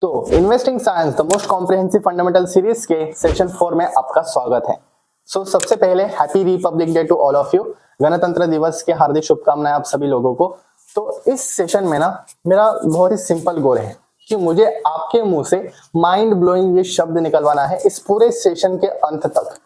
तो investing science the most comprehensive fundamental series के session 4 में आपका स्वागत है। सबसे पहले happy republic day to all of you. गणतंत्र दिवस के हार्दिक शुभकामनाएं आप सभी लोगों को। तो इस सेशन में ना मेरा बहुत ही सिंपल गोल है कि मुझे आपके मुंह से माइंड ब्लोइंग ये शब्द निकलवाना है इस पूरे सेशन के अंत तक,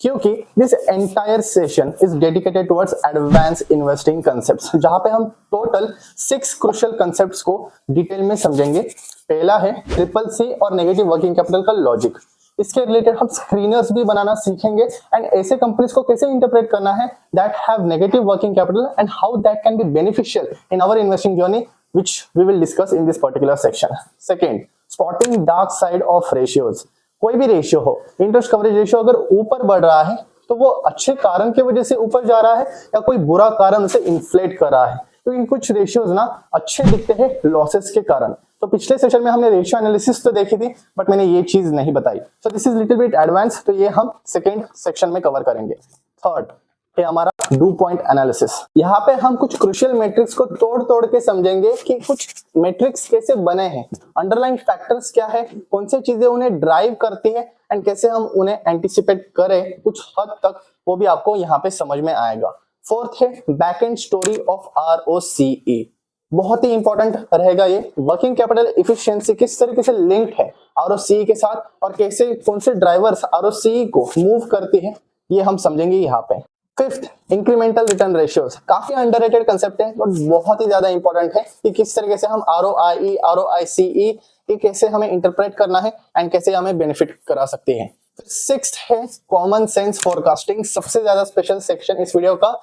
क्योंकि this entire session is dedicated towards advance investing concepts, जहां पे हम टोटल 6 क्रूशियल कंसेप्ट्स को डिटेल में समझेंगे। पहला है ट्रिपल सी और नेगेटिव वर्किंग कैपिटल का लॉजिक। इसके रिलेटेड हम स्क्रीनर्स भी बनाना सीखेंगे एंड ऐसे कंपनीज को कैसे इंटरप्रेट करना है that have negative working capital and how that can be beneficial in our investing journey, which we will discuss in this particular section. Second, spotting dark side of ratios. कोई भी ratio हो, interest coverage ratio अगर ऊपर बढ़ रहा है तो वो अच्छे कारण की वजह से ऊपर जा रहा है या कोई बुरा कारण उसे इन्फ्लेट कर रहा है। तो इन कुछ रेशियोज ना अच्छे दिखते हैं लॉसेस के कारण। तो पिछले सेशन में हमने रेशियो एनालिसिस तो देखी थी, बट मैंने ये चीज नहीं बताई। सो this is little bit advance, तो ये हम सेकेंड सेक्शन में कवर करेंगे। थर्ड है हमारा डू पॉइंट एनालिसिस। यहाँ पे हम कुछ क्रूशियल मैट्रिक्स को तोड़ तोड़ के समझेंगे कि कुछ मैट्रिक्स कैसे बने हैं, अंडरलाइंग फैक्टर्स क्या है, कौन सी चीजें उन्हें ड्राइव करती है एंड कैसे हम उन्हें एंटिसिपेट करें कुछ हद तक, वो भी आपको यहाँ पे समझ में आएगा। फोर्थ है back and story of ROCE। बहुत ही इंपॉर्टेंट रहेगा ये। वर्किंग कैपिटल इफिशियंसी किस तरीके से लिंक्ड है ROCE के साथ और कैसे कौन से ड्राइवर्स ROCE को मूव करती है, ये हम समझेंगे यहाँ पे। Fifth, incremental return ratios. काफी अंडररेटेड कंसेप्ट है बट बहुत ही ज्यादा इंपॉर्टेंट है कि किस तरीके से हम ROIE, ROICE ये कैसे हमें इंटरप्रेट करना है एंड कैसे हमें बेनिफिट करा सकते हैं। सिक्स्थ है कॉमन सेंस फोरकास्टिंग, सबसे ज्यादा स्पेशल सेक्शन इस वीडियो का,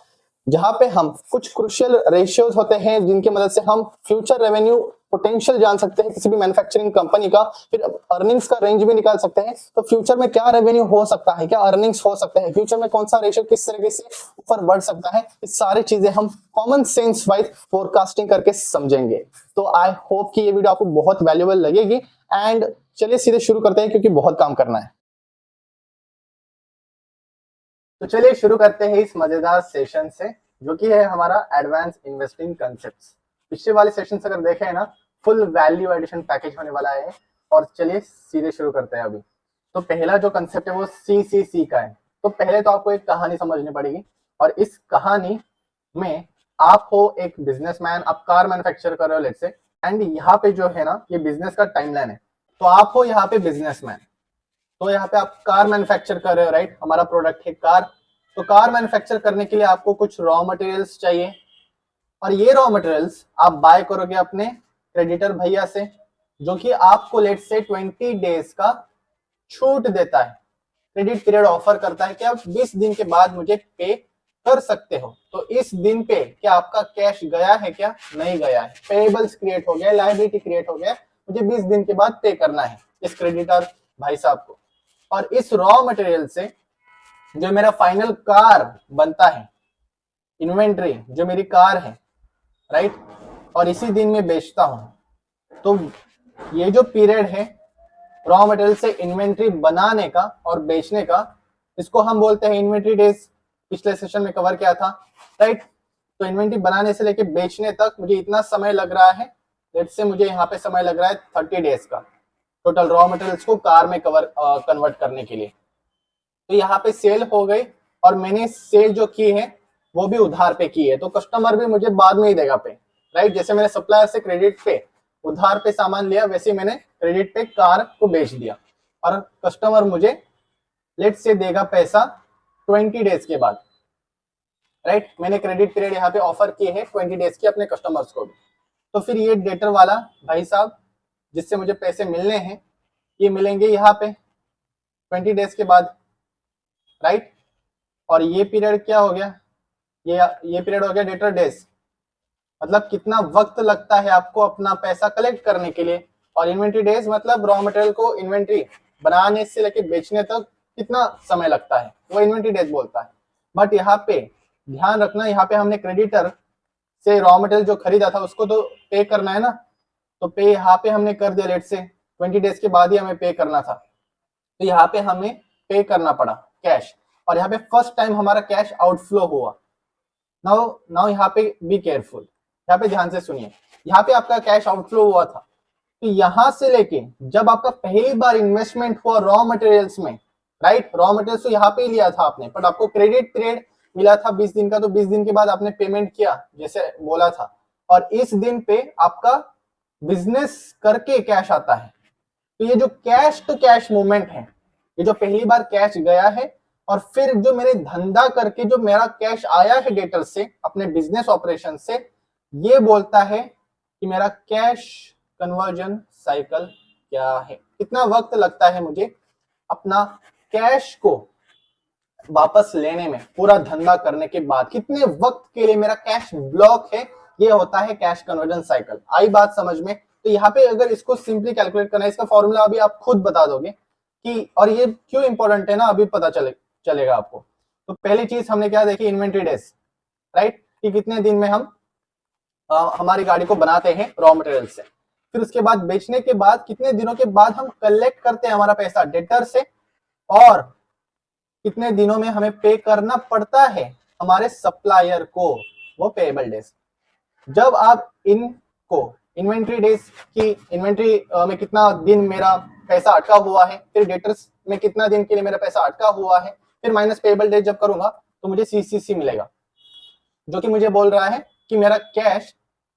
जहां पे हम कुछ क्रूशियल रेशियोज होते हैं जिनकी मदद से हम फ्यूचर रेवेन्यू पोटेंशियल जान सकते हैं किसी भी मैन्युफैक्चरिंग कंपनी का, फिर अर्निंग्स का रेंज भी निकाल सकते हैं। तो फ्यूचर में क्या रेवेन्यू हो सकता है, क्या अर्निंग्स हो सकते हैं, फ्यूचर में कौन सा रेशियो किस तरीके से ऊपर बढ़ सकता है, ये सारी चीजें हम कॉमन सेंस वाइज फोरकास्टिंग करके समझेंगे। तो आई होप कि ये वीडियो आपको बहुत वैल्यूएबल लगेगी एंड चलिए सीधे शुरू करते हैं क्योंकि बहुत काम करना है। तो चलिए शुरू करते हैं इस मजेदार सेशन से, जो कि है हमारा एडवांस इन्वेस्टिंग कंसेप्ट्स। पिछले वाले सेशन से अगर देखें ना, फुल वैल्यू एडिशन पैकेज होने वाला है। और चलिए सीधे शुरू करते हैं अभी। तो पहला जो कंसेप्ट है वो CCC का है। तो पहले तो आपको एक कहानी समझनी पड़ेगी, और इस कहानी में आप हो एक बिजनेसमैन, आप कार मैन्युफैक्चर कर रहे हो लेट्स से, एंड यहाँ पे जो है ना ये बिजनेस का टाइमलाइन है। तो आप हो यहाँ पे बिजनेसमैन, तो यहाँ पे आप कार मैन्युफैक्चर कर रहे हो, राइट। हमारा प्रोडक्ट है कार। तो कार मैन्युफैक्चर करने के लिए आपको कुछ रॉ मटेरियल्स चाहिए, और ये रॉ मटेरियल्स आप बाय करोगे अपने क्रेडिटर भैया से, जो कि आपको लेट से 20 डेज का छूट देता है, क्रेडिट पीरियड ऑफर करता है कि आप 20 दिन के बाद मुझे पे कर सकते हो। तो इस दिन पे क्या आपका कैश गया है, क्या नहीं गया है, पेएबल्स क्रिएट हो गया, लायबिलिटी क्रिएट हो गया, मुझे 20 दिन के बाद पे करना है इस क्रेडिटर भाई साहब को। और इस रॉ मटेरियल से जो मेरा फाइनल कार बनता है, इन्वेंट्री जो मेरी कार है, राइट, और इसी दिन में बेचता हूं। तो ये जो पीरियड है रॉ मटेरियल से इन्वेंट्री बनाने का और बेचने का, इसको हम बोलते हैं इन्वेंट्री डेज। पिछले सेशन में कवर किया था, राइट। तो इन्वेंट्री बनाने से लेके बेचने तक मुझे इतना समय लग रहा है, लेट्स से मुझे यहाँ पे समय लग रहा है 30 डेज का टोटल रॉ मटेरियल्स को कार में कन्वर्ट करने के लिए। तो यहाँ पे सेल हो गई, और मैंने सेल जो की है वो भी उधार पे की है, तो कस्टमर भी मुझे बाद में ही देगा पे, राइट। जैसे मैंने सप्लायर से क्रेडिट पे उधार पे सामान लिया, वैसे ही मैंने क्रेडिट पे कार को बेच दिया, और कस्टमर मुझे लेट से देगा पैसा 20 डेज के बाद, राइट। मैंने क्रेडिट पीरियड यहाँ पे ऑफर की है 20 डेज की अपने कस्टमर्स को भी। तो फिर ये डेटर वाला भाई साहब जिससे मुझे पैसे मिलने हैं, ये मिलेंगे यहाँ पे 20 डेज के बाद, राइट। और ये पीरियड क्या हो गया, ये पीरियड हो गया डेटर डेज, मतलब कितना वक्त लगता है आपको अपना पैसा कलेक्ट करने के लिए। और इन्वेंट्री डेज मतलब रॉ मटेरियल को इन्वेंट्री बनाने से लेके बेचने तक कितना समय लगता है, वो इन्वेंट्री डेज बोलता है। बट यहाँ पे ध्यान रखना, यहाँ पे हमने क्रेडिटर से रॉ मटेरियल जो खरीदा था उसको तो पे करना है ना, तो पे यहाँ पे हमने कर दिया, लेट से 20 डेज के बाद ही हमें पे करना था। तो यहाँ पे हमें पे करना पड़ा कैश, और यहाँ पे फर्स्ट टाइम हमारा कैश आउटफ्लो हुआ। नाउ यहाँ पे बी केयरफुल, यहाँ पे ध्यान से सुनिए। यहाँ पे आपका कैश आउटफ्लो हुआ था, तो यहां से लेके जब आपका पहली बार इन्वेस्टमेंट हुआ रॉ मटेरियल्स में, राइट, रॉ मटेरियल्स तो यहाँ पे ही लिया था आपने, बट आपको क्रेडिट पीरियड मिला था 20 दिन का, तो 20 दिन के बाद आपने पेमेंट किया जैसे बोला था, और इस दिन पे आपका बिजनेस करके कैश आता है। तो ये जो कैश टू कैश मूवमेंट है, ये जो पहली बार कैश गया है और फिर जो मेरे धंधा करके जो मेरा कैश आया है डेटर से, अपने बिजनेस ऑपरेशन से, ये बोलता है कि मेरा कैश कन्वर्जन साइकिल क्या है, कितना वक्त लगता है मुझे अपना कैश को वापस लेने में, पूरा धंधा करने के बाद कितने वक्त के लिए मेरा कैश ब्लॉक है, ये होता है कैश कन्वर्जन साइकिल। आई बात समझ में? तो यहाँ पे अगर इसको सिंपली कैलकुलेट करना है, इसका फॉर्मूला अभी आप खुद बता दोगे कि, और ये क्यों इंपॉर्टेंट है ना, अभी पता चलेगा आपको। तो पहली चीज हमने क्या देखी, इन्वेंट्री डेज, राइट, कि कितने दिन में हम हमारी गाड़ी को बनाते हैं रॉ मटेरियल से, फिर उसके बाद बेचने के बाद कितने दिनों के बाद हम कलेक्ट करते हैं हमारा पैसा डेटर से, और कितने दिनों में हमें पे करना पड़ता है हमारे सप्लायर को, वो पेएबल डेज। जब आप इनको इन्वेंट्री डेज की, इन्वेंट्री में कितना दिन मेरा पैसा अटका हुआ है, फिर डेटर्स में कितना दिन के लिए मेरा पैसा अटका हुआ है, फिर माइनस पेएबल डेज जब करूंगा तो मुझे सीसीसी मिलेगा, जो कि मुझे बोल रहा है कि मेरा कैश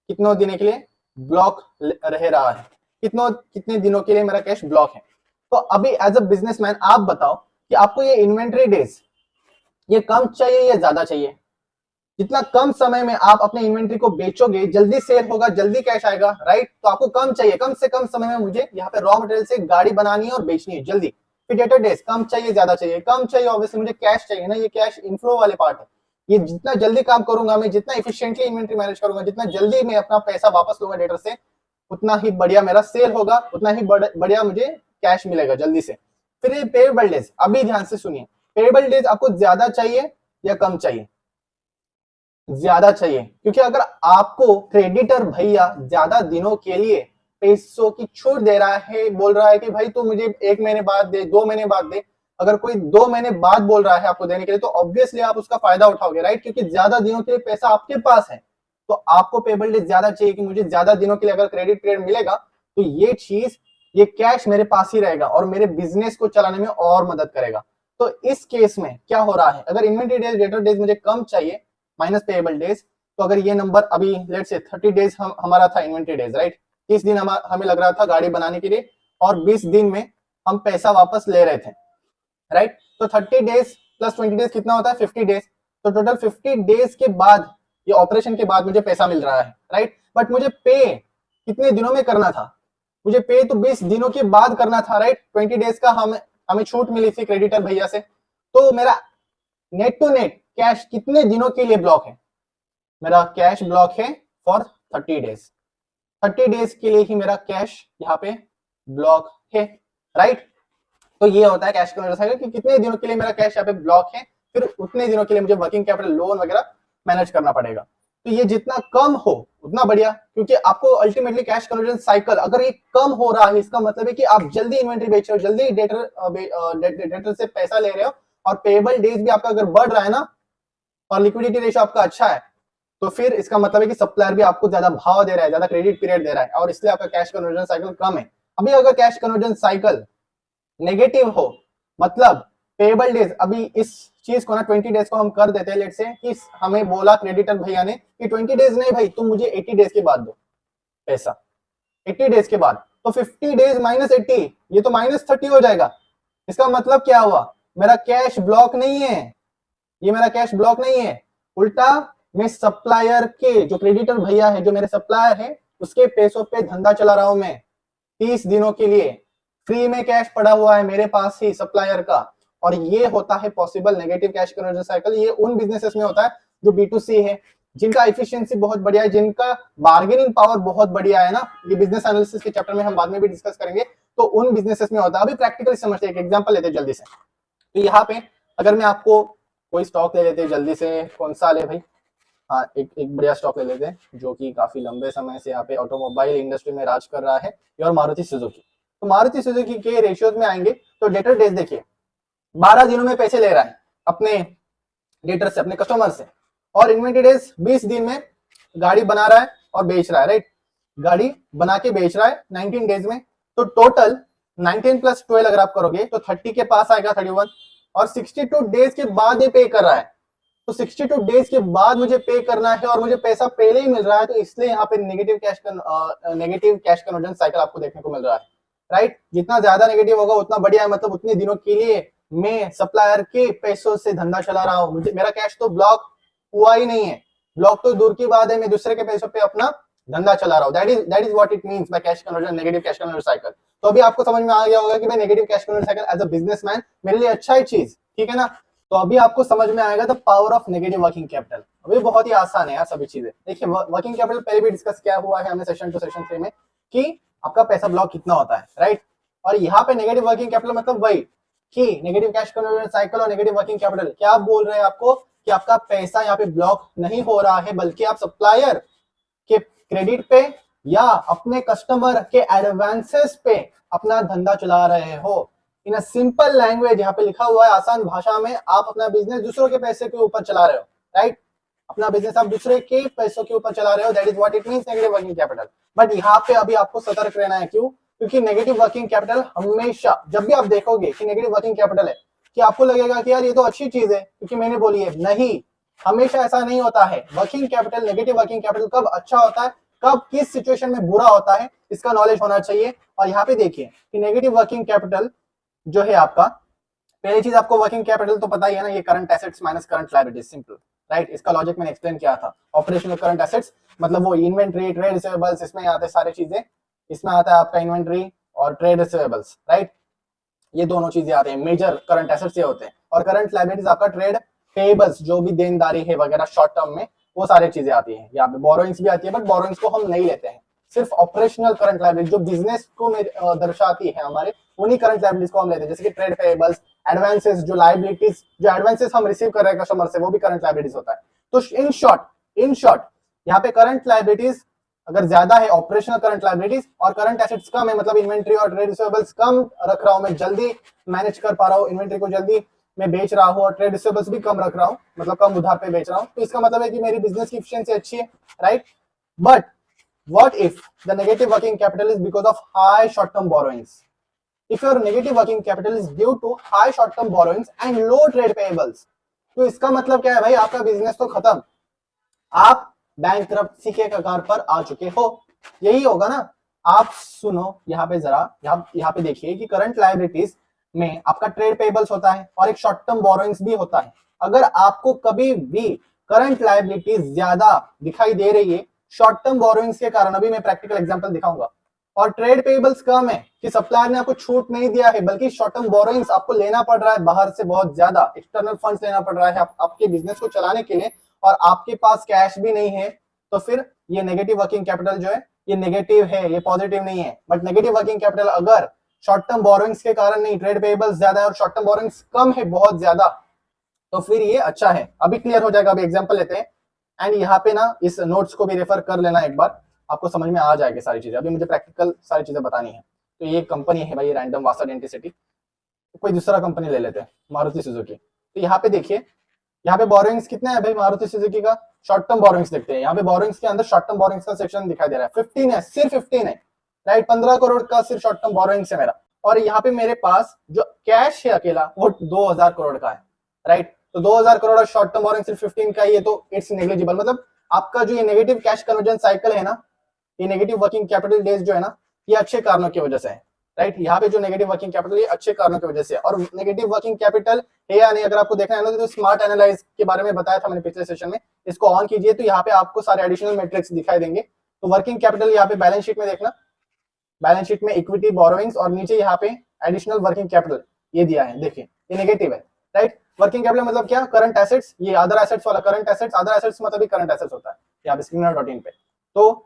कितनों दिनों के लिए ब्लॉक रह रहा है, कितने दिनों के लिए मेरा कैश ब्लॉक है। तो अभी एज अ बिजनेसमैन आप बताओ कि आपको ये इन्वेंट्री डेज ये कम चाहिए या ज्यादा चाहिए? जितना कम समय में आप अपने इन्वेंट्री को बेचोगे, जल्दी सेल होगा, जल्दी कैश आएगा, राइट, तो आपको कम चाहिए, कम से कम समय में मुझे यहाँ पे रॉ मटेरियल से गाड़ी बनानी है और बेचनी है जल्दी। फिर डेटर डेज कम चाहिए ज्यादा चाहिए? कम चाहिए, ऑब्वियसली मुझे कैश चाहिए ना, ये कैश इनफ्लो वाले पार्ट है। ये जितना जल्दी काम करूंगा मैं, जितना इफिशिएंटली इन्वेंट्री मैनेज करूंगा, जितना जल्दी मैं अपना पैसा वापस लूंगा डेटर से, उतना ही बढ़िया मेरा सेल होगा, उतना ही बढ़िया मुझे कैश मिलेगा जल्दी से। फिर ये पेएबल डेज, अभी ध्यान से सुनिए, पेएबल डेज आपको ज्यादा चाहिए या कम चाहिए? ज्यादा चाहिए, क्योंकि अगर आपको क्रेडिटर भैया ज्यादा दिनों के लिए पैसों की छूट दे रहा है, बोल रहा है कि भाई तू मुझे 1 महीने बाद दे, 2 महीने बाद दे, अगर कोई 2 महीने बाद बोल रहा है आपको देने के लिए, तो ऑब्वियसली आप उसका फायदा उठाओगे, राइट, क्योंकि ज्यादा दिनों के लिए पैसा आपके पास है, तो आपको पेएबल डेज ज्यादा चाहिए कि मुझे ज्यादा दिनों के लिए अगर क्रेडिट पीरियड मिलेगा तो ये चीज, ये कैश मेरे पास ही रहेगा और मेरे बिजनेस को चलाने में और मदद करेगा। तो इस केस में क्या हो रहा है, अगर इन्वेंट्री डेज डेटर डेज मुझे कम चाहिए माइनस पेएबल डेज, तो अगर ये नंबर अभी लेट्स से 30 डेज हमारा था इन्वेंट्री डेज, राइट, 30 दिन हमें लग रहा था गाड़ी बनाने के लिए, और 20 दिन में हम पैसा वापस ले रहे थे, राइट, तो 30 डेज प्लस 20 डेज कितना होता है, 50 डेज, तो टोटल 50 डेज के बाद, ये ऑपरेशन के बाद मुझे पैसा मिल रहा है, राइट, बट मुझे पे कितने दिनों में करना था, मुझे पे तो 20 दिनों के बाद करना था, राइट, 20 डेज का हमें छूट मिली थी क्रेडिटर भैया से, तो मेरा नेट टू नेट कैश कितने दिनों के लिए ब्लॉक है? मेरा कैश ब्लॉक है फॉर 30 डेज, 30 डेज के लिए ही मेरा कैश यहाँ पे ब्लॉक है, राइट। तो ये होता है कैश कन्वर्जन साइकिल कि कितने दिनों के लिए मेरा कैश यहाँ पे ब्लॉक है, फिर उतने दिनों के लिए मुझे वर्किंग कैपिटल लोन वगैरह मैनेज करना पड़ेगा। तो ये जितना कम हो उतना बढ़िया, क्योंकि आपको अल्टीमेटली कैश कन्वर्जन साइकिल अगर ये कम हो रहा है, इसका मतलब है कि आप जल्दी इन्वेंट्री बेच रहे हो, जल्दी डेटर से पैसा ले रहे हो, और पेएबल डेज भी आपका अगर बढ़ रहा है ना, और लिक्विडिटी रेशियो आपका अच्छा है, तो फिर इसका मतलब है कि सप्लायर भी आपको ज्यादा भाव दे रहा है, ज्यादा क्रेडिट पीरियड दे रहा है, और इसलिए आपका कैश कन्वर्जन साइकिल कम है। अभी अगर कैश कन्वर्जन साइकिल नेगेटिव हो, मतलब पेएबल डेज, अभी इस चीज को ना 20 डेज को हम कर देते हैं, लेट्स से कि हमें बोला क्रेडिटर भैया ने कि 20 डेज नहीं भाई, तुम मुझे 80 डेज के बाद दो पैसा, 80 डेज के बाद, तो 50 डेज माइनस 80, ये तो माइनस 30 हो जाएगा। इसका मतलब क्या हुआ, मेरा कैश ब्लॉक नहीं है, ये मेरा कैश ब्लॉक नहीं है, उल्टा मैं सप्लायर के, जो क्रेडिटर भैया है, जो मेरे सप्लायर है, उसके पैसों पे धंधा चला रहा हूं मैं 30 दिनों के लिए, फ्री में कैश पड़ा हुआ है मेरे पास ही सप्लायर का। और ये होता है possible negative cash conversion cycle. ये उन बिजनेसेस में होता है जो B2C है, जिनका एफिशिएंसी बहुत बढ़िया है, जिनका बार्गेनिंग पावर बहुत बढ़िया है ना, ये बिजनेस एनालिसिस के चैप्टर में हम बाद में भी डिस्कस करेंगे, तो उन बिजनेसेस में होता है। अभी प्रैक्टिकली समझते हैं, एक एग्जांपल लेते हैं जल्दी से। तो यहाँ पे अगर मैं आपको कोई स्टॉक ले लेते हैं जल्दी से, कौन सा ले भाई, हाँ एक बढ़िया स्टॉक ले लेते हैं जो कि काफी लंबे समय से यहाँ पे ऑटोमोबाइल इंडस्ट्री में राज कर रहा है, और मारुति सुजुकी। तो मारुति सुजुकी के रेशियोज में आएंगे तो डेटर डेज देखिए 12 दिनों में पैसे ले रहा है अपने डेटर से, अपने कस्टमर से, और इन्वेंट्री डेज 20 दिन में गाड़ी बना रहा है और बेच रहा है, राइट। गाड़ी बना के बेच रहा है 19 डेज में, तो टोटल 19 प्लस 12 अगर आप करोगे तो 30 के पास आएगा, 31, और 62 डेज के बाद ये पे कर रहा है। तो 62 डेज के बाद मुझे पे करना है और मुझे पैसा पहले ही मिल रहा है, तो इसलिए यहाँ पे नेगेटिव कैश कन्वर्जन साइकिल आपको देखने को मिल रहा है, राइट। जितना ज्यादा नेगेटिव होगा उतना बढ़िया है, मतलब उतने दिनों के लिए मैं सप्लायर के पैसों से धंधा चला रहा हूँ, मुझे मेरा कैश तो ब्लॉक हुआ ही नहीं है, ब्लॉक तो दूर की बात है, मैं दूसरे के पैसों पे अपना धंधा चला रहा हूँ। That is what it means by cash conversion, negative cash conversion cycle. तो अभी आपको समझ में आ गया होगा कि भाई negative cash conversion cycle as a businessman मेरे लिए अच्छा ही चीज, ठीक है ना। तो अभी आपको समझ में आएगा the power of negative working capital. अभी बहुत ही आसान है यार सभी चीजें। देखिए वर्किंग कैपिटल पहले भी डिस्कस किया हुआ है हमने सेशन 2 सेशन 3 में कि आपका पैसा ब्लॉक कितना होता है, राइट। और यहाँ पे नेगेटिव वर्किंग कैपिटल मतलब वही कि नेगेटिव कैश कन्वर्जन साइकिल और नेगेटिव वर्किंग कैपिटल क्या बोल रहे हैं आपको कि आपका पैसा यहाँ पे ब्लॉक नहीं हो रहा है, बल्कि आप सप्लायर के क्रेडिट पे या अपने कस्टमर के एडवांसेस पे अपना धंधा चला रहे हो। इन अ सिंपल लैंग्वेज यहाँ पे लिखा हुआ है आसान भाषा में, आप अपना बिजनेस दूसरों के पैसे के ऊपर चला रहे हो, राइट। अपना बिजनेस आप दूसरे के पैसों के ऊपर चला रहे हो, that is what it means negative working capital. But यहाँ पे अभी आपको सतर्क रहना है, क्यों? क्योंकि नेगेटिव वर्किंग कैपिटल हमेशा जब भी आप देखोगे कि नेगेटिव वर्किंग कैपिटल है कि आपको लगेगा कि यार ये तो अच्छी चीज है क्योंकि मैंने बोली है, नहीं, हमेशा ऐसा नहीं होता है। Working capital, negative working capital कब अच्छा होता है, कब किस सिचुएशन में बुरा होता है, इसका नॉलेज होना चाहिए। और यहाँ पे देखिए कि नेगेटिव वर्किंग कैपिटल जो है आपका, पहली चीज आपको वर्किंग कैपिटल तो पता ही है ना, ये current assets minus current liabilities, simple, right. इसका लॉजिक मैंने एक्सप्लेन किया था। ऑपरेशनल करंट एसेट्स मतलब वो इन्वेंट्री, ट्रेड रिसीवेबल्स, इसमें आते हैं सारी चीजें, इसमें आता है आपका इन्वेंट्री और ट्रेड रिसीवेबल्स, राइट। ये दोनों चीजें आते हैं, मेजर करंट एसेट्स ये होते हैं। और करंट लायबिलिटीज आपका ट्रेड पेबल्स, जो भी देनदारी है वगैरह शॉर्ट टर्म में, वो सारी चीजें आती हैं। यहाँ पे बोरोइंग्स भी आती है, बट बोरोइंग्स को हम नहीं लेते हैं, सिर्फ ऑपरेशनल करंट लायबिलिटी जो बिजनेस को दर्शाती है हमारे, उन्हीं करंट लायबिलिटीज को हम लेते हैं, जैसे कि ट्रेड पेबल्स, एडवांसेस, जो लायबिलिटीज, जो एडवांसेस हम रिसीव कर रहे हैं कस्टमर से, वो भी करंट लायबिलिटीज होता है। तो इन शॉर्ट यहाँ पे करंट लायबिलिटीज अगर ज्यादा है, ऑपरेशनल करंट लायबिलिटीज, और करंट एसेट्स कम है, मतलब इन्वेंट्री और ट्रेड रिसीवेबल्स कम रख रहा हूं, मैं जल्दी मैनेज कर पा रहा हूँ, इन्वेंट्री को जल्दी मैं बेच रहा हूँ और ट्रेड रिसीवेबल्स भी कम रख रहा हूँ, मतलब कम उधार पे बेच रहा हूँ, तो इसका मतलब है कि मेरी बिजनेस की एफिशिएंसी अच्छी है, right. But what if the negative working capital is because of high short term borrowings? If your negative working capital is due to high short term borrowings and low trade payables, तो इसका मतलब क्या है भाई, आपका business तो खत्म, आप बैंकरप्सी के कगार पर आ चुके हो, यही होगा ना। आप सुनो यहाँ पे जरा, यहाँ पे देखिए कि करंट लायबिलिटीज में आपका ट्रेड पेबल्स होता है और एक शॉर्ट टर्म बोरोइंग्स भी होता है। अगर आपको कभी भी करंट लायबिलिटीज ज्यादा दिखाई दे रही है शॉर्ट टर्म बोरोइंग्स के कारण, अभी मैं प्रैक्टिकल एग्जांपल दिखाऊंगा, और ट्रेड पेबल्स कम है कि सप्लायर ने आपको छूट नहीं दिया है, बल्कि शॉर्ट टर्म बोरोइंग्स आपको लेना पड़ रहा है बाहर से, बहुत ज्यादा एक्सटर्नल फंड्स लेना पड़ रहा है आपके बिजनेस को चलाने के लिए, और आपके पास कैश भी नहीं है, तो फिर ये नेगेटिव वर्किंग कैपिटल जो है ये नेगेटिव है, ये पॉजिटिव नहीं है। बट नेगेटिव वर्किंग कैपिटल अगर शॉर्ट टर्म बोरोइंग्स के कारण नहीं, ट्रेड पेबल्स ज्यादा है और शॉर्ट टर्म बोरोइंग्स कम है बहुत ज्यादा, तो फिर ये अच्छा है। अभी क्लियर हो जाएगा, अभी एग्जांपल लेते हैं। एंड यहाँ पे ना इस नोट्स को भी रेफर कर लेना एक बार, आपको समझ में आ जाएगी सारी चीजें। अभी मुझे प्रैक्टिकल सारी चीजें बतानी है। तो ये कंपनी है भाई रैंडम वासा डेंटिसिटी, कोई दूसरा कंपनी ले लेते हैं, मारुति सुजुकी। तो यहाँ पे देखिए, यहाँ पे बोरोइंग्स कितना है भाई मारुति सुजुकी का, शॉर्ट टर्म बोरोइंग्स देखते हैं। यहाँ पे बोरोइंग्स के अंदर शॉर्ट टर्म बोरोइंग्स का सेक्शन दिखाई दे रहा है, 15 है, सिर्फ 15 है, राइट। 15 करोड़ का सिर्फ शॉर्ट टर्म बोरोइंग्स है मेरा, और यहाँ पे मेरे पास जो कैश है अकेला वो 2000 करोड़ का है, राइट। तो 2000 करोड़ और शॉर्ट टर्म बोरोइंग सिर्फ 15 का ही है, तो इट्स नेग्लिजिबल। मतलब आपका जो ये नेगेटिव कैश कन्वर्जन साइकिल है ना, ये नेगेटिव वर्किंग कैपिटल डेज जो है ना, ये अच्छे कारणों की वजह से है, राइट। यहाँ पे जो नेगेटिव वर्किंग कैपिटल ये अच्छे कारणों की वजह से है। और नेगेटिव वर्किंग कैपिटल है या नहीं, अगर आपको देखना है ना, तो स्मार्ट एनालाइज के बारे में बताया था मैंने पिछले सेशन में, इसको ऑन कीजिए तो यहाँ पे आपको सारे एडिशनल मैट्रिक्स दिखाई देंगे। तो वर्किंग कैपिटल यहाँ पे बैलेंस शीट में देखना, बैलेंस शीट में इक्विटी, बोरोइंग्स, और नीचे यहाँ पे एडिशनल वर्किंग कैपिटल ये दिया है, देखिए ये नेगेटिव है, राइट। वर्किंग कैपिटल मतलब क्या, करंट एसेट्स, ये अदर एसेट्स वाला करंट एसेट्स, अदर एसेट्स मतलब भी करंट एसेट्स होता है यहाँ पे स्क्रीनर.इन पे। तो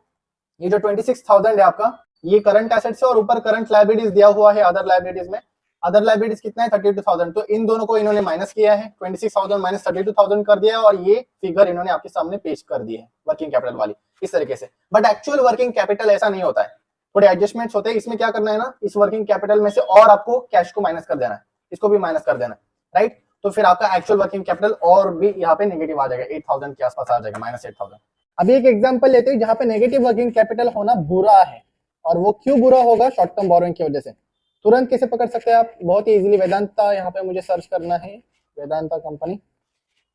ये जो 26,000 है आपका, ये करंट एसेट्स है, और ऊपर करंट लायबिलिटीज दिया हुआ है अदर लायबिलिटीज में। अदर लायबिलिटीज कितना है, 32,000। तो इन दोनों को इन्होंने माइनस किया है, 26,000 माइनस 32,000 कर दिया है, और ये फिगर इन्होंने आपके सामने पेश कर दी है वर्किंग कैपिटल वाली, इस तरीके से। बट एक्चुअल वर्किंग कैपिटल ऐसा नहीं होता है, थोड़े एडजस्टमेंट्स होते हैं। इसमें क्या करना है ना, इस वर्किंग कैपिटल में से और आपको कैश को माइनस कर देना है, इसको भी माइनस कर देना है, राइट। तो फिर आपका एक्चुअल वर्किंग कैपिटल और भी यहाँ पे नेगेटिव आ जाएगा, 8,000 के आसपास आ जाएगा, -8,000। अभी एक एग्जांपल लेते हैं जहां पे नेगेटिव वर्किंग कैपिटल होना बुरा है, और वो क्यों बुरा होगा, शॉर्ट टर्म बोरोइंग की वजह से। तुरंत कैसे पकड़ सकते हैं आप, बहुत ही इजीली, वेदांता यहाँ पे मुझे सर्च करना है, Vedanta company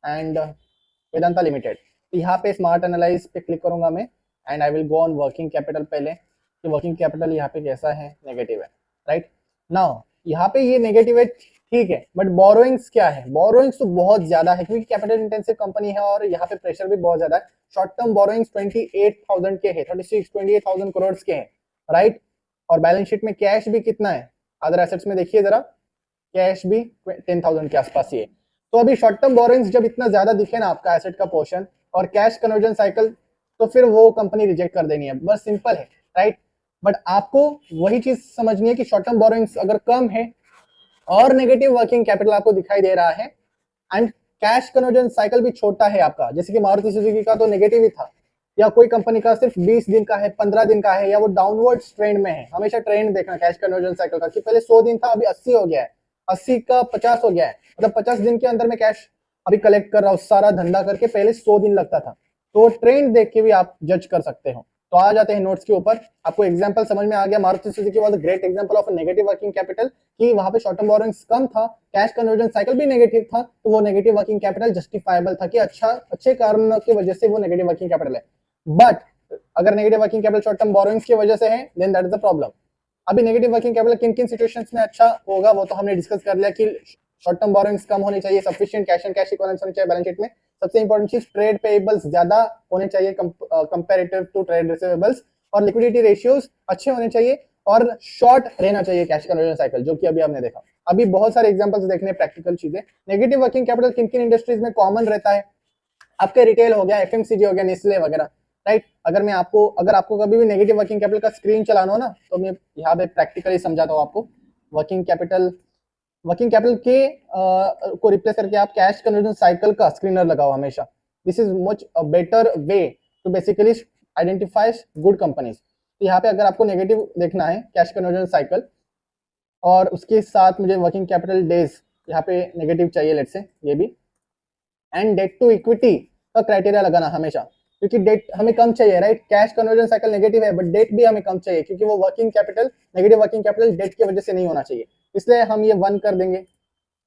and Vedanta limited. तो यहाँ पे स्मार्ट एनालाइज पे क्लिक करूंगा मैं, and I will go on working capital पहले, कि वर्किंग कैपिटल यहाँ पे कैसा है, नेगेटिव है, राइट। नाउ यहाँ पे ये नेगेटिव है, ठीक है, बट बोरोइंग्स क्या है, बोरोइंग्स तो बहुत ज्यादा है क्योंकि कैपिटल इंटेंसिव कंपनी है और यहाँ पे प्रेशर भी बहुत ज्यादा है। शॉर्ट टर्म बोरोइंग्स 28,000 के है, 28,000 करोड़ के हैं, राइट। और बैलेंस शीट में कैश भी कितना है, अदर एसेट्स में देखिए जरा, कैश भी 10,000 के आसपास ही है। तो अभी शॉर्ट टर्म बोरोइंग्स जब इतना ज्यादा दिखे ना आपका एसेट का पोर्शन और कैश कन्वर्जन साइकिल, तो फिर वो कंपनी रिजेक्ट कर देनी है, बस सिंपल है, राइट। बट आपको वही चीज समझनी है कि शॉर्ट टर्म बोरोइंग्स अगर कम है और नेगेटिव वर्किंग कैपिटल आपको दिखाई दे रहा है एंड कैश कन्वर्जन साइकिल भी छोटा है आपका, जैसे कि मारुति सुजुकी का तो नेगेटिव ही था, या कोई कंपनी का सिर्फ 20 दिन का है, 15 दिन का है, या वो डाउनवर्ड ट्रेंड में है। हमेशा ट्रेंड देखना कैश कन्वर्जन साइकिल का, कि पहले 100 दिन था, अभी 80 हो गया है, 80 का 50 हो गया है, मतलब 50 दिन के अंदर में कैश अभी कलेक्ट कर रहा हूँ सारा धंधा करके, पहले 100 दिन लगता था। तो ट्रेंड देख के भी आप जज कर सकते हो। तो आ जाते हैं नोट्स के ऊपर, आपको एग्जांपल समझ में आ गया, Maruti Suzuki was a great example of negative working capital, कि वहां पे शॉर्ट टर्म बोरोइंग्स कम था, कैश कन्वर्जन साइकिल भी नेगेटिव था, तो वो नेगेटिव वर्किंग कैपिटल जस्टिफाइबल था, कि अच्छे कारण की वजह से वो नेगेटिव वर्किंग कैपिटल है। बट अगर negative working capital short term borrowings की वजह से है, then that is the problem. अभी नेगेटिव वर्किंग कैपिटल किन किन सिचुएशंस में अच्छा होगा वो तो हमने डिस्कस कर लिया, कि शॉर्ट टर्म बोरोइंग्स कम होनी चाहिए, sufficient cash and cash equivalence होनी चाहिए बैलेंस शीट में, सबसे इंपॉर्टेंट चीज ट्रेड पेएबल्स ज्यादा होने चाहिए कंपैरेटिव टू ट्रेड रिसीवेबल्स, और लिक्विडिटी रेशियोज अच्छे होने चाहिए, और शॉर्ट रहना चाहिए कैश कन्वर्जन साइकिल, जो कि अभी हमने देखा। अभी बहुत सारे एग्जांपल्स देखने प्रैक्टिकल चीजें। नेगेटिव वर्किंग कैपिटल किन किन इंडस्ट्रीज में कॉमन रहता है, आपके रिटेल हो गया, एफएमसीजी हो गया, नेस्ले वगैरह, राइट। अगर आपको कभी भी नेगेटिव वर्किंग कैपिटल का स्क्रीन चलाना हो ना, तो मैं यहाँ पे प्रैक्टिकली समझाता हूँ आपको। वर्किंग कैपिटल के को रिप्लेस करके आप कैश कन्वर्जन साइकिल का स्क्रीनर लगाओ हमेशा। This is much better way to basically identify good companies. तो यहाँ पे अगर आपको नेगेटिव देखना है कैश कन्वर्जन साइकिल, और उसके साथ मुझे वर्किंग कैपिटल डेज यहाँ पे नेगेटिव चाहिए, लेट्स से ये भी, एंड डेट टू इक्विटी का क्राइटेरिया लगाना हमेशा, क्योंकि डेट हमें कम चाहिए, right. Cash conversion cycle negative है, बट डेट भी हमें कम चाहिए, क्योंकि वो working capital, negative working capital debt की वजह से नहीं होना चाहिए, इसलिए हम ये 1 कर देंगे,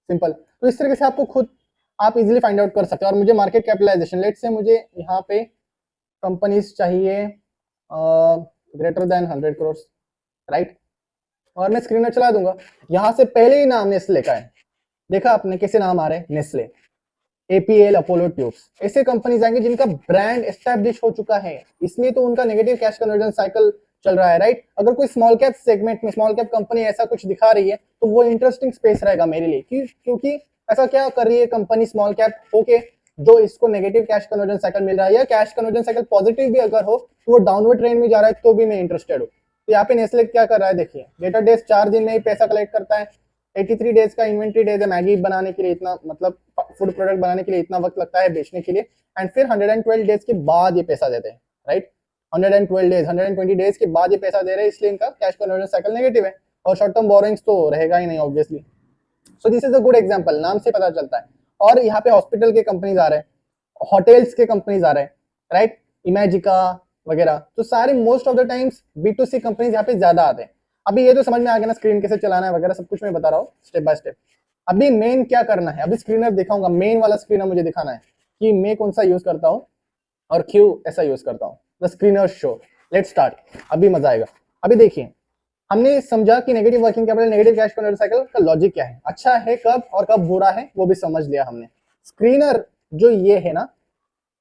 सिंपल। तो इस तरीके से आपको खुद आप इजीली फाइंड आउट कर सकते हो। और मुझे मार्केट कैपिटलाइजेशन, लेट्स से मुझे यहाँ पे कंपनीज चाहिए ग्रेटर देन 100 करोड़, राइट, और मैं स्क्रीनर चला दूंगा। यहाँ से पहले ही नाम नेस्ले का है, देखा आपने कैसे नाम आ रहे हैं, नेस्ले, एपीएल, अपोलो ट्यूब्स, ऐसे कंपनीज आएंगे जिनका ब्रांड एस्टैब्लिश हो चुका है, इसलिए तो उनका नेगेटिव कैश कन्वर्जन साइकिल चल रहा है, राइट। अगर कोई स्मॉल कैप सेगमेंट में स्मॉल कैप कंपनी ऐसा कुछ दिखा रही है, तो वो इंटरेस्टिंग स्पेस रहेगा मेरे लिए, क्योंकि ऐसा क्या कर रही है कंपनी स्मॉल कैप होके, जो इसको नेगेटिव कैश कन्वर्जन साइकिल मिल रहा है, या कैश कन्वर्जन साइकिल पॉजिटिव भी अगर हो तो वो डाउनवर्ड ट्रेंड में जा रहा है, तो भी मैं इंटरेस्टेड हूँ। तो यहाँ पे नेस्ले क्या कर रहा है, देखिए, डेटा डेज 4 दिन में ही पैसा कलेक्ट करता है, 83 डेज का इन्वेंट्री डेज है, मैगी बनाने के लिए इतना, मतलब फूड प्रोडक्ट बनाने के लिए इतना वक्त लगता है बेचने के लिए, एंड फिर 112 डेज के बाद ये पैसा देते हैं, राइट। 120 डेज के बाद ये पैसा दे रहे हैं, इसलिए इनका कैश कन्वर्जन साइकिल नेगेटिव है, और शॉर्ट टर्म बोरोइंग्स तो रहेगा ही नहीं obviously. So this is a good example, नाम से पता चलता है। और यहाँ पे हॉस्पिटल के कंपनीज आ रहे हैं, होटल्स के कंपनीज आ रहे हैं, राइट, इमेजिका वगैरह, तो सारे most of the times B2C companies यहाँ पे ज्यादा आते हैं। अभी ये तो समझ में आ गया ना, स्क्रीन कैसे चलाना है वगैरह सब कुछ मैं बता रहा हूँ स्टेप बाय स्टेप। अभी मेन क्या करना है, अभी स्क्रीनर दिखाऊंगा, मेन वाला स्क्रीनर मुझे दिखाना है कि मैं कौन सा यूज करता हूँ और क्यों ऐसा यूज करता हूँ। The screener show, let's start, अभी मजा आएगा। अभी देखिए, हमने समझा कि negative working capital, negative cash conversion cycle का लॉजिक क्या है, अच्छा है कब और कब बुरा है वो भी समझ लिया हमने। स्क्रीनर जो ये है ना,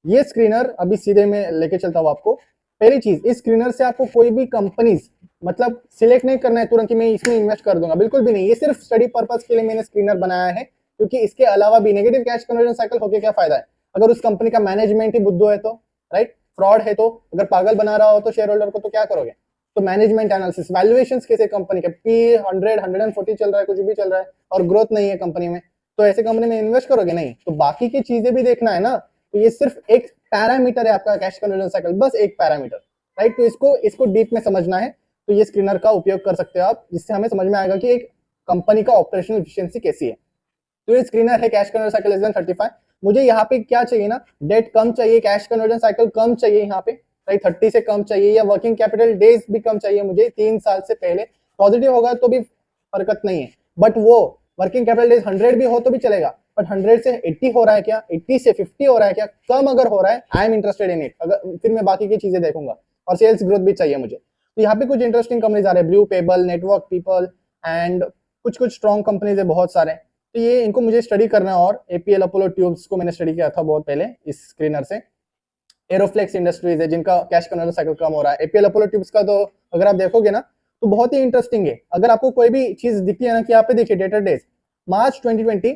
ये स्क्रीनर अभी सीधे में लेके चलता हूँ आपको। पहली चीज, इस स्क्रीनर से आपको कोई भी कंपनीज मतलब सिलेक्ट नहीं करना है तुरंत कि मैं इसमें इन्वेस्ट कर दूंगा, बिल्कुल भी नहीं। ये सिर्फ स्टडी पर्पस के लिए मैंने स्क्रीनर बनाया है, क्योंकि इसके अलावा भी नेगेटिव कैश कन्वर्जन साइकिल होके क्या फायदा है अगर उस कंपनी का मैनेजमेंट ही बुद्धू है तो, राइट, फ्रॉड है तो, अगर पागल बना रहा हो तो शेयर होल्डर को, तो क्या करोगे। तो मैनेजमेंट एनालिसिस, वैल्यूएशंस कैसे कंपनी के, P100 140 चल रहा है, कुछ भी चल रहा है और ग्रोथ नहीं है कंपनी में, तो ऐसे कंपनी में इन्वेस्ट करोगे नहीं। तो बाकी की चीजें भी देखना है ना, तो ये सिर्फ एक पैरामीटर है आपका कैश कन्वर्जन साइकिल, बस एक पैरामीटर, राइट। तो इसको डीप में समझना है तो ये स्क्रीनर का उपयोग कर सकते हो आप, जिससे हमें समझ में आएगा कि एक कंपनी का ऑपरेशनल एफिशिएंसी कैसी है। तो ये स्क्रीनर है cash conversion cycle less than 35। मुझे यहाँ पे क्या चाहिए ना, डेट कम चाहिए, कैश कन्वर्जन साइकिल कम चाहिए यहाँ पे, राइट, 30 से कम चाहिए, या वर्किंग कैपिटल डेज भी कम चाहिए मुझे 3 साल से पहले। पॉजिटिव होगा तो भी फर्कत नहीं है, बट वो वर्किंग कैपिटल डेज 100 भी हो तो भी चलेगा, बट 100 से 80 हो रहा है क्या, 80 से 50 हो रहा है क्या, कम अगर हो रहा है, I am interested in it, अगर फिर मैं बाकी की चीजें देखूंगा। और सेल्स ग्रोथ भी चाहिए मुझे। तो यहाँ पे कुछ इंटरेस्टिंग कंपनीज आ रहे हैं, blue payable, network people, and कुछ कुछ स्ट्रॉन्ग कंपनीज है बहुत सारे। तो ये इनको मुझे स्टडी करना है। और एपीएल अपोलो ट्यूब्स को मैंने स्टडी किया था बहुत पहले इस स्क्रीनर से। एरोफ्लेक्स इंडस्ट्रीज है जिनका कैश कन्वर्जन साइकिल कम हो रहा है। एपीएल अपोलो ट्यूब्स का तो अगर आप देखोगे ना तो बहुत ही इंटरेस्टिंग है। अगर आपको कोई भी चीज दिखती है ना, कि यहाँ पे देखिए डेटर डेज, मार्च 2020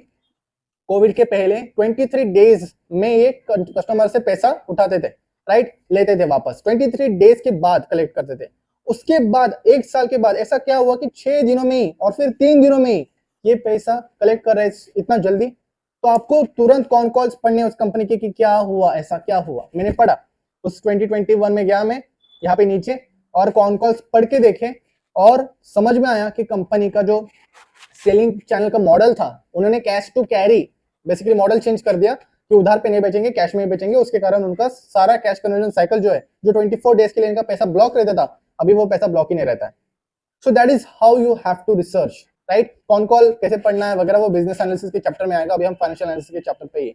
कोविड के पहले 23 डेज में ये कस्टमर से पैसा उठाते थे, राइट, लेते थे वापस, 23 डेज के बाद कलेक्ट करते थे। उसके बाद 1 साल के बाद ऐसा क्या हुआ कि 6 दिनों में ही और फिर 3 दिनों में ही ये पैसा कलेक्ट कर रहे इतना जल्दी। तो आपको तुरंत कॉन कॉल्स पढ़ने उस कंपनी के कि क्या हुआ, ऐसा क्या हुआ। मैंने पढ़ा उस 2021 में गया मैं यहाँ पे नीचे और कॉन कॉल्स पढ़ के देखे और समझ में आया कि कंपनी का जो सेलिंग चैनल का मॉडल था, उन्होंने cash to carry basically model change कर दिया कि उधार पे नहीं बेचेंगे, कैश में ही बेचेंगे। उसके कारण उनका सारा कैश कन्वर्जन साइकिल जो है, जो 24 डेज के लिए इनका पैसा ब्लॉक रहता था, अभी वो पैसा ब्लॉक ही नहीं रहता है। So that is how you have to research, right. कौन कॉल कैसे पढ़ना है वगैरह वो बिजनेस एनालिसिस के चैप्टर में आएगा, अभी हम फाइनेंशियल एनालिसिस के चैप्टर पे ही,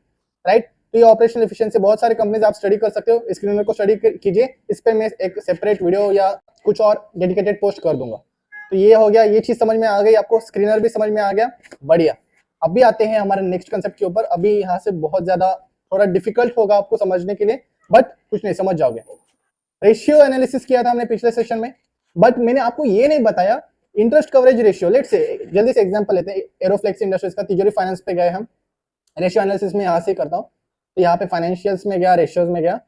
राइट। तो ये ऑपरेशनल एफिशिएंसी बहुत सारे कंपनीज आप स्टडी कर सकते हो, स्क्रीनर को स्टडी कीजिए। इस पे मैं एक सेपरेट वीडियो या कुछ और डेडिकेटेड पोस्ट कर दूंगा। तो ये हो गया, ये चीज समझ में आ गई आपको, स्क्रीनर भी समझ में आ गया, बढ़िया। अभी आते हैं हमारे नेक्स्ट कंसेप्ट के ऊपर। अभी यहाँ से बहुत ज्यादा थोड़ा डिफिकल्ट होगा आपको समझने के लिए, बट कुछ नहीं, समझ जाओगे। रेशियो एनालिसिस किया था हमने पिछले सेशन में, बट मैंने आपको ये नहीं बताया interest coverage ratio. Let's say जल्दी से एग्जांपल लेते हैं, एरोफ्लेक्स इंडस्ट्रीज का, तिजोरी फाइनेंस पे गए हम, रेशियो एनालिसिस में यहाँ से करता हूँ। तो यहाँ पे फाइनेंशियल्स में गया, रेशियोज में गया,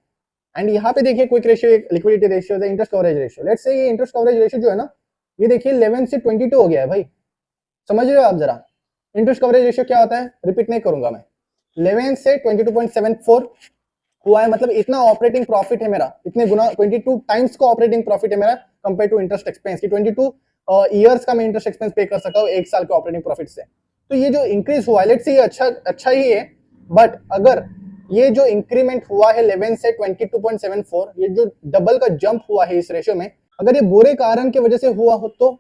एंड यहाँ पे देखिए क्विक रेशियो, लिक्विडिटी रेशियो है, interest coverage ratio. Let's say ये इंटरेस्ट कवरेज रेशियो जो है ना, ये देखिए 11 से 22 हो गया है भाई, समझ रहे हो आप जरा। इंटरेस्ट कवरेज रेशियो क्या होता है, रिपीट नहीं करूंगा मैं। 11 से 22.74 हुआ है, मतलब इतना ऑपरेटिंग प्रॉफिट है मेरा, इतने गुना 22 टाइम्स का ऑपरेटिंग प्रॉफिट है मेरा कंपेयर टू इंटरेस्ट एक्सपेंस की। 22 ईयर्स का मैं इंटरेस्ट एक्सपेंस पे कर सकता हूँ 1 साल के ऑपरेटिंग प्रॉफिट से। तो ये जो इंक्रीज हुआ है, लेट्स से ये अच्छा ही है, बट अगर ये जो इंक्रीमेंट हुआ है 11 से 22.74, ये जो डबल का जंप हुआ है इस रेशियो में, अगर ये बुरे कारण की वजह से हुआ हो तो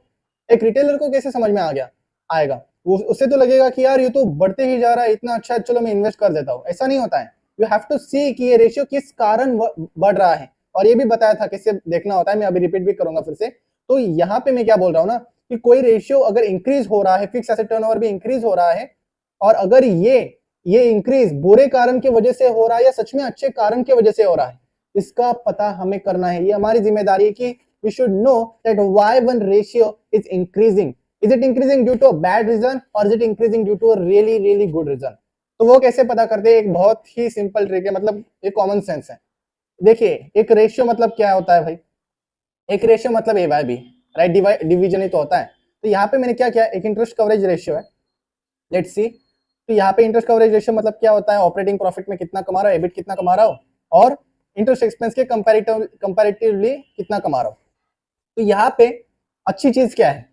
एक रिटेलर को कैसे समझ में आएगा, उससे तो लगेगा कि यार ये तो बढ़ते ही जा रहा है, इतना अच्छा है, चलो मैं इन्वेस्ट कर देता हूँ। ऐसा नहीं होता है। यू हैव टू सी कि ये रेशियो किस कारण बढ़ रहा है, और ये भी बताया था किससे देखना होता है, मैं अभी रिपीट भी करूंगा फिर से। तो यहाँ पे मैं क्या बोल रहा हूँ ना, कि कोई रेशियो अगर इंक्रीज हो रहा है, फिक्स एसेट टर्नओवर भी इंक्रीज हो रहा है, और अगर ये इंक्रीज बुरे कारण की वजह से हो रहा है या सच में अच्छे कारण की वजह से हो रहा है, इसका पता हमें करना है। ये हमारी जिम्मेदारी है कि we should know that why one ratio is increasing. Is it increasing due to a bad reason or is it increasing due to a really good reason? तो वो कैसे पता करते हैं, एक बहुत ही सिंपल ट्रिक है, मतलब एक कॉमन सेंस है। देखिए एक रेशियो मतलब क्या होता है भाई, एक रेशियो मतलब ए बाय बी, राइट, डिवीजन ही तो होता है। तो यहाँ पे मैंने क्या किया, एक इंटरेस्ट कवरेज रेशियो है, लेट्स सी। तो यहाँ पे इंटरेस्ट कवरेज रेशियो मतलब क्या होता है, ऑपरेटिंग प्रॉफिट में कितना कमा रहा हो, एबिट कितना कमा रहा हो, और इंटरेस्ट एक्सपेंस के कंपैरेटिवली कितना कमा रहा हो। तो यहाँ पे अच्छी चीज क्या है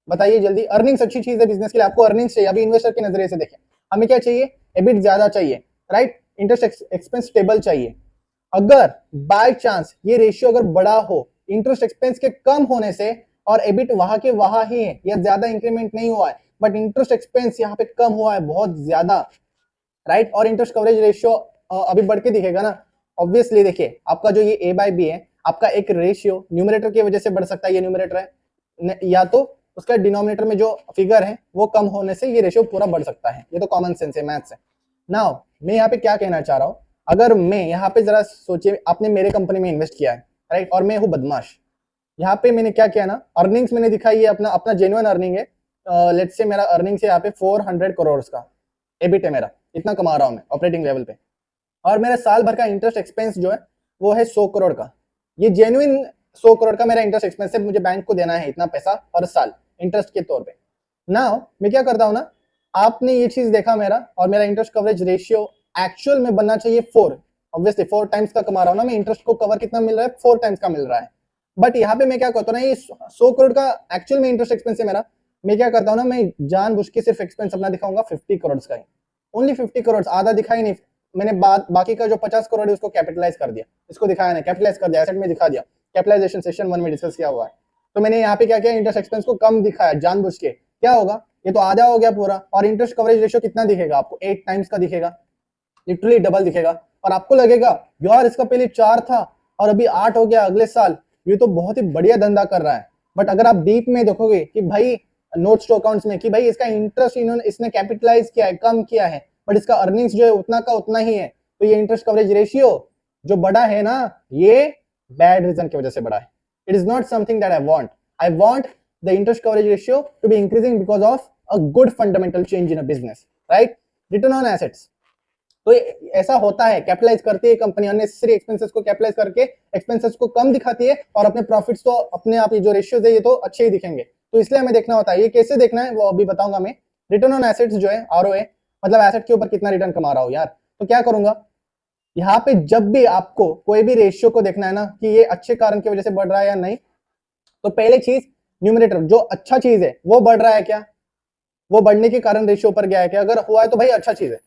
बताइए जल्दी। अर्निंग्स अच्छी चीज है बिजनेस के लिए, आपको अर्निंग्स चाहिए। अभी इन्वेस्टर के नजरिए से देखें, हमें क्या चाहिए, एबिट ज्यादा चाहिए, राइट, इंटरेस्ट एक्सपेंस स्टेबल चाहिए। अगर बाय चांस ये रेशियो अगर बड़ा हो इंटरेस्ट एक्सपेंस के कम होने से, और एबिट वहां के वहां ही है, या ज्यादा इंक्रीमेंट नहीं हुआ है, बट इंटरेस्ट एक्सपेंस यहाँ पे कम हुआ है बहुत ज्यादा, राइट, और इंटरेस्ट कवरेज रेशियो अभी बढ़ के दिखेगा ना। ऑब्वियसली देखिए आपका जो ये ए बाय बी है, आपका एक रेशियो न्यूमरेटर की वजह से बढ़ सकता है, ये न्यूमरेटर है, या तो उसका डिनोमिनेटर में जो फिगर है वो कम होने से ये रेशियो पूरा बढ़ सकता है। ये तो कॉमन सेंस है, मैथ्स है। नाउ मैं यहाँ पे क्या कहना चाह रहा हूँ, अगर मैं यहाँ पे जरा सोचिए, आपने मेरे कंपनी में इन्वेस्ट किया है, राइट, और मैं हूँ बदमाश। यहाँ पे मैंने क्या किया ना, अर्निंग्स मैंने दिखाई है, अपना जेन्युइन अर्निंग है। लेट्स से मेरा अर्निंग्स है यहाँ पे 400 करोड़ का एबिट है मेरा, इतना कमा रहा हूँ मैं ऑपरेटिंग लेवल पे, और मेरा साल भर का इंटरेस्ट एक्सपेंस जो है वो है 100 करोड़ का। ये जेन्युइन 100 करोड़ का मेरा इंटरेस्ट एक्सपेंस है, मुझे बैंक को देना है इतना पैसा हर साल इंटरेस्ट के तौर पे। नाउ मैं क्या करता हूँ ना, आपने ये चीज देखा मेरा, और मेरा इंटरेस्ट कवरेज रेशियो एक्चुअल में बनना चाहिए 4, ऑब्वियसली 4 टाइम्स का कमा रहा हूँ ना मैं, इंटरेस्ट को कवर कितना मिल रहा है, 4 टाइम्स का मिल रहा है। बट यहाँ पे मैं क्या करता हूँ ना, ये 100 करोड़ का एक्चुअल में इंटरेस्ट एक्सपेंस है मेरा, मैं क्या करता हूँ ना, मैं जानबूझ के सिर्फ एक्सपेंस अपना दिखाऊंगा 50 करोड़ का ही, ओनली 50 करोड़, आधा दिखा ही नहीं, मैंने बाकी का जो 50 करोड़ है उसको कैपिटलाइज कर दिया, इसको दिखाया नहीं, कैपिटलाइज कर दिया, एसेट में दिखा दिया, कैपिटलाइजेशन सेशन 1 में डिस्कस किया हुआ है। तो मैंने यहाँ पे क्या किया, इंटरेस्ट एक्सपेंस को कम दिखाया जानबूझ के। क्या होगा, ये तो आधा हो गया पूरा, और इंटरेस्ट कवरेज रेशियो कितना दिखेगा आपको, 8 टाइम्स का दिखेगा, लिटरली डबल दिखेगा। और आपको लगेगा यार इसका पहले 4 था और अभी 8 हो गया अगले साल, ये तो बहुत ही बढ़िया धंधा कर रहा है। बट अगर आप डीप में देखोगे कि भाई नोट्स टू अकाउंट्स में कि भाई इसका इंटरेस्ट इसने कैपिटलाइज किया है, कम किया है, बट इसका अर्निंग्स जो है उतना का उतना ही है, तो ये इंटरेस्ट कवरेज रेशियो जो बड़ा है ना, ये बैड रीजन की वजह से बड़ा है। It is not something that I want the interest coverage ratio to be increasing because of a good fundamental change in a business, right. Return on assets, तो ऐसा होता है, कैपिटलाइज करती है कंपनी, अननेसेसरी एक्सपेंसेस को capitalise करके expenses को कम दिखाती है, और अपने प्रॉफिट्स तो अपने आप, ये जो रेशियोज है ये तो अच्छे ही दिखेंगे। तो इसलिए हमें देखना होता है, ये कैसे देखना है वो अभी बताऊंगा मैं। रिटर्न ऑन एसेट्स जो है, आरओए, मतलब एसेट के ऊपर कितना रिटर्न कमा रहा हो यार। तो क्या करूंगा, यहाँ पे जब भी आपको कोई भी रेशियो को देखना है ना कि ये अच्छे कारण की वजह से बढ़ रहा है या नहीं, तो पहले चीज न्यूमरेटर, जो अच्छा चीज है वो बढ़ रहा है क्या, वो बढ़ने के कारण रेशियो पर गया है क्या, अगर हुआ है तो भाई अच्छा चीज है,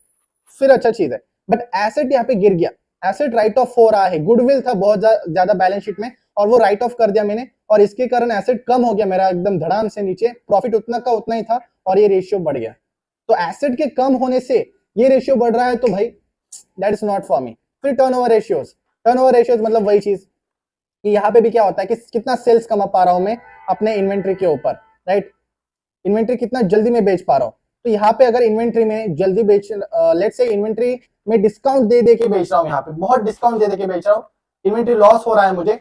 फिर अच्छा चीज है। बट एसेट यहाँ पे गिर गया, एसेट राइट ऑफ हो रहा है, गुडविल था बहुत ज्यादा बैलेंस शीट में और वो राइट ऑफ कर दिया मैंने, और इसके कारण एसेट कम हो गया मेरा एकदम धड़ाम से नीचे, प्रॉफिट उतना का उतना ही था और ये रेशियो बढ़ गया। तो एसेट के कम होने से ये रेशियो बढ़ रहा है, तो भाई that is not for me. फिर टर्नओवर रेशियोज मतलब वही चीज कि यहाँ पे भी क्या होता है कि कितना सेल्स कमा पा रहा हूं मैं अपने इन्वेंट्री के ऊपर, राइट। इन्वेंट्री कितना जल्दी में बेच पा रहा हूं, तो यहाँ पे अगर इन्वेंट्री में जल्दी बेच, लेट्स से इन्वेंट्री में डिस्काउंट दे के बेच रहा हूँ, यहाँ पे बहुत डिस्काउंट दे के बेच रहा हूँ, इन्वेंट्री लॉस हो रहा है मुझे,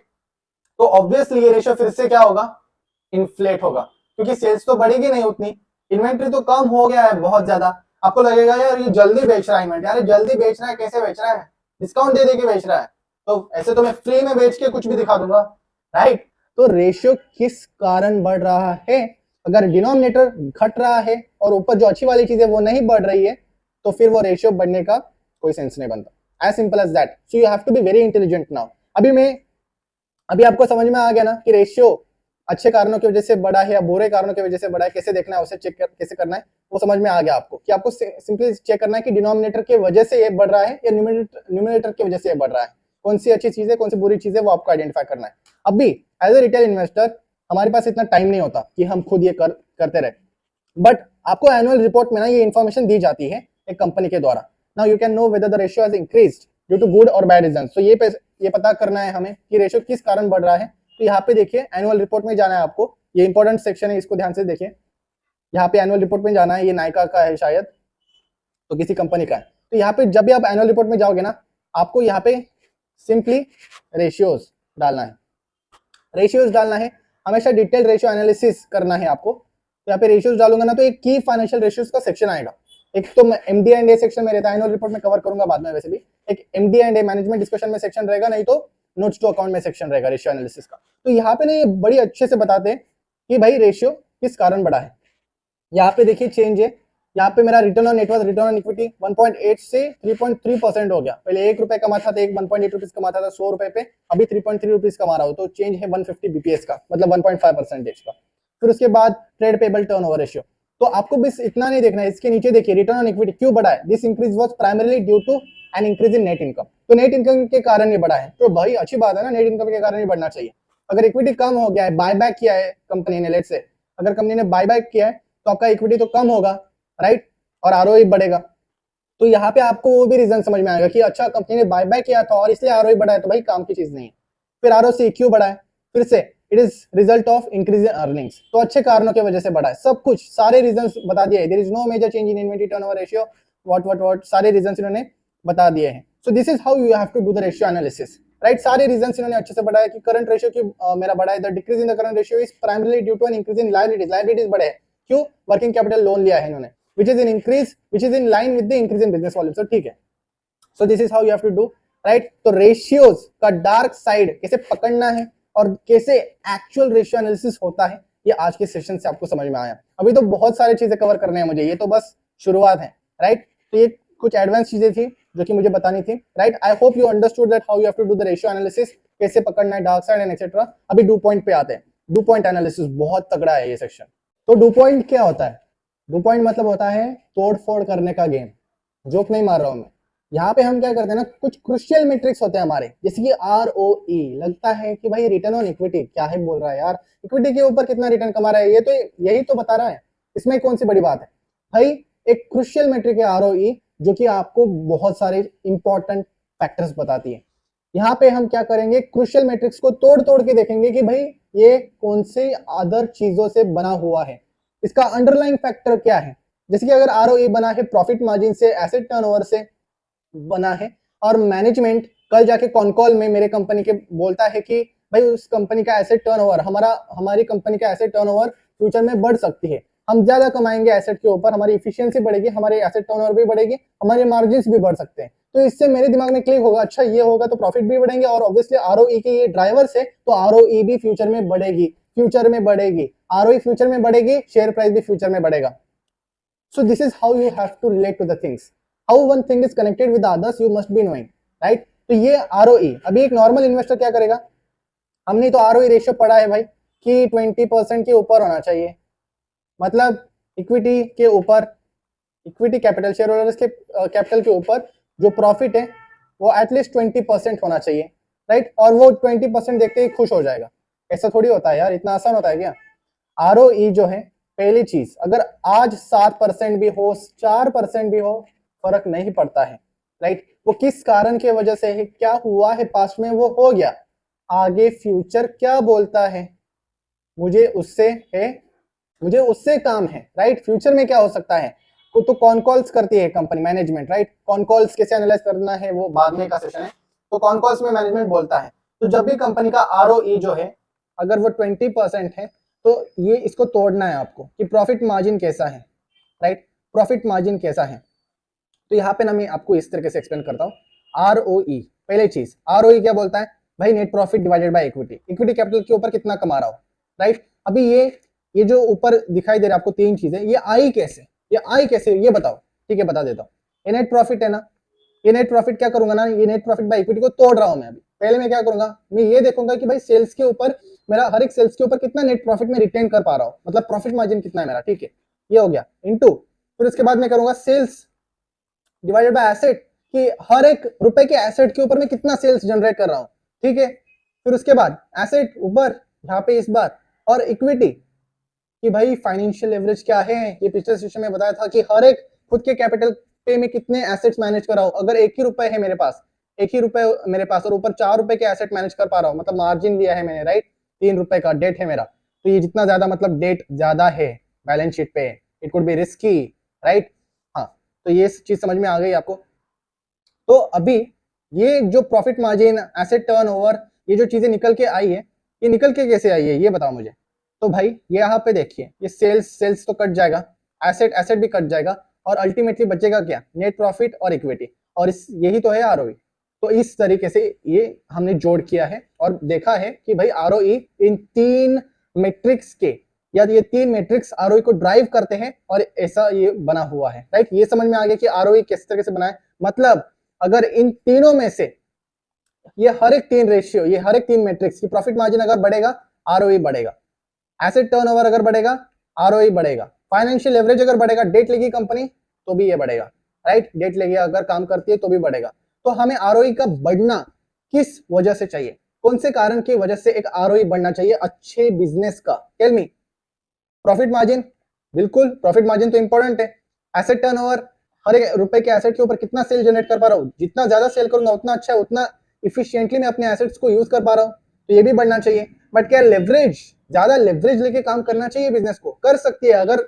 तो ऑब्वियसली ये रेशियो फिर से क्या होगा, इन्फ्लेट होगा, क्योंकि सेल्स तो बढ़ेगी नहीं उतनी, इन्वेंट्री तो कम हो गया है बहुत ज्यादा। आपको लगेगा यार ये जल्दी बेच रहा है इन्वेंट्री, यार जल्दी बेच रहा है, कैसे बेच रहा है, डिस्काउंट दे के बेच रहा है, तो ऐसे तो मैं फ्री में बेच के कुछ भी दिखा दूंगा, राइट। तो रेशियो किस कारण बढ़ रहा है, अगर डिनोमिनेटर घट रहा है और ऊपर जो अच्छी वाली चीज है वो नहीं बढ़ रही है, तो फिर वो रेशियो बढ़ने का कोई सेंस नहीं बनता, as simple as that. So you have to be very intelligent now. अभी आपको समझ में आ गया ना कि रेशियो अच्छे कारणों की वजह से बढ़ा है या बुरे कारणों की वजह से बढ़ा है, कैसे देखना है, उसे कैसे करना है, वो समझ में आ गया आपको कि आपको सिंपली चेक करना है कि डिनोमिनेटर की वजह से ये बढ़ रहा है या न्यूमरेटर की वजह से ये बढ़ रहा है, कौन सी अच्छी चीज है कौन सी बुरी चीज है, वो आपको आइडेंटिफाई करना है। अभी एज ए रिटेल इन्वेस्टर हमारे पास इतना टाइम नहीं होता कि हम खुद ये करते रहे, बट आपको एनुअल रिपोर्ट में ना ये इन्फॉर्मेशन दी जाती है एक कंपनी के द्वारा। Now you can know whether the ratio has increased due to good और बैड रीजन। तो ये पता करना है हमें कि रेशियो किस कारण बढ़ रहा है। तो यहाँ पे देखिए एनुअल रिपोर्ट में जाना है आपको, ये इंपॉर्टेंट सेक्शन है, इसको ध्यान से देखिए। यहाँ पे एनुअल रिपोर्ट में जाना है, ये नायका का है शायद, तो किसी कंपनी का है। तो यहाँ पे जब भी आप एनुअल रिपोर्ट में जाओगे ना, आपको यहाँ पे सिंपली रेशियोज डालना है, हमेशा डिटेल रेशियो एनालिसिस करना है आपको। तो यहाँ पे रेशियोज डालूंगा ना तो एक की फाइनेंशियल रेशियोज का सेक्शन आएगा, एक तो MD&A सेक्शन में रहता है, एनुअल रिपोर्ट में कवर करूंगा बाद में, वैसे भी एक MD&A मैनेजमेंट डिस्कशन में सेक्शन रहेगा, नहीं तो नोट्स टू अकाउंट में सेक्शन रहेगा रेशियो एनालिसिस का। तो यहाँ पे ना ये बड़ी अच्छे से बताते हैं कि भाई रेशियो किस कारण बढ़ा है। यहाँ पे देखिए चेंज है, यहाँ पे मेरा return on net worth, return on equity 1.8 से 3.3% हो गया। पहले 1 रुपए कमाता था, 1.8 रुपीज कमाता था 100 रुपए पे, अभी 3.3 रुपीज कमा रहा हूँ, तो चेंज है 150 BPS का, मतलब 1.5% का। फिर उसके बाद ट्रेड पेबल टर्नओवर रेशियो, तो आपको बस इतना नहीं देखना है, इसके नीचे देखिए रिटर्न ऑन इक्विटी क्यों बढ़ा है। This increase was primarily due to an increase in net income, तो नेट इनकम के कारण ये बढ़ा है। तो भाई अच्छी बात है ना, नेट इनकम के कारण ही बढ़ना चाहिए। अगर इक्विटी कम हो गया है, बायबैक किया है कंपनी ने, लेट्स से अगर कंपनी ने बायबैक किया है तो आपका इक्विटी तो कम होगा, राइट, और आरओई बढ़ेगा। तो यहाँ पे आपको वो भी रीजन समझ में आएगा कि अच्छा कंपनी ने बायबैक किया था और इसलिए आरओई बढ़ा है, तो भाई काम की चीज नहीं है। फिर आरओसी क्यों बढ़ा है, फिर से it is result of increase in earnings, तो अच्छे कारणों की वजह से बढ़ा है। सब कुछ सारे रीजंस बता दिए, there is no major change in inventory turnover ratio, what सारे रीजंस इन्होंने बता दिए हैं। So this is how you have to do the ratio analysis, right. सारे रीजंस इन्होंने अच्छे से बताया कि करंट रेशियो की मेरा बढ़ा है, the decrease in the current ratio is primarily due to an increase in liabilities बढ़े हैं, क्यों, वर्किंग कैपिटल लोन लिया है इन्होंने, which is in line with the increase in business volume, so ठीक है। So this is how you have to do, right। तो ratios का डार्क साइड कैसे पकड़ना है और कैसे एक्चुअल रेशियो एनालिसिस होता है, ये आज के सेशन से आपको समझ में आया। अभी तो बहुत सारी चीजें कवर करने हैं मुझे, ये तो बस शुरुआत है, राइट। तो ये कुछ एडवांस चीजें थी जो कि मुझे बतानी थी, right. I hope you understood that how you have to do the ratio analysis, कैसे पकड़ना है डार्क साइड एंड एक्सेट्रा। अभी डू पॉइंट पे आते हैं। डू पॉइंट एनालिसिस बहुत तगड़ा है ये सेक्शन। तो डू पॉइंट क्या होता है, डू पॉइंट मतलब होता है तोड़ फोड़ करने का गेम, जोक नहीं मार रहा हूं मैं, यहाँ पे हम क्या करते हैं ना, कुछ क्रुशियल मेट्रिक्स होते हैं हमारे, जैसे कि ROE। लगता है कि भाई रिटर्न ऑन इक्विटी क्या है बोल रहा है यार, इक्विटी के ऊपर कितना रिटर्न कमा रहा है, ये तो यही तो बता रहा है, इसमें कौन सी बड़ी बात है भाई। एक क्रुशियल मेट्रिक है ROE, जो कि आपको बहुत सारे इंपॉर्टेंट फैक्टर्स बताती है। यहाँ पे हम क्या करेंगे, क्रुशियल मैट्रिक्स को तोड़ तोड़ के देखेंगे कि भाई ये कौन से अदर चीजों से बना हुआ है, इसका अंडरलाइंग फैक्टर क्या है। जैसे कि अगर ROE बना है प्रॉफिट मार्जिन से, एसेट टर्नओवर से बना है, और मैनेजमेंट कल जाके कॉनकॉल में मेरे कंपनी के बोलता है कि भाई उस कंपनी का एसेट टर्नओवर, हमारी कंपनी का एसेट टर्नओवर फ्यूचर में बढ़ सकती है, हम ज्यादा कमाएंगे एसेट के ऊपर, हमारी इफिशियंसी बढ़ेगी, हमारे एसेट टर्नओवर भी बढ़ेगी, हमारे मार्जिन भी बढ़ सकते हैं। तो इससे मेरे दिमाग में क्लिक होगा, अच्छा ये होगा तो प्रॉफिट भी बढ़ेंगे, और ऑब्वियसली ROE के ये ड्राइवर्स है, तो ROE भी फ्यूचर में बढ़ेगी, ROE फ्यूचर में बढ़ेगी, शेयर प्राइस भी फ्यूचर में बढ़ेगा। So this is how you have to relate to the things. How one thing is connected with the others you must be knowing, right? तो ये ROE, अभी एक नॉर्मल इन्वेस्टर क्या करेगा, हमने तो ROE रेशियो पढ़ा है भाई कि 20% के ऊपर होना चाहिए, मतलब इक्विटी के ऊपर, इक्विटी कैपिटल, शेयर होल्डर्स के कैपिटल के ऊपर जो प्रॉफिट है वो एटलीस्ट 20% होना चाहिए, राइट। और वो 20% देखते ही खुश हो जाएगा, ऐसा थोड़ी होता है यार, इतना आसान होता है क्या। ROE जो है, पहली चीज, अगर आज 7% भी हो, 4% भी हो, फर्क नहीं पड़ता है, राइट। वो किस कारण के वजह से है, क्या हुआ है पास्ट में, वो हो गया, आगे फ्यूचर क्या बोलता है मुझे उससे काम है, राइट। फ्यूचर में क्या हो सकता है, तो कॉन कॉल्स करती है company management, right. Con calls कैसे एनालाइज करना है वो बाद में का सेशन है, तो कॉन कॉल्स में मैनेजमेंट बोलता है। तो जब भी कंपनी का ROE जो है अगर वो 20% है, तो ये इसको तोड़ना है आपको कि प्रॉफिट मार्जिन कैसा है, राइट, प्रॉफिट मार्जिन कैसा है। तो यहाँ पे ना मैं आपको इस तरीके से एक्सप्लेन करता हूँ। ROE, पहले चीज ROE क्या बोलता है भाई, net profit divided by equity, equity capital के ऊपर कितना कमा रहा हो, राइट। अभी ये जो ऊपर दिखाई दे रहा है आपको तीन चीजें, ये आई कैसे ये बताओ, ठीक है बता देता हूँ। ये नेट प्रॉफिट है ना, ये नेट प्रॉफिट क्या करूंगा ना, ये नेट प्रॉफिट बाय इक्विटी को तोड़ रहा हूं मैं अभी। पहले मैं क्या करूंगा, मैं ये देखूंगा कि भाई सेल्स के ऊपर मेरा हर एक सेल्स के ऊपर कितना नेट प्रॉफिट में रिटेन कर पा रहा हूं, मतलब प्रॉफिट मार्जिन कितना है मेरा, ठीक है, ये हो गया इनटू। फिर उसके बाद मैं करूंगा सेल्स डिवाइडेड बाय एसेट, कि हर एक रुपए के एसेट के ऊपर मैं कितना सेल्स जनरेट कर रहा हूं, ठीक है। फिर उसके बाद एसेट ऊपर यहाँ पे इस बार, और इक्विटी कि भाई फाइनेंशियल लेवरेज क्या है, ये पिछले सेशन में बताया था कि हर एक खुद के कैपिटल पे में कितने एसेट्स मैनेज कर रहा हूं। अगर एक ही रुपए है मेरे पास, और ऊपर 4 रुपए के एसेट मैनेज कर पा रहा हूं, मतलब मार्जिन लिया है मैंने, राइट, 3 रुपए का डेट है मेरा, तो ये जितना ज्यादा मतलब डेट ज्यादा है बैलेंस शीट पे, it could be risky, right. हाँ, तो ये चीज समझ में आ गई आपको। तो अभी ये जो प्रॉफिट मार्जिन, एसेट टर्नओवर, ये जो चीजें निकल के आई है, ये निकल के कैसे आई है ये बताओ मुझे। तो भाई ये यहाँ पे देखिए, ये सेल्स तो कट जाएगा, एसेट भी कट जाएगा, और अल्टीमेटली बचेगा क्या, नेट प्रॉफिट और इक्विटी, और यही तो है ROE। तो इस तरीके से ये हमने जोड़ किया है और देखा है कि भाई ROE इन 3 मैट्रिक्स के, या ये 3 मैट्रिक्स ROE को ड्राइव करते हैं, और ऐसा ये बना हुआ है, राइट। ये समझ में आ गया कि ROE किस तरह से बना है, मतलब अगर इन तीनों में से ये हर एक 3 रेशियो, ये हर एक 3 मैट्रिक्स की प्रॉफिट मार्जिन अगर बढ़ेगा, ROE बढ़ेगा, एसेट टर्नओवर अगर बढ़ेगा, ROE बढ़ेगा, फाइनेंशियल लेवरेज अगर बढ़ेगा, डेट लेगी कंपनी तो भी ये बढ़ेगा, राइट, डेट लेगी अगर काम करती है तो भी बढ़ेगा। तो हमें ROE का बढ़ना किस वजह से चाहिए, कौन से कारण की वजह से एक ROE बढ़ना चाहिए अच्छे बिजनेस का, टेल मी। प्रॉफिट मार्जिन, बिल्कुल प्रॉफिट मार्जिन तो इंपॉर्टेंट है। एसेट टर्नओवर, हर एक रुपए के एसेट के ऊपर कितना सेल जनरेट कर पा रहा हूँ, जितना ज्यादा सेल करूंगा उतना अच्छा है, उतना इफिशियंटली मैं अपने एसेट्स को यूज कर पा रहा हूँ, तो ये भी बढ़ना चाहिए। बट क्या लेवरेज, ज्यादा लेवरेज लेके काम करना चाहिए बिजनेस को, कर सकती है अगर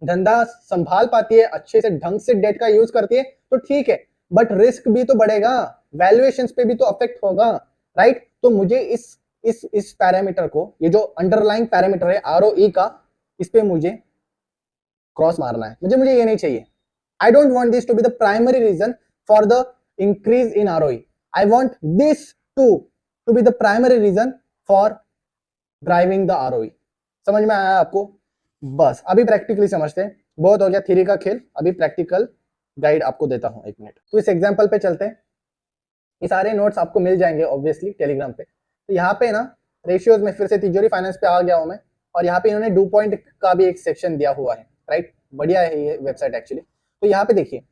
धंधा संभाल पाती है अच्छे से, ढंग से डेट का यूज करती है तो ठीक है, बट रिस्क भी तो बढ़ेगा, वैल्यूएशंस पे भी तो अफेक्ट होगा, राइट। तो मुझे इस पैरामीटर को, ये जो अंडरलाइंग पैरामीटर है ROE का, इस पे मुझे क्रॉस मारना है, मुझे ये नहीं चाहिए। I don't want this to be the primary reason for the increase in ROE. I want this to be the primary reason for driving the ROE. समझ में आया आपको? बस अभी प्रैक्टिकली समझते हैं, बहुत हो गया थ्योरी का खेल, अभी प्रैक्टिकल गाइड आपको देता हूं, 1 मिनट। तो इस एग्जांपल पे चलते हैं, ये सारे नोट्स आपको मिल जाएंगे ऑब्वियसली टेलीग्राम पे। तो यहाँ पे ना रेशियोज में फिर से तिजोरी फाइनेंस पे आ गया हूं मैं, और यहाँ पे इन्होंने डू पॉइंट का भी एक सेक्शन दिया हुआ है, राइट, बढ़िया है ये वेबसाइट एक्चुअली। तो यहाँ पे देखिए,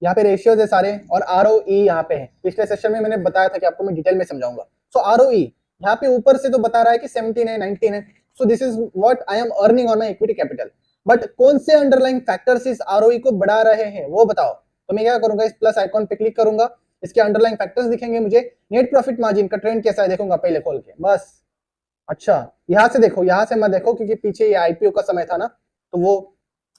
यहाँ पे रेशियोज है सारे, और ROE यहाँ पे है। पिछले सेशन में मैंने बताया था कि आपको मैं डिटेल में समझाऊंगा। सो ROE यहाँ पे ऊपर से तो बता रहा है कि 17 है, 19 है। सो this is what I am earning on my equity capital. But कौन से अंडरलाइंग फैक्टर्स इस ROE को बढ़ा रहे हैं वो बताओ। तो मैं क्या करूंगा, इस प्लस आइकॉन पे क्लिक करूंगा, इसके अंडरलाइंग फैक्टर्स दिखेंगे मुझे। नेट प्रॉफिट मार्जिन का ट्रेंड कैसा है देखूंगा पहले खोल के, बस। अच्छा, यहाँ से देखो, यहाँ से मत देखो क्योंकि पीछे ये IPO का समय था ना, तो वो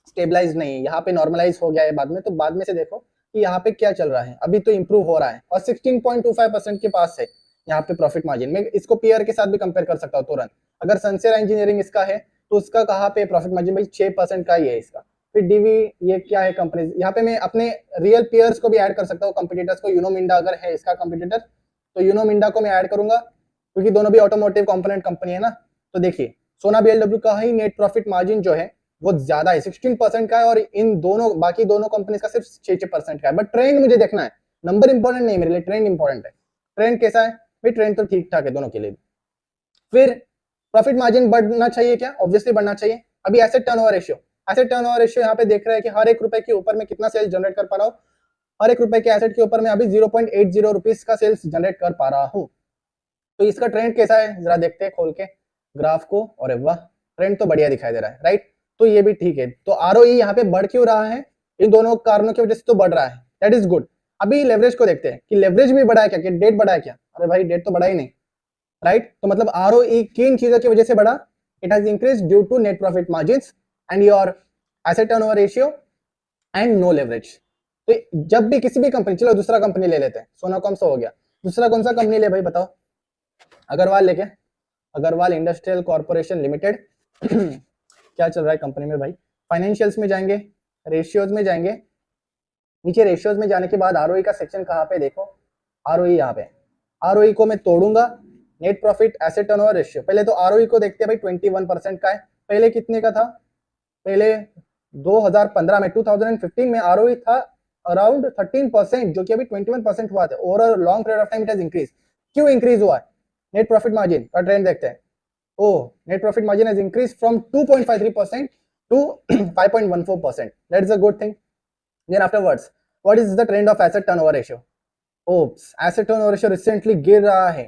स्टेबलाइज नहीं है। यहाँ पे नॉर्मलाइज हो गया है बाद में, तो बाद में से देखो कि यहाँ पे क्या चल रहा है। अभी तो इंप्रूव हो रहा है और 16.25% के पास है यहाँ पे प्रॉफिट मार्जिन। मैं इसको पीयर के साथ भी कंपेयर कर सकता हूँ तुरंत। अगर सनसेरा इंजीनियरिंग इसका है तो उसका कहाँ पे प्रॉफिट मार्जिन, भाई 6% का ही है इसका। फिर डीवी ये क्या है कंपनी, यहाँ पे मैं अपने रियल पीयर्स को भी ऐड कर सकता हूँ, कंपटीटर्स को। यूनो मिंडा अगर है इसका कंपटीटर तो यूनो मिंडा को मैं ऐड करूंगा, क्योंकि दोनों भी ऑटोमोटिव कंपोनेंट कंपनी है ना। तो देखिए सोना BLW का ही नेट प्रॉफिट मार्जिन जो है वो ज्यादा है, 16% का है, और इन दोनों बाकी दोनों कंपनी का सिर्फ 6% का है। बट ट्रेंड मुझे देखना है, नंबर इंपॉर्टेंट नहीं मेरे लिए, ट्रेंड इंपॉर्टेंट है। ट्रेंड कैसा है भाई, ट्रेंड तो ठीक ठाक है दोनों के लिए। फिर प्रॉफिट मार्जिन बढ़ना चाहिए क्या, ऑब्वियसली बढ़ना चाहिए। अभी asset turnover ratio, asset turnover ratio यहाँ पे देख रहा है कि हर एक रुपए के ऊपर में कितना सेल्स जनरेट कर पा रहा हूँ। हर एक रुपए के एसेट के ऊपर में अभी 0.80 रुपीज का सेल्स जनरेट कर पा रहा हूँ। तो इसका ट्रेंड कैसा है जरा देखते हैं खोल के ग्राफ को। और वाह, ट्रेंड तो बढ़िया दिखाई दे रहा है, राइट। तो ये भी ठीक है। तो ROE यहाँ पे बढ़ क्यों रहा है, इन दोनों कारणों की वजह से तो बढ़ रहा है, दैट इज गुड। अभी लेवरेज को देखते हैं कि लेवरेज भी बढ़ा है क्या, डेट बढ़ा है क्या। अरे भाई डेट तो बढ़ा ही नहीं, राइट। तो मतलब ROE किन चीजों की वजह से बढ़ा, it has increase due to net profit margins and your asset turnover ratio and no leverage. तो जब भी किसी भी कंपनी, चलो दूसरा कंपनी ले लेते हैं, सोनाकॉम से हो गया, दूसरा कौन सा कंपनी ले भाई बताओ, अग्रवाल लेके, अग्रवाल इंडस्ट्रियल कॉर्पोरेशन लिमिटेड। क्या चल रहा है कंपनी में भाई, फाइनेंशियल्स में जाएंगे, रेशियोज में जाएंगे, नीचे रेशियोज में जाने के बाद ROE का सेक्शन कहाँ पे देखो, ROE यहाँ पे। ROE को मैं तोड़ूंगा, net profit asset turnover ratio. पहले तो ROE को देखते हैं भाई, 21% का है। पहले कितने का था, पहले 2015 में 2015 में ROE था अराउंड 13%, जो कि अभी 21% हुआ था। Over long period of time it has increase. क्यों इंक्रीज हुआ है, नेट प्रॉफिट मार्जिन का ट्रेंड देखते हैं। Net profit margin has increase from 2.53% to 5.14%. that is a good thing. Then afterwards, what is the trend of asset turnover ratio? asset turnover ratio recently गिर रहा है,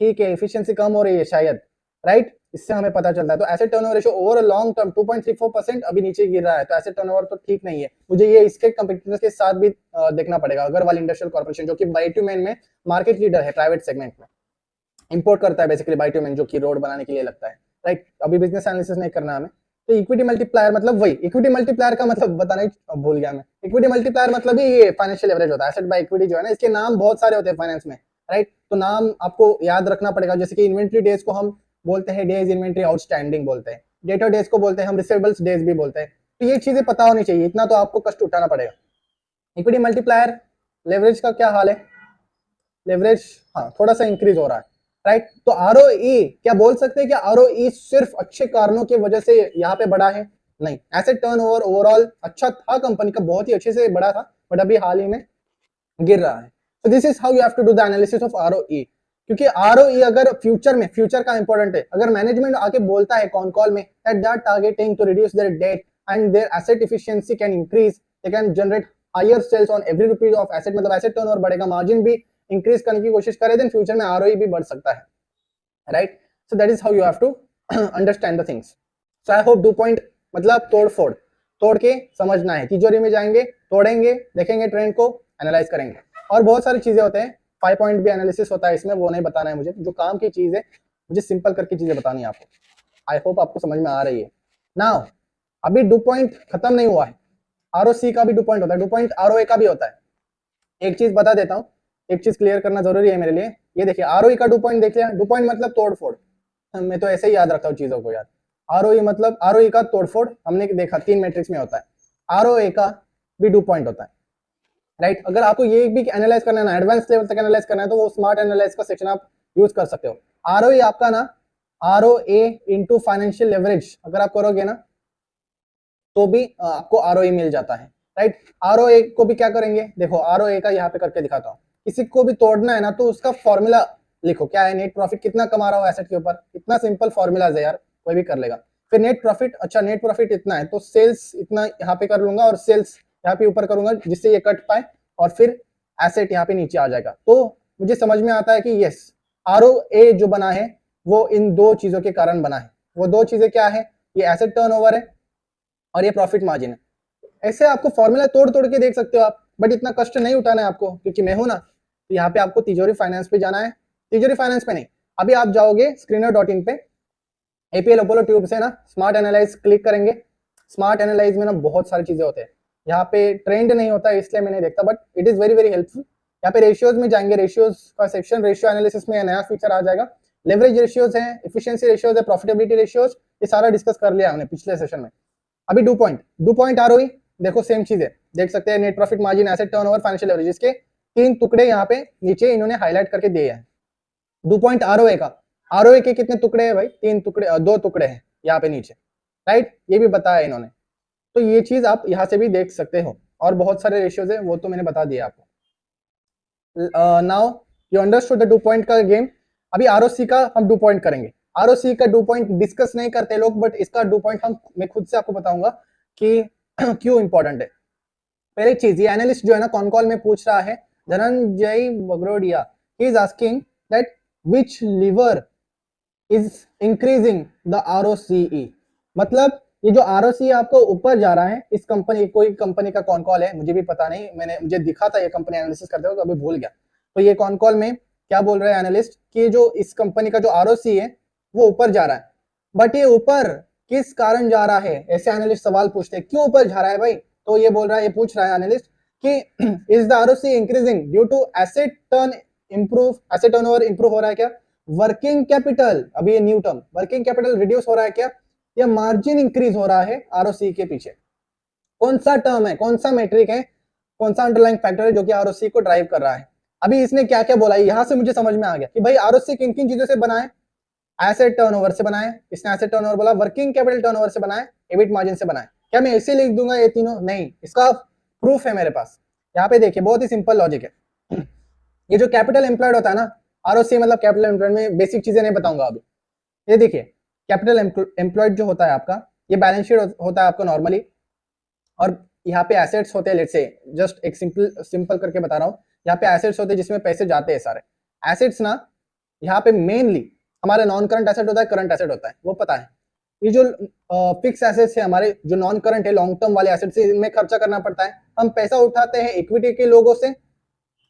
ठीक है, एफिशिएंसी कम हो रही है शायद, राइट। इससे हमें पता चलता है। तो asset turnover ratio over long term 2.34% अभी नीचे गिर रहा है, तो एसेट टर्नओवर तो ठीक नहीं है। मुझे ये इसके कंपटीटर्स के साथ भी देखना पड़ेगा। अग्रवाल इंडस्ट्रियल कॉर्पोरेशन जो कि बाइटुमेन में मार्केट लीडर है, प्राइवेट सेगमेंट में इंपोर्ट करता है बेसिकली बाइटुमेन, जो कि रोड बनाने के लिए लगता है, राइट। अभी बिजनेस एनालिसिस नहीं करना हमें। तो इक्विटी मल्टीप्लायर मतलब वही, इक्विटी मल्टीप्लायर का मतलब बताना ही भूल गया मैं। इक्विटी मल्टीप्लायर मतलब ही ये फाइनेंशियल एवरेज होता है, एसेट बाय इक्विटी जो है ना, इसके नाम बहुत सारे होते हैं फाइनेंस में, राइट। तो नाम आपको याद रखना पड़ेगा। जैसे कि इन्वेंट्री डेज को हम बोलते हैं डेज इन्वेंट्री आउटस्टैंडिंग बोलते हैं, डेटर डेज को बोलते हैं हम रिसीवेबल्स डेज भी बोलते हैं। तो ये चीजें पता होनी चाहिए, इतना तो आपको कष्ट उठाना पड़ेगा। इक्विटी मल्टीप्लायर, लेवरेज का क्या हाल है, लेवरेज हाँ थोड़ा सा इंक्रीज हो रहा है, राइट। तो ROE क्या बोल सकते हैं कि ROE सिर्फ अच्छे कारणों की वजह से यहाँ पे बढ़ा है, नहीं। एसेट टर्नओवर ओवरऑल अच्छा था कंपनी का, बहुत ही अच्छे से बढ़ा था, बट अभी हाल ही में गिर रहा है। तो this is how you have to do the analysis of ROE। क्योंकि ROE अगर फ्यूचर में, फ्यूचर का इंपॉर्टेंट है, अगर मैनेजमेंट आके बोलता है कॉन कॉल में that they are targeting to reduce their debt and their asset efficiency can increase, they can generate higher sales on every rupees of asset, मतलब एसेट टर्नओवर बढ़ेगा, margin भी increase करने की कोशिश करे, देन फ्यूचर में ROE भी बढ़ सकता है, right. So that is how you have to understand the things. So I hope 2 point मतलब तोड़ फोड़, तोड़ के समझना है। तिजोरी में जाएंगे, तोड़ेंगे, देखेंगे ट्रेंड को, एनालाइज करेंगे, और बहुत सारी चीजें होते हैं। 5 पॉइंट भी एनालिसिस होता है इसमें, वो नहीं बताना है मुझे, जो काम की चीज है मुझे सिंपल करके चीजें बतानी है आपको। आई होप आपको समझ में आ रही है। नाउ अभी 2 पॉइंट खत्म नहीं हुआ है, ROC का भी 2 पॉइंट होता है, 2 पॉइंट ROA का भी होता है। एक चीज बता देता हूँ, एक चीज क्लियर करना जरूरी है मेरे लिए। ये देखिए ROE का 2 पॉइंट देख लिया, 2 पॉइंट मतलब तोड़फोड़, मैं तो ऐसे ही याद रखता हूँ चीजों को यार। ROE मतलब ROE का तोड़फोड़, हमने देखा 3 मैट्रिक्स में होता है। ROA का भी 2 पॉइंट होता है, राइट। अगर आपको ये भी एनालाइज करना है ना, एडवांस लेवल तक एनालाइज करना है, तो वो स्मार्ट एनालाइज का सेक्शन आप यूज कर सकते हो। ROE आपका ना ROA इंटू फाइनेंशियल लेवरेज अगर आप करोगे ना, तो भी आपको ROE मिल जाता है, राइट। ROA को भी क्या करेंगे, देखो ROA का यहाँ पे करके दिखाता हूँ। किसी को भी तोड़ना है ना, तो उसका फॉर्मूला लिखो, क्या है, नेट प्रॉफिट कितना कमा रहा हो एसेट के ऊपर, इतना सिंपल फॉर्मूलाज है यार, कोई भी कर लेगा। फिर नेट प्रॉफिट, अच्छा नेट प्रॉफिट इतना है तो सेल्स इतना यहाँ पे कर लूंगा, और सेल्स यहाँ पे ऊपर करूंगा जिससे ये कट पाए और फिर एसेट यहाँ पे नीचे आ जाएगा। तो मुझे समझ में आता है कि यस, ROA जो बना है वो इन दो चीजों के कारण बना है। वो दो चीजें क्या है, ये एसेट टर्नओवर है और ये प्रॉफिट मार्जिन है। ऐसे आपको फॉर्मूला तोड़ तोड़ के देख सकते हो आप, बट इतना कष्ट नहीं उठाना है आपको, क्योंकि मैं हूं ना। तो यहाँ पे आपको तिजोरी फाइनेंस पे जाना है। तिजोरी फाइनेंस पे नहीं, अभी आप जाओगे screener.in पे, APL अपोलो ट्यूब से ना स्मार्ट एनालाइज क्लिक करेंगे। स्मार्ट एनालाइज में ना बहुत सारी चीजें होते हैं। यहाँ पे ट्रेंड नहीं होता है इसलिए मैंने देखता, but it is very very helpful. यहाँ पे रेशियोज में जाएंगे, रेशियोज का सेक्शन, रेशियो एनालिसिस में नया फीचर आ जाएगा। लेवरेज रेशियोज है, एफिशिएंसी रेशियोज है, प्रॉफिटेबिलिटी रेशियोज, ये सारा डिस्कस कर लिया हमने पिछले सेशन में। अभी डू पॉइंट ROE देखो, सेम चीज है, देख सकते हैं, net profit margin, asset turnover, financial leverage, इसके 3 टुकड़े यहाँ पे नीचे इन्होंने हाईलाइट करके दिए हैं। डू पॉइंट ROA का, ROA के कितने टुकड़े हैं भाई, 3 टुकड़े, 2 टुकड़े हैं यहाँ पे नीचे, राइट, ये भी बताया इन्होंने। तो ये चीज आप यहाँ से भी देख सकते हो, और बहुत सारे रेशियोज है, वो तो मैंने बता दिया आपको। Now you understood the do point का गेम। अभी ROC का हम डू पॉइंट करेंगे। ROC का डू पॉइंट डिस्कस नहीं करते लोग, बट इसका डू पॉइंट मैं खुद से आपको बताऊंगा कि क्यों इंपॉर्टेंट है। पहले चीज, ये एनालिस्ट जो है ना कॉन कॉल में पूछ रहा है, Dhananjay Bagrodia, he is asking that which lever is increasing the ROCE। मतलब ये जो ROCE आपको ऊपर जा रहा है, इस कंपनी, कोई कंपनी का कॉन कॉल है, मुझे भी पता नहीं, मुझे दिखा था ये कंपनी एनालिसिस करते हो तो अभी भूल गया। तो ये कॉन कॉल में क्या बोल रहा है एनालिस्ट कि जो इस कंपनी का जो ROCE है वो ऊपर जा रहा है, बट ये ऊपर किस कारण जा रहा है, ऐसे एनालिस्ट सवाल पूछते हैं, क्यों ऊपर जा रहा है भाई। तो ये बोल रहा है, ये पूछ रहा है एनालिस्ट कि is the ROCE increasing due to asset turnover improve हो रहा है क्या, वर्किंग कैपिटल, अभी ये new term, working capital reduce हो रहा है क्या, या मार्जिन इंक्रीज हो रहा है ROCE के पीछे। कौन सा टर्म है, कौन सा मेट्रिक है, कौन सा अंडरलाइंग फैक्टर है जो कि ROCE को ड्राइव कर रहा है। अभी इसने क्या क्या बोला, यहां से मुझे समझ में आ गया कि भाई ROCE किन किन चीजों से बना है। एसेट टर्नओवर से बनाए, इसने एसेट टर्नओवर बोला, वर्किंग कैपिटल टर्नओवर से बनाए, एबिट मार्जिन से बनाए। क्या मैं ऐसे लिख दूंगा ये तीनों, नहीं, इसका प्रूफ है मेरे पास। यहाँ पे देखिए, बहुत ही सिंपल लॉजिक है। ये जो कैपिटल एम्प्लॉयड होता है ना, ROCE मतलब कैपिटल एम्प्लॉयड, में बेसिक चीजें नहीं बताऊंगा अभी। ये देखिए, कैपिटल एम्प्लॉयड जो होता है आपका, ये बैलेंस शीट होता है आपका नॉर्मली, और यहाँ पे एसेट्स होते हैं, लेट्स से जस्ट एक सिंपल करके बता रहा हूँ। यहाँ पे एसेट्स होते हैं जिसमें पैसे जाते हैं सारे। एसेट्स ना यहाँ पे मेनली हमारे नॉन करंट एसेट होता है, करंट एसेट होता है, वो पता है। ये जो फिक्स एसेट्स है हमारे, जो नॉन करंट है, लॉन्ग टर्म वाले एसेट्स, इनमें खर्चा करना पड़ता है। हम पैसा उठाते हैं इक्विटी के लोगों से,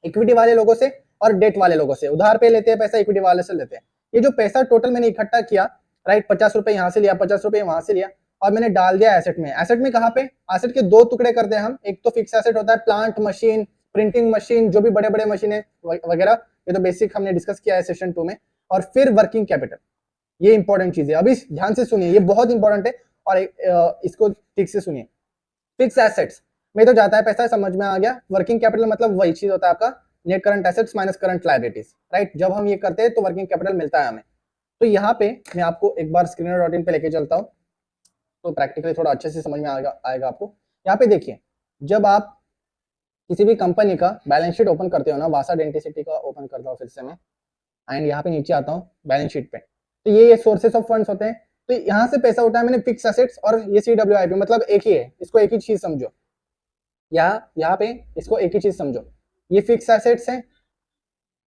इक्विटी वाले लोगों से, और डेट वाले लोगों से, उधार पे लेते हैं पैसा, इक्विटी वाले से लेते हैं। ये जो पैसा टोटल मैंने इकट्ठा किया, राइट, 50 रुपए यहाँ से लिया, 50 रुपए वहां से लिया, और मैंने डाल दिया एसेट में। एसेट में कहाँ पे, एसेट के 2 टुकड़े करते हैं हम। एक तो फिक्स एसेट होता है, प्लांट, मशीन, प्रिंटिंग मशीन, जो भी बड़े बड़े मशीन है वगैरह, ये तो बेसिक हमने डिस्कस किया है सेशन 2 में। और फिर वर्किंग कैपिटल, ये इंपॉर्टेंट चीज है, अभी ध्यान से सुनिए, ये बहुत इंपॉर्टेंट है, और इसको ठीक से सुनिए। फिक्स एसेट्स में तो जाता है पैसा, समझ में आ गया। वर्किंग कैपिटल मतलब वही चीज होता है आपका net current assets minus current liabilities, right. जब हम ये करते हैं तो वर्किंग कैपिटल मिलता है हमें। तो यहाँ पे मैं आपको एक बार screener.in पे लेके चलता हूँ, तो प्रैक्टिकली थोड़ा अच्छे से समझ में आएगा आपको। यहाँ पे देखिए, जब आप किसी भी कंपनी का बैलेंस शीट ओपन करते हो ना, वासा डेंटिसिटी का ओपन करता हूँ फिर से मैं, एंड यहाँ पे नीचे आता हूँ बैलेंस शीट पे, तो ये सोर्सेस ऑफ फंड्स होते हैं। तो यहाँ से पैसा उठाया मैंने फिक्स एसेट्स, और ये CWIP, मतलब एक ही है, इसको एक ही चीज समझो, यहाँ पे इसको एक ही चीज समझो, ये फिक्स एसेट्स है,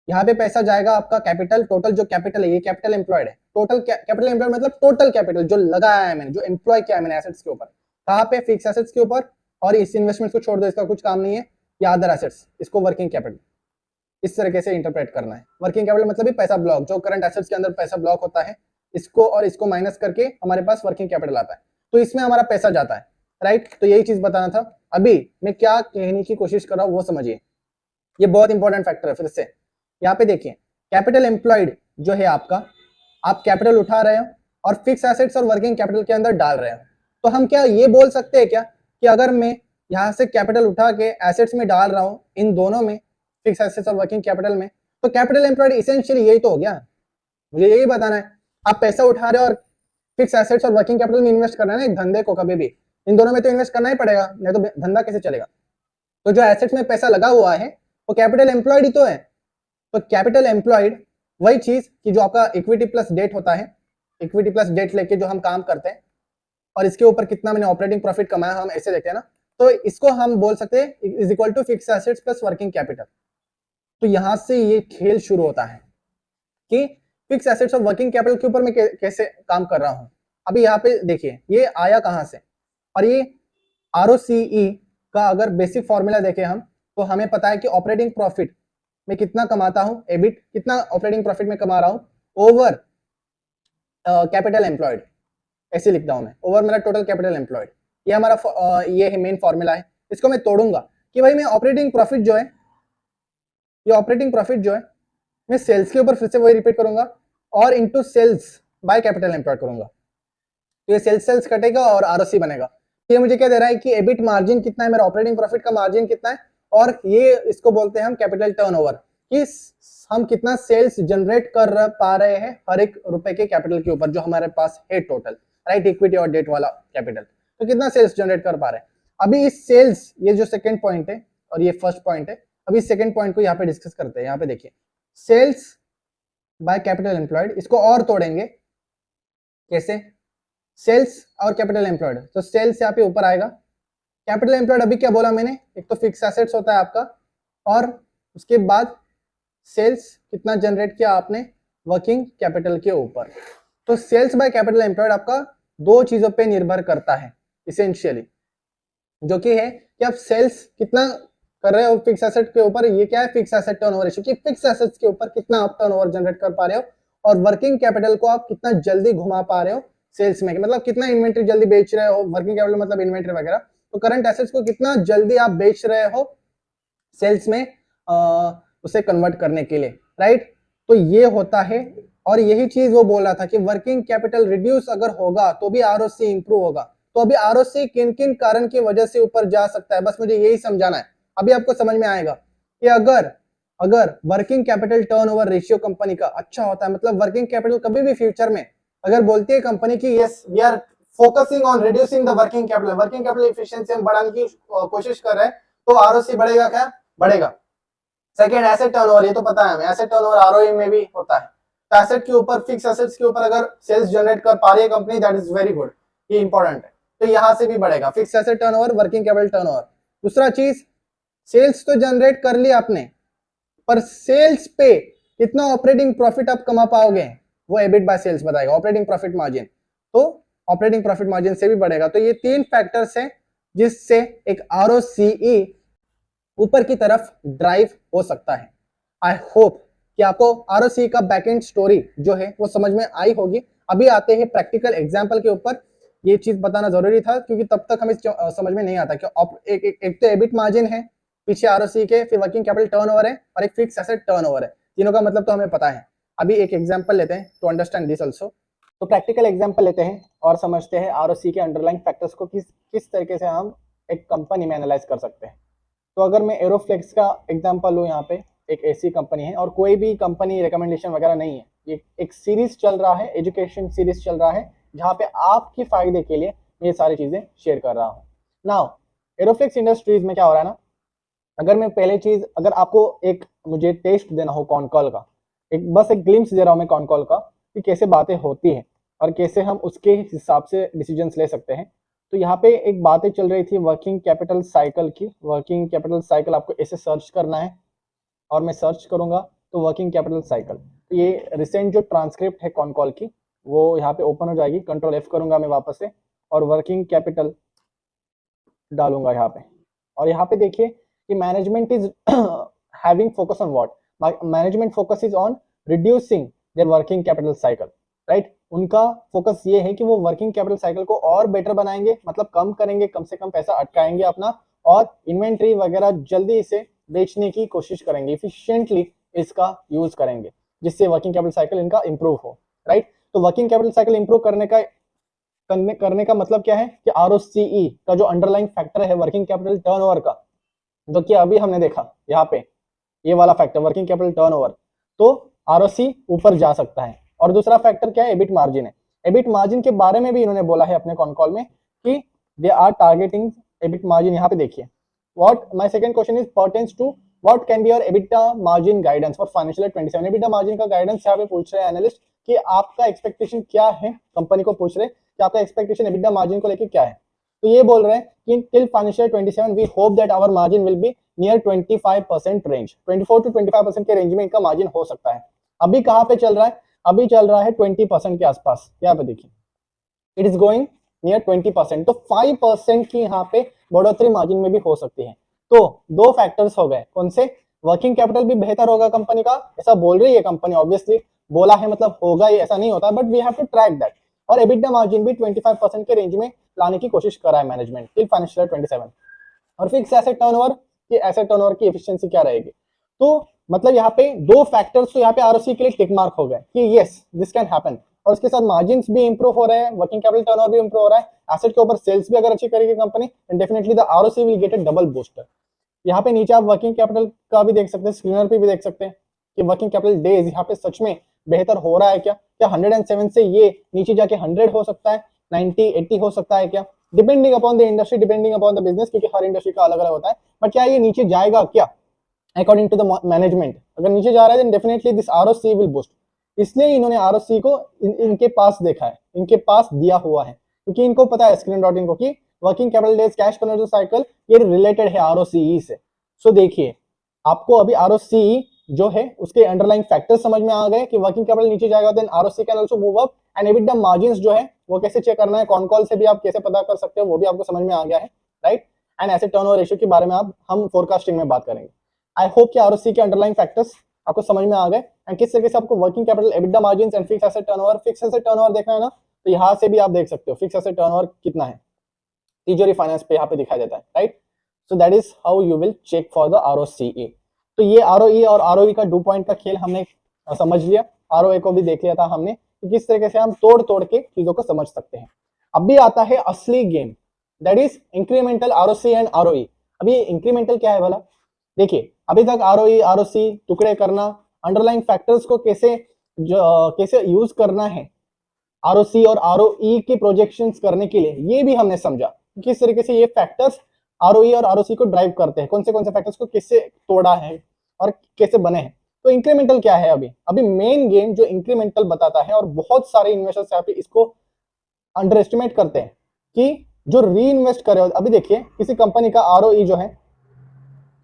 यहाँ पे पैसा जाएगा आपका कैपिटल, टोटल जो कैपिटल है, ये कैपिटल एम्प्लॉयड है। टोटल कैपिटल एम्प्लॉयड मतलब टोटल कैपिटल जो लगाया है मैंने, जो एम्प्लॉय किया है मैंने एसेट्स के ऊपर, कहाँ पे, फिक्स एसेट्स के ऊपर। और इस इन्वेस्टमेंट को छोड़ दो, इसका कुछ काम नहीं है। ये अदर एसेट्स, इसको वर्किंग कैपिटल, इस तरीके से इंटरप्रेट करना है। वर्किंग कैपिटल मतलब भी पैसा ब्लॉक, जो करंट एसेट्स के अंदर पैसा ब्लॉक होता है, इसको और इसको माइनस करके हमारे पास वर्किंग कैपिटल आता है, तो इसमें हमारा पैसा जाता है, राइट। तो यही चीज बताना था। अभी मैं क्या कहने की कोशिश कर रहा हूँ वो समझिए, ये बहुत इंपॉर्टेंट फैक्टर है। फिर से यहाँ पे देखिए, कैपिटल एम्प्लॉयड जो है आपका, आप कैपिटल उठा रहे हो और फिक्स एसेट्स और वर्किंग कैपिटल के अंदर डाल रहे हो। तो हम क्या ये बोल सकते हैं क्या कि अगर मैं यहाँ से कैपिटल उठा के एसेट्स में डाल रहा हूँ, इन दोनों में, फिक्स एसेट्स और वर्किंग कैपिटल में, तो कैपिटल एम्प्लॉयड इसेंशियली यही तो हो गया। मुझे यही बताना है, आप पैसा उठा रहे हो और फिक्स एसेट्स और वर्किंग कैपिटल में इन्वेस्ट करना है ना, धंधे को कभी भी इन दोनों में तो इन्वेस्ट करना ही पड़ेगा, नहीं तो धंधा कैसे चलेगा। तो जो एसेट्स में पैसा लगा हुआ है वो कैपिटल एम्प्लॉयड ही तो है। तो कैपिटल एम्प्लॉयड वही चीज कि जो आपका इक्विटी प्लस डेट होता है, इक्विटी प्लस डेट लेके जो हम काम करते हैं, और इसके ऊपर कितना मैंने ऑपरेटिंग प्रॉफिट कमाया, हम ऐसे देखते हैं ना, तो इसको हम बोल सकते हैं is equal to fix assets plus working capital. तो यहां से ये खेल शुरू होता है कि फिक्स एसेट्स और वर्किंग कैपिटल के ऊपर मैं कैसे काम कर रहा हूं। अभी यहाँ पे देखिए ये आया कहां से, और ये आरओसीई का अगर बेसिक फॉर्मूला देखें हम, तो हमें पता है कि ऑपरेटिंग प्रॉफिट में कितना कमाता हूं, एबिट कितना ऑपरेटिंग प्रॉफिट में कमा रहा हूं ओवर कैपिटल एम्प्लॉयड, ऐसे लिखता हूं मैं, ओवर मेरा टोटल कैपिटल एम्प्लॉयड। ये हमारा ये है मेन फॉर्मूला है। इसको मैं तोड़ूंगा कि भाई मैं ऑपरेटिंग प्रॉफिट जो है, ये ऑपरेटिंग प्रॉफिट जो है मैं सेल्स के ऊपर फिर से वही रिपीट करूंगा और into sales by capital employed करूंगा। तो ये सेल्स कटेगा और आरओसी बनेगा। ये मुझे क्या दे रहा है कि एबिट मार्जिन कितना है, मेरा ऑपरेटिंग प्रॉफिट का मार्जिन कितना है, और ये इसको बोलते हैं हम कैपिटल टर्नओवर, कि हम कितना सेल्स जनरेट कर पा रहे हैं हर एक रुपए के कैपिटल के ऊपर जो हमारे पास है टोटल, राइट, इक्विटी और डेट वाला कैपिटल, तो कितना सेल्स जनरेट कर पा रहे हैं। अभी इस सेल्स, ये जो सेकंड पॉइंट है और ये फर्स्ट पॉइंट है, अभी सेकंड पॉइंट को यहाँ पे डिस्कस करते हैं। यहाँ पे देखिए सेल्स बाय कैपिटल एम्प्लॉयड, इसको और तोड़ेंगे कैसे, सेल्स और कैपिटल एम्प्लॉयड, तो सेल्स यहाँ पे ऊपर आएगा, कैपिटल एम्प्लॉयड अभी क्या बोला मैंने, एक तो फिक्स एसेट्स होता है आपका, और उसके बाद सेल्स कितना जनरेट किया आपने वर्किंग कैपिटल के ऊपर। तो सेल्स बाय कैपिटल एम्प्लॉयड आपका दो चीजों पे निर्भर करता है इसेंशियली, जो कि है कि आप सेल्स कितना कर रहे हो फिक्स एसेट के ऊपर, ये क्या है फिक्स एसेट टर्नओवर रेशियो, कि फिक्स एसेट्स के ऊपर कितना आप टर्नओवर जनरेट कर पा रहे हो, और वर्किंग कैपिटल को आप कितना जल्दी घुमा पा रहे हो सेल्स में, मतलब कितना इन्वेंट्री जल्दी बेच रहे हो, वर्किंग कैपिटल मतलब इन्वेंट्री वगैरह, तो करंट एसेट्स को कितना जल्दी आप बेच रहे हो सेल्स में उसे कन्वर्ट करने के लिए, राइट। तो ये होता है, और यही चीज वो बोल रहा था कि वर्किंग कैपिटल रिड्यूस अगर होगा तो भी आरओसी इंप्रूव होगा। तो अभी आरओसी किन किन कारण की वजह से ऊपर जा सकता है, बस मुझे यही समझाना है। अभी आपको समझ में आएगा कि अगर working capital turnover ratio company का अच्छा होता है, मतलब वर्किंग कैपिटल कभी भी फ्यूचर में अगर बोलती है कंपनी की yes we are focusing on reducing the working capital efficiency हम बढ़ाने की कोशिश कर रहे हैं, तो आरओसी बढ़ेगा, क्या बढ़ेगा। सेकंड एसेट टर्नओवर, ये तो पता है हमें, एसेट टर्नओवर आरओई में भी होता है, तो एसेट के ऊपर फिक्स एसेट्स के ऊपर अगर सेल्स जनरेट कर पा रही है company, that is very good, ये इंपॉर्टेंट है। तो यहां से भी बढ़ेगा fix asset turnover, working capital turnover. दूसरा चीज, सेल्स तो जनरेट कर लिया आपने, पर सेल्स पे कितना ऑपरेटिंग प्रॉफिट आप कमा पाओगे वो एबिट बाय सेल्स बताएगा, ऑपरेटिंग प्रॉफिट मार्जिन, तो ऑपरेटिंग प्रॉफिट मार्जिन से भी बढ़ेगा। तो ये तीन फैक्टर्स हैं जिससे एक आरओसीई ऊपर की तरफ ड्राइव हो सकता है। आई होप कि आपको आरओसी का बैकएंड स्टोरी जो है वो समझ में आई होगी। अभी आते हैं प्रैक्टिकल एग्जांपल के ऊपर, ये चीज बताना जरूरी था क्योंकि तब तक हमें समझ में नहीं आता कि एक तो एबिट मार्जिन है पीछे आरओसी के, फिर वर्किंग कैपिटल टर्नओवर है और एक फिक्स एसेट टर्नओवर है, तीनों का मतलब तो हमें पता है। अभी एक एग्जांपल लेते हैं टू अंडरस्टैंड दिस आल्सो। तो प्रैक्टिकल एग्जांपल लेते हैं और समझते हैं आरओसी के अंडरलाइंग फैक्टर्स को किस तरीके से हम एक कंपनी में एनालाइज कर सकते हैं। तो अगर मैं एरोफ्लेक्स का एग्जांपल लूँ, यहाँ पे एक ऐसी कंपनी है और कोई भी कंपनी रिकमेंडेशन वगैरह नहीं है, ये एक सीरीज चल रहा है, एजुकेशन सीरीज चल रहा है जहाँ पे आपके फायदे के लिए ये सारी चीजें शेयर कर रहा हूँ। नाउ एरोफ्लेक्स इंडस्ट्रीज में क्या हो रहा है ना, अगर मैं पहले चीज, अगर आपको एक मुझे टेस्ट देना हो कॉनकॉल का, बस एक ग्लिम्स दे रहा हूँ मैं कॉनकॉल का कि कैसे बातें होती है और कैसे हम उसके हिसाब से डिसीजंस ले सकते हैं। तो यहाँ पे एक बातें चल रही थी वर्किंग कैपिटल साइकिल की। वर्किंग कैपिटल साइकिल आपको ऐसे सर्च करना है और मैं सर्च करूंगा तो वर्किंग कैपिटल साइकिल, तो ये रिसेंट जो ट्रांसक्रिप्ट है कॉनकॉल की वो यहाँ पे ओपन हो जाएगी। कंट्रोल F करूंगा मैं वापस से और वर्किंग कैपिटल डालूंगा यहाँ पे, और यहाँ पे देखिए कि management is having focus on what, management focus is on reducing there working capital cycle, right. उनका फोकस ये है कि वो वर्किंग कैपिटल साइकिल को और बेटर बनाएंगे, मतलब कम करेंगे, कम से कम पैसा अटकाएंगे अपना, और इन्वेंट्री वगैरह जल्दी इसे बेचने की कोशिश करेंगे, इफिशिएंटली इसका यूज करेंगे जिससे वर्किंग कैपिटल साइकिल इनका इंप्रूव हो, राइट। तो वर्किंग कैपिटल साइकिल इंप्रूव करने का मतलब क्या है कि आरओसीई का जो अंडरलाइंग फैक्टर है वर्किंग कैपिटल टर्नओवर का, जो कि अभी हमने देखा यहाँ पे ये वाला फैक्टर वर्किंग कैपिटल टर्नओवर, तो आरओसी ऊपर जा सकता है। और दूसरा फैक्टर क्या है, एबिट मार्जिन है। एबिट मार्जिन के बारे में भी इन्होंने बोला है अपने कॉल में कि they are targeting EBIT margin. यहाँ पे देखिए what my second question is pertains to what can be your EBITDA margin guidance for financial year 27। EBITDA margin का गाइडेंस यहाँ पे पूछ रहे हैं एनालिस्ट कि आपका एक्सपेक्टेशन क्या है, कंपनी को पूछ रहे कि आपका एक्सपेक्टेशन एबिटा मार्जिन को लेकर क्या है। तो ये बोल रहे हैं कि till financial 27 we hope that our margin will be near 25% range, 24 to 25% के रेंज में इनका मार्जिन हो सकता है। अभी कहाँ पे चल रहा है, अभी चल रहा है 20% के आसपास, यहाँ पे देखिए इट इज गोइंग नियर 20%, तो 5% की यहाँ पे बढ़ोतरी मार्जिन में भी हो सकती है। तो दो फैक्टर्स हो गए, कौन से, वर्किंग कैपिटल भी बेहतर होगा कंपनी का, ऐसा बोल रही है कंपनी, ऑब्वियसली बोला है मतलब होगा ही, ऐसा नहीं होता, but we have to track that. और एबिटा मार्जिन भी 25% के रेंज में लाने की कोशिश करा है मैनेजमेंट टिल फाइनेंशियल 27। और फिक्स एसेट टर्नओवर, कि एसेट टर्नओवर की एफिशिएंसी क्या रहेगी। तो मतलब यहाँ पे दो फैक्टर्स, तो यहाँ पे आरओसी के लिए टिक मार्क हो गए कि यस दिस कैन हैपन, और उसके साथ मार्जिन भी इंप्रूव हो रहे हैं, वर्किंग कैपिटल टर्नओवर भी इंप्रूव हो रहा है, एसेट के ऊपर सेल्स भी अगर अच्छी करेगी company, definitely the ROC will get a double booster. यहाँ पे नीचे आप वर्किंग कैपिटल का भी देख सकते हैं, स्क्रीनर पे भी देख सकते हैं कि वर्किंग कैपिटल डेज यहाँ पे सच में बेहतर हो रहा है क्या, 107 से ये नीचे जाके 100 हो सकता है, 90 80 हो सकता है क्या, depending upon the industry, depending upon the business, क्योंकि हर इंडस्ट्री का अलग अलग होता है, बट क्या ये नीचे जाएगा क्या अकॉर्डिंग टू द मैनेजमेंट, अगर नीचे जा रहा है then definitely this ROC will boost. इसलिए इन्होंने आरओसी को इनके पास देखा है, इनके पास दिया हुआ है, क्योंकि इनको पता है स्क्रीन डॉट इन को कि working capital days, cash conversion cycle, ये रिलेटेड है आरओसी से। सो देखिए आपको अभी आरओसी जो है उसके अंडरलाइंग फैक्टर्स समझ में आ गए कि वर्किंग कैपिटल नीचे जाएगा then ROC can also move up, and EBITDA margins जो है वो कैसे चेक करना है, कौन कॉल से भी आप कैसे पता कर सकते हो, वो भी आपको समझ में आ गया है, right. And asset turnover ratio के बारे में हम फोरकास्टिंग में बात करेंगे। आई होप कि आरओसी के अंडरलाइंग फैक्टर्स आपको समझ में आ गए, एंड किस तरीके से आपको working capital, EBITDA margins and fix asset turnover, fix asset turnover देखना है ना, तो यहाँ से भी आप देख सकते हो फिक्स एसेट टर्नओवर कितना है, तिजोरी फाइनेंस पे यहाँ पे दिखाई देता है, right. So that is how you will check for the ROCE. तो ये आरओई और आरओई का 2 पॉइंट का खेल हमने समझ लिया, आरओए को भी देख लिया था हमने कि किस तरीके से हम तोड़ तोड़ के चीजों को समझ सकते हैं। अब भी आता है असली game, that is incremental ROC and ROE. अभी इंक्रीमेंटल क्या है भला, देखिए अभी तक आरओई आरओसी टुकड़े करना, अंडरलाइंग फैक्टर्स को कैसे यूज करना है आरओसी और आरओई के प्रोजेक्शंस करने के लिए, ये भी हमने समझा किस तरीके से ये फैक्टर्स आरओई और आरओसी को ड्राइव करते हैं, कौन से फैक्टर्स को कैसे तोड़ा है और कैसे बने हैं। तो इंक्रीमेंटल क्या है, अभी मेन गेम जो इंक्रीमेंटल बताता है, और बहुत सारे इन्वेस्टर्स यहाँ पे इसको अंडर एस्टिमेट करते हैं कि जो री इन्वेस्ट करे, अभी देखिए किसी कंपनी का आरओई जो है,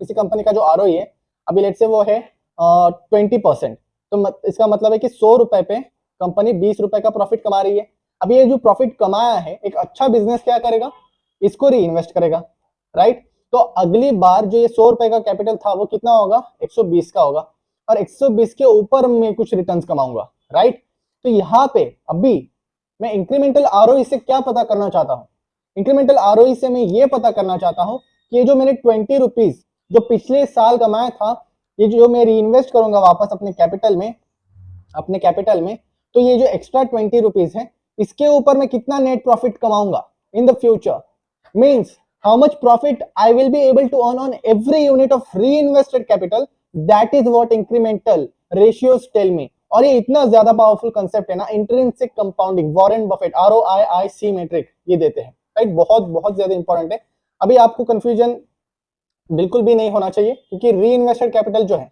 किसी कंपनी का जो आरओई है अभी लेट से वो है 20%, तो इसका मतलब है कि 100 रुपए पे कंपनी 20 रुपए का प्रॉफिट कमा रही है। अभी ये जो प्रॉफिट कमाया है, एक अच्छा बिजनेस क्या करेगा, इसको री इन्वेस्ट करेगा, राइट। तो अगली बार जो ये 100 रुपए का कैपिटल था वो कितना होगा, 120 का होगा, और 120 के ऊपर में कुछ रिटर्न्स कमाऊंगा, राइट। तो यहाँ पे अभी मैं इंक्रीमेंटल आरओई से क्या पता करना चाहता हूँ, इंक्रीमेंटल आरओई से मैं ये पता करना चाहता हूँ कि ये जो मैंने 20 रुपीज जो पिछले साल कमाया था, ये जो मैं री इन्वेस्ट करूंगा वापस अपने कैपिटल में, तो ये जो एक्स्ट्रा 20 रुपीज है, इसके ऊपर मैं कितना नेट प्रॉफिट कमाऊंगा in the future, means how much profit I will be able to earn on every unit of reinvested capital, that is what incremental ratios tell me। और ये इतना ज्यादा पावरफुल कंसेप्ट है ना, intrinsic compounding, Warren Buffett ROIC metric ये देते हैं, right. बहुत बहुत ज्यादा इंपॉर्टेंट है। अभी आपको कंफ्यूजन बिल्कुल भी नहीं होना चाहिए, क्योंकि री इन्वेस्टेड कैपिटल जो है,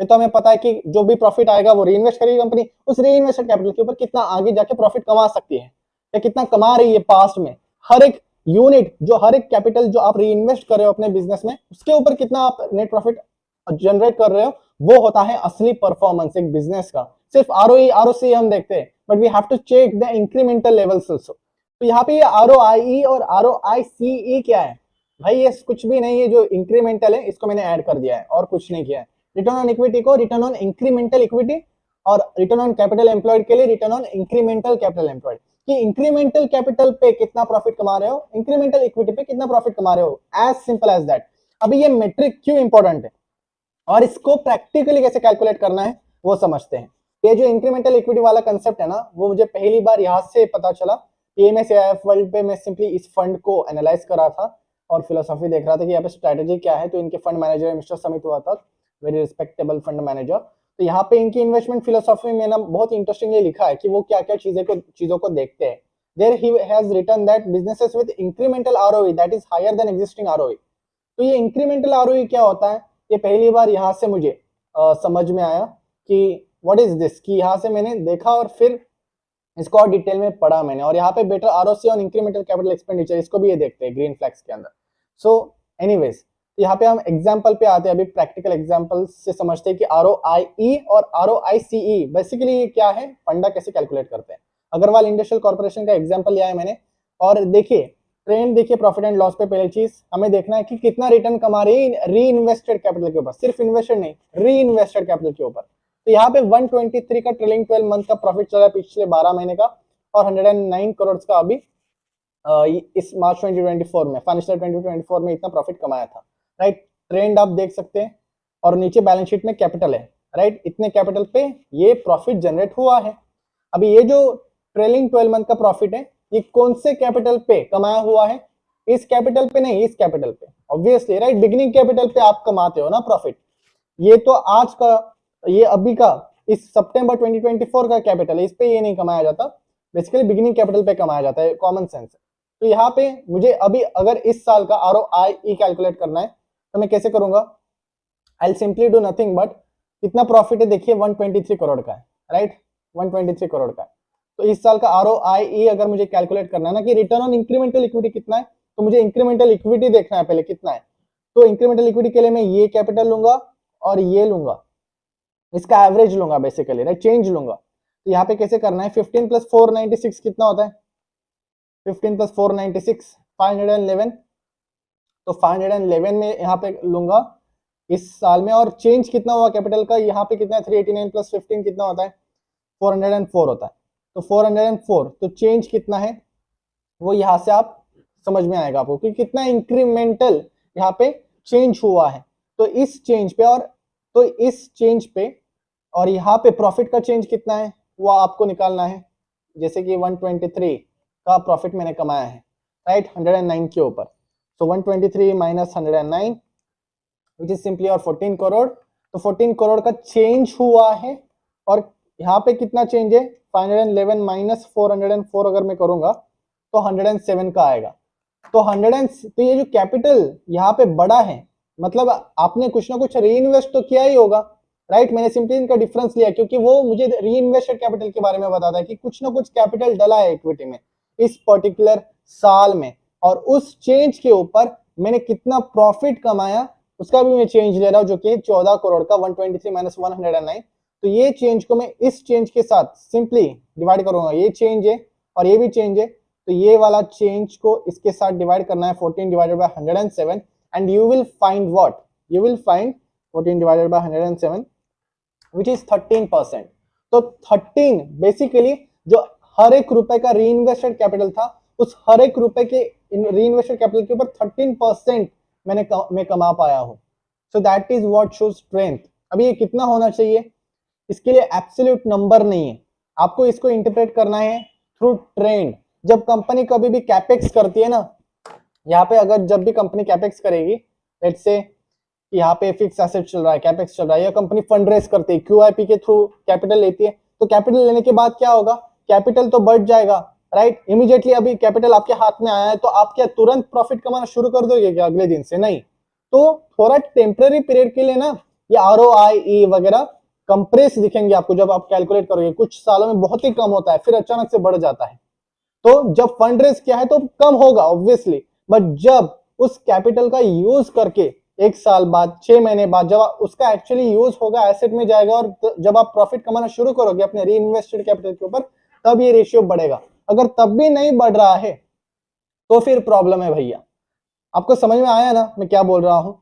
ये तो हमें पता है कि जो भी प्रॉफिट आएगा वो री इन्वेस्ट करेगी कंपनी, उस री इन्वेस्टेड कैपिटल के ऊपर कितना आगे जाके प्रॉफिट कमा सकती है या कितना कमा रही है पास्ट में। हर एक यूनिट, जो हर एक कैपिटल जो आप री इन्वेस्ट कर रहे हो अपने बिजनेस में, उसके ऊपर कितना आप नेट प्रॉफिट जनरेट कर रहे हो, वो होता है असली परफॉर्मेंस एक बिजनेस का। सिर्फ आरओई आरओसी हम देखते हैं, but we have to check the incremental levels also. तो यहाँ पे ये आरओआई और आरओआईसीई क्या है भाई, ये कुछ भी नहीं है, जो इंक्रीमेंटल है इसको मैंने ऐड कर दिया है और कुछ नहीं किया है। रिटर्न ऑन इक्विटी को रिटर्न ऑन इंक्रीमेंटल इक्विटी, और रिटर्न ऑन कैपिटल एम्प्लॉयड के लिए return on incremental capital employed, कि इंक्रीमेंटल कैपिटल पे कितना प्रॉफिट कमा रहे हो, इंक्रीमेंटल इक्विटी पे कितना प्रॉफिट कमा रहे हो, एज सिंपल एज दैट। अभी ये मेट्रिक क्यों इंपॉर्टेंट है और इसको प्रैक्टिकली कैसे कैलकुलेट करना है वो समझते हैं। ये जो इंक्रीमेंटल इक्विटी वाला कंसेप्ट है ना, वो मुझे पहली बार यहाँ से पता चला। PMSAIF वर्ल्ड पे मैं सिंपली इस फंड को एनालाइज कर रहा था और फिलोसॉफी देख रहा था कि यहाँ पे स्ट्रेटेजी क्या है। तो इनके फंड मैनेजर है मिस्टर समित हुआ था, वेरी रिस्पेक्टेबल फंड मैनेजर। तो यहाँ पे इनकी इन्वेस्टमेंट फिलोसॉफी में ना बहुत इंटरेस्टिंगली लिखा है कि वो क्या क्या चीजों को देखते हैं। There he has written that businesses with incremental ROE that is higher than existing ROE। तो ये incremental ROE क्या होता है, ये पहली बार यहाँ से मुझे समझ में आया कि what is this, कि यहाँ से मैंने देखा और फिर इसको और डिटेल में पढ़ा मैंने। और यहाँ पे better ROC on incremental capital expenditure, इसको भी ये देखते हैं ग्रीन फ्लैग्स के अंदर। सो एनीवेज, तो यहाँ पे हम एग्जाम्पल पे आते हैं, अभी प्रैक्टिकल एग्जाम्पल से समझते हैं कि ROIE और ROICE बेसिकली ये क्या है, फंडा कैसे कैलकुलेट करते हैं। अग्रवाल इंडस्ट्रियल कॉर्पोरेशन का एग्जाम्पल लिया है मैंने। और देखिए ट्रेंड देखिए प्रॉफिट एंड लॉस पे, पहली चीज हमें देखना है कि कितना रिटर्न कमा रही है री इन्वेस्टेड कैपिटल के ऊपर, सिर्फ इन्वेस्टेड नहीं, री इन्वेस्टेड कैपिटल के ऊपर। तो यहाँ पे 123 का ट्रेलिंग 12 मंथ का प्रॉफिट चला है पिछले 12 महीने का, और 109 करोड़ का अभी इस मार्च 2024 में, फाइनेंशियल 2024 में इतना प्रॉफिट कमाया था, राइट। ट्रेंड आप देख सकते हैं, और नीचे बैलेंस शीट में कैपिटल है, राइट। इतने कैपिटल पे ये प्रॉफिट जनरेट हुआ है। अभी ये जो ट्रेलिंग 12 मंथ का प्रॉफिट है, ये कौन से कैपिटल पे कमाया हुआ है, इस कैपिटल पे नहीं, इस कैपिटल पे, ऑब्वियसली, राइट। बिगिनिंग कैपिटल पे आप कमाते हो ना प्रॉफिट, ये तो आज का, ये अभी का, इस सितंबर 2024 का कैपिटल है, इस पे ये नहीं कमाया जाता, बेसिकली बिगिनिंग कैपिटल पे कमाया जाता है, कॉमन सेंस है। तो यहाँ पे मुझे अभी अगर इस साल का ROIE कैलकुलेट करना है तो मैं कैसे करूंगा, I will simply do nothing but, कितना प्रॉफिट है देखिए 123 करोड़ का है, राइट, 123 करोड़ का है। तो इस साल का ROIE अगर मुझे कैलकुलेट करना है ना कि रिटर्न ऑन इंक्रीमेंटल इक्विटी कितना है, तो मुझे इंक्रीमेंटल इक्विटी देखना है पहले कितना है। तो इंक्रीमेंटल इक्विटी के लिए मैं ये कैपिटल लूंगा और ये लूंगा, इसका एवरेज लूंगा बेसिकली, राइट, चेंज लूंगा। तो यहाँ पे कैसे करना है, 15 + 496 कितना होता है, 15 + 496 511, तो 511 में यहाँ पे लूंगा इस साल में। और चेंज कितना हुआ कैपिटल का, यहाँ पे कितना है, 389 + 15 कितना होता है, 404 होता है। तो 404, तो चेंज कितना है वो यहाँ से आप समझ में आएगा आपको कि कितना इंक्रीमेंटल यहाँ पे चेंज हुआ है। तो इस चेंज पे और, तो इस चेंज पे और यहाँ पे प्रॉफिट का चेंज कितना है वो आपको निकालना है। जैसे कि 123 का प्रॉफिट मैंने कमाया है, राइट, 109 के ऊपर। सो 123 - 109 विच इज सिंपली और 14 करोड़। तो 14 करोड़ का चेंज हुआ है। और यहाँ पे कितना चेंज है, 511 - 404 अगर मैं करूंगा तो 107 का आएगा। तो तो ये जो कैपिटल यहाँ पे बड़ा है, मतलब आपने कुछ ना कुछ री इन्वेस्ट तो किया ही होगा, राइट। मैंने सिंपली इनका डिफरेंस लिया क्योंकि वो मुझे री इन्वेस्टेड कैपिटल के बारे में बताता है कि कुछ ना कुछ कैपिटल डला है इक्विटी में इस पर्टिकुलर साल में, और उस चेंज के ऊपर मैंने कितना प्रॉफिट कमाया उसका भी मैं चेंज ले रहा हूं, जो कि 14 करोड़ का, 123 - 109। तो ये चेंज को मैं इस चेंज के साथ सिंपली डिवाइड करूंगा, ये चेंज है और ये भी चेंज है, तो ये वाला चेंज को इसके साथ डिवाइड करना है, 14 / 107, and you will find what, you will find 14 / 107 which is 13%। तो 13 बेसिकली जो हर एक रुपए का री इन्वेस्टेड कैपिटल था, उस हर एक रुपए के री इन्वेस्टेड कैपिटल के ऊपर 13% मैं कमा पाया हूं। सो that is what shows strength. अभी ये कितना होना चाहिए, इसके लिए एब्सोल्यूट नंबर नहीं है, आपको इसको इंटरप्रेट करना है थ्रू ट्रेंड। जब कंपनी कभी भी कैपेक्स करती है ना, यहाँ पे अगर जब भी कंपनी कैपेक्स करेगी, लेट्स से यहाँ पे फिक्स एसेट चल रहा है, कैपेक्स चल रहा है, या कंपनी फंड रेज करती है, QIP के थ्रू कैपिटल लेती है, तो कैपिटल लेने के बाद क्या होगा, कैपिटल तो बढ़ जाएगा, राइट। इमीडिएटली अभी कैपिटल आपके हाथ में आया है तो आप क्या तुरंत प्रॉफिट कमाना शुरू कर दोगे क्या अगले दिन से, नहीं। तो थोड़ा टेम्पररी पीरियड के लिए ना ये ROIE वगैरह कंप्रेस दिखेंगे आपको जब आप कैलकुलेट करोगे, कुछ सालों में बहुत ही कम होता है, फिर अचानक से बढ़ जाता है। तो जब फंड रेज किया है तो कम होगा ऑब्वियसली, बट जब उस कैपिटल का यूज करके 1 साल बाद, 6 महीने बाद, जब उसका एक्चुअली यूज होगा, एसेट में जाएगा, और जब आप प्रॉफिट कमाना शुरू करोगे अपने री इन्वेस्टेड कैपिटल के ऊपर, तब ये रेशियो बढ़ेगा। अगर तब भी नहीं बढ़ रहा है तो फिर प्रॉब्लम है भैया। आपको समझ में आया ना मैं क्या बोल रहा हूं।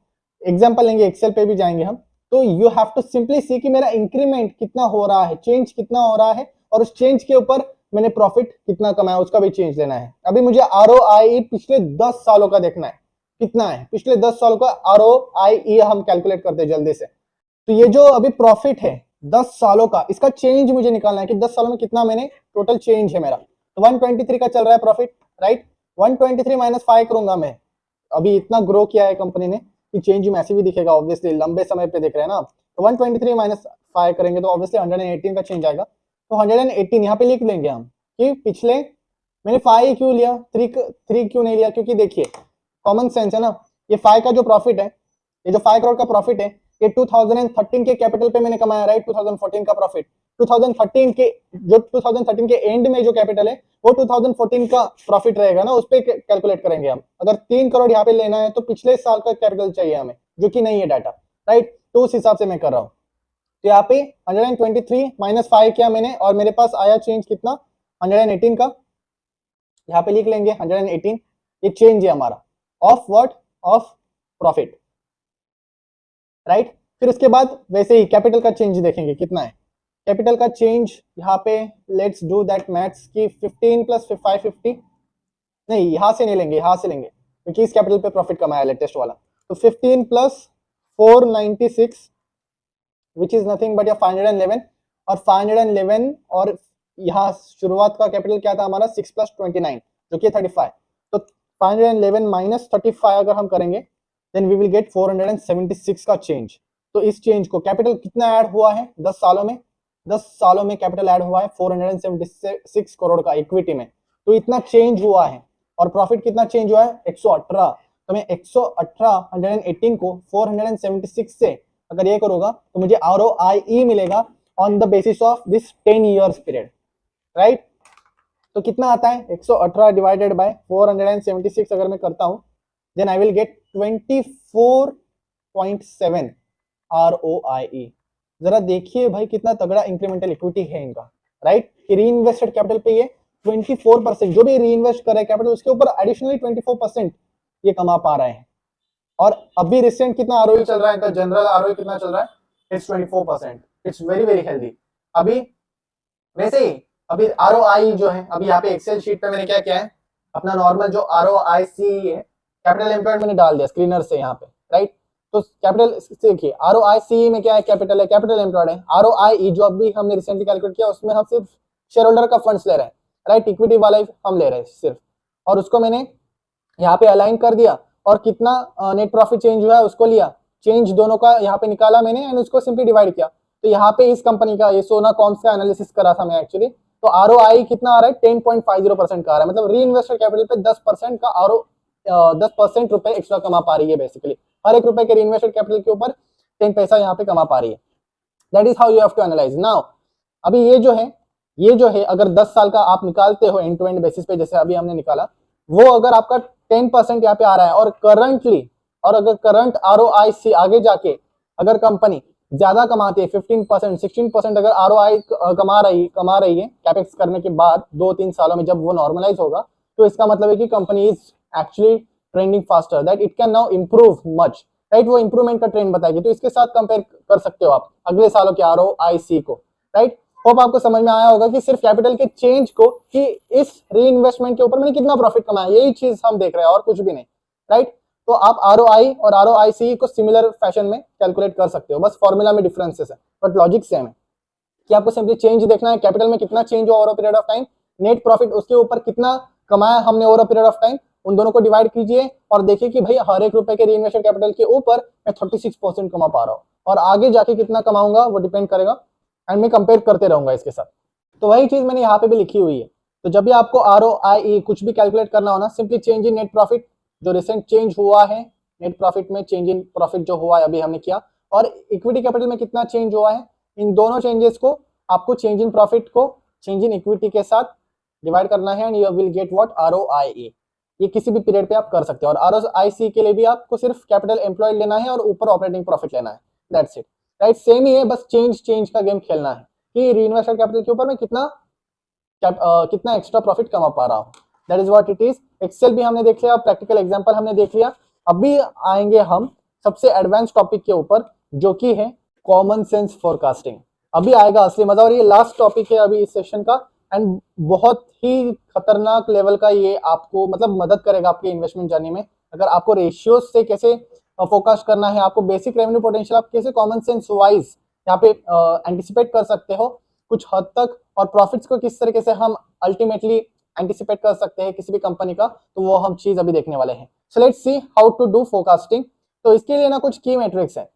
एग्जाम्पल लेंगे, एक्सेल पे भी जाएंगे हम। तो यू हैव टू सिंपली सी कि मेरा इंक्रीमेंट कितना हो रहा है, चेंज कितना हो रहा है, और उस चेंज के ऊपर मैंने प्रॉफिट कितना कमाया उसका भी चेंज लेना है। अभी मुझे ROIE पिछले 10 सालों का देखना है, कितना है पिछले 10 सालों का ROIE हम कैलकुलेट करते हैं जल्दी से। तो ये जो अभी प्रॉफिट है 10 सालों का, इसका चेंज मुझे निकालना है कि 10 सालों में कितना मैंने टोटल चेंज है मेरा। तो 123 का चल रहा है प्रॉफिट, राइट। 123 - 5 करूंगा मैं, अभी इतना ग्रो किया है कंपनी ने कि चेंज मैसिव ही दिखेगा ऑब्वियसली, लंबे समय पे देख रहे हैं ना। तो 123 - 5 करेंगे तो ऑब्वियसली 118 का चेंज आएगा। तो 118 यहाँ पे लिख देंगे हम कि पिछले, मैंने 5 क्यों लिया, 3 क्यों नहीं लिया, क्योंकि देखिए कॉमन सेंस है ना। ये 5 का जो प्रॉफिट है, ये जो 5 करोड़ का प्रॉफिट है, ये 2013 के कैपिटल पे मैंने कमाया, राइट। 2014 का प्रॉफिट 2013 के जो 2013 के एंड में जो कैपिटल है वो 2014 का प्रॉफिट रहेगा ना, उस पर कैलकुलेट करेंगे हम। अगर 3 करोड़ यहाँ पे लेना है तो पिछले साल का कैपिटल चाहिए हमें, जो कि नहीं है डाटा, राइट। तो उस हिसाब से मैं कर रहा हूँ। तो यहाँ पे 123 माइनस 5 किया मैंने, और मेरे पास आया चेंज कितना, 118 का। यहाँ पे लिख लेंगे 118, ये चेंज है हमारा of what, of profit, right. फिर उसके बाद वैसे ही कैपिटल का चेंज देखेंगे कितना है। कैपिटल का चेंज यहाँ पे लेट्स डू दैट मैथ्स की 15 प्लस 550, नहीं यहाँ से नहीं लेंगे, यहाँ से लेंगे क्योंकि इस कैपिटल पे प्रॉफिट कमाया लेटेस्ट वाला। तो 15 plus 496 which is nothing but या 511, और 511 और यहाँ शुरुआत का कैपिटल क्या था हमारा 6 प्लस 29 जो कि 35। तो 511 माइनस 35 अगर हम करेंगे देन वी विल गेट 476 का चेंज। तो इस चेंज को कैपिटल कितना ऐड हुआ है 10 सालों में, 10 सालों में कैपिटल ऐड हुआ है 476 करोड़ का इक्विटी में। तो इतना चेंज हुआ है, और प्रॉफिट कितना चेंज हुआ है 118। तो मैं 118 118 को 476 से अगर ये करूंगा तो मुझे ROIE मिलेगा on the basis of this 10 years period, right. तो कितना आता है 118 डिवाइडेड बाय 476 अगर मैं करता हूं then I will get 24.7 ROIE। जरा देखिए भाई कितना तगड़ा इंक्रीमेंटल इक्विटी है इनका, राइट। री इन्वेस्टेड कैपिटल पे ये 24%, जो भी री इन्वेस्ट करे कैपिटल उसके ऊपर एडिशनली 24% ये कमा पा रहे हैं। और अभी रिसेंट कितना आरओई चल रहा है, तो जनरल आरओई कितना चल रहा है, it's 24%। It's very very healthy. अभी वैसे ही अभी आरओआई जो है, अभी यहाँ पे एक्सेल शीट पे मैंने क्या किया है, अपना नॉर्मल जो आरओआईसी है कैपिटल एम्प्लॉयड मैंने डाल दिया स्क्रीनर से यहाँ पे, राइट। तो कैपिटल देखिए आरओआईसी में क्या है, कैपिटल है, कैपिटल एम्प्लॉयड है। आरओआई जो अभी हमने रिसेंटली कैलकुलेट किया उसमें हम सिर्फ शेयर होल्डर का फंड्स ले रहे हैं, राइट, इक्विटी वाला ही हम ले रहे हैं सिर्फ, और उसको मैंने यहाँ पे अलाइन कर दिया। और कितना नेट प्रॉफिट चेंज हुआ है उसको लिया, चेंज दोनों का यहाँ पे निकाला मैंने एंड उसको सिंपली डिवाइड किया। तो यहाँ पे इस कंपनी का ये सोना कॉम्स का एनालिसिस करा था मैं एक्चुअली। तो आरओआई कितना आ रहा है 10.50% का आ रहा है, मतलब री इन्वेस्टेड कैपिटल पे 10% का 10% रुपए एक्स्ट्रा कमा पा रही है। बेसिकली हर एक रुपए के री इन्वेस्टेड कैपिटल के ऊपर 10 पैसा यहाँ पे कमा पा रही है। That is how you have to analyse now. अभी ये जो है अगर 10 साल का आप निकालते हो एंड टू एंड बेसिस पे, जैसे अभी हमने निकाला, वो अगर आपका 10% यहाँ पे आ रहा है, और करंटली और अगर करंट आरओआईसी आगे जाके अगर कंपनी ज्यादा कमाती है 15% 16% अगर आरओआई कमा रही है कैपेक्स करने के बाद 2-3 सालों में जब वो नॉर्मलाइज होगा, तो इसका मतलब है कि company is actually trending faster, that it can now improve much, right. वो इंप्रूवमेंट का ट्रेंड बताएगी। तो इसके साथ कंपेयर कर सकते हो आप अगले सालों के आरओआईसी को, राइट। होप आपको समझ में आया होगा कि सिर्फ कैपिटल के चेंज को कि इस री इन्वेस्टमेंट के ऊपर मैंने कितना प्रॉफिट कमाया, यही चीज हम देख रहे हैं और कुछ भी नहीं, राइट। तो आप आरओआई और आरओआईसी को सिमिलर फैशन में कैलकुलेट कर सकते हो, बस फॉर्मूला में डिफरेंसेस है बट लॉजिक सेम है कि आपको सिंपली चेंज देखना है, कैपिटल में कितना चेंज हुआ over a period of time, net profit उसके ऊपर कितना कमाया हमने over a period of time, उन दोनों को डिवाइड कीजिए और देखिए कि भाई हर एक रुपए के री इन्वेस्टेड कैपिटल के ऊपर मैं 36% कमा पा रहा हूँ, और आगे जाके कितना कमाऊंगा वो डिपेंड करेगा, एंड मैं कंपेयर करते रहूंगा इसके साथ। तो वही चीज मैंने यहाँ पे भी लिखी हुई है। तो जब भी आपको आरओआई कुछ भी कैलकुलेट करना हो ना, simply change in net profit, जो रिसेंट चेंज हुआ है नेट प्रॉफिट में, चेंज इन प्रॉफिट जो हुआ है अभी हमने किया, और इक्विटी कैपिटल में कितना चेंज हुआ है, इन दोनों चेंजेस को आपको चेंज इन प्रॉफिट को चेंज इन इक्विटी के साथ डिवाइड करना है and you will get what ROI. ये किसी भी पीरियड पे आप कर सकते हो। और आरओआईसी के लिए भी आपको सिर्फ कैपिटल एम्प्लॉयड लेना है और ऊपर ऑपरेटिंग प्रॉफिट लेना है, दैट्स इट, राइट। सेम ही है, बस चेंज का गेम खेलना है कि री इन्वेस्टेड कैपिटल के ऊपर मैं कितना एक्स्ट्रा प्रॉफिट कमा पा रहा हूँ, that is what it is. Excel भी हमने देख लिया, प्रैक्टिकल एग्जांपल हमने देख लिया। अभी आएंगे हम सबसे एडवांस टॉपिक के ऊपर जो कि है कॉमन सेंस फोरकास्टिंग। अभी आएगा असली मजा, और ये लास्ट टॉपिक है अभी इस सेशन का, एंड बहुत ही खतरनाक लेवल का ये आपको मतलब मदद करेगा आपके इन्वेस्टमेंट जर्नी में। अगर आपको रेशियोज से कैसे फोकस करना है, आपको बेसिक रेवेन्यू पोटेंशियल आप कैसे कॉमन सेंस वाइज यहाँ पे एंटिसिपेट कर सकते हो कुछ हद तक, और प्रॉफिट्स को किस तरीके से हम अल्टीमेटली एंटिसिपेट कर सकते हैं किसी भी कंपनी का, तो वो हम चीज अभी देखने वाले हैं। So let's see how to do forecasting. तो इसके लिए ना कुछ की मेट्रिक्स है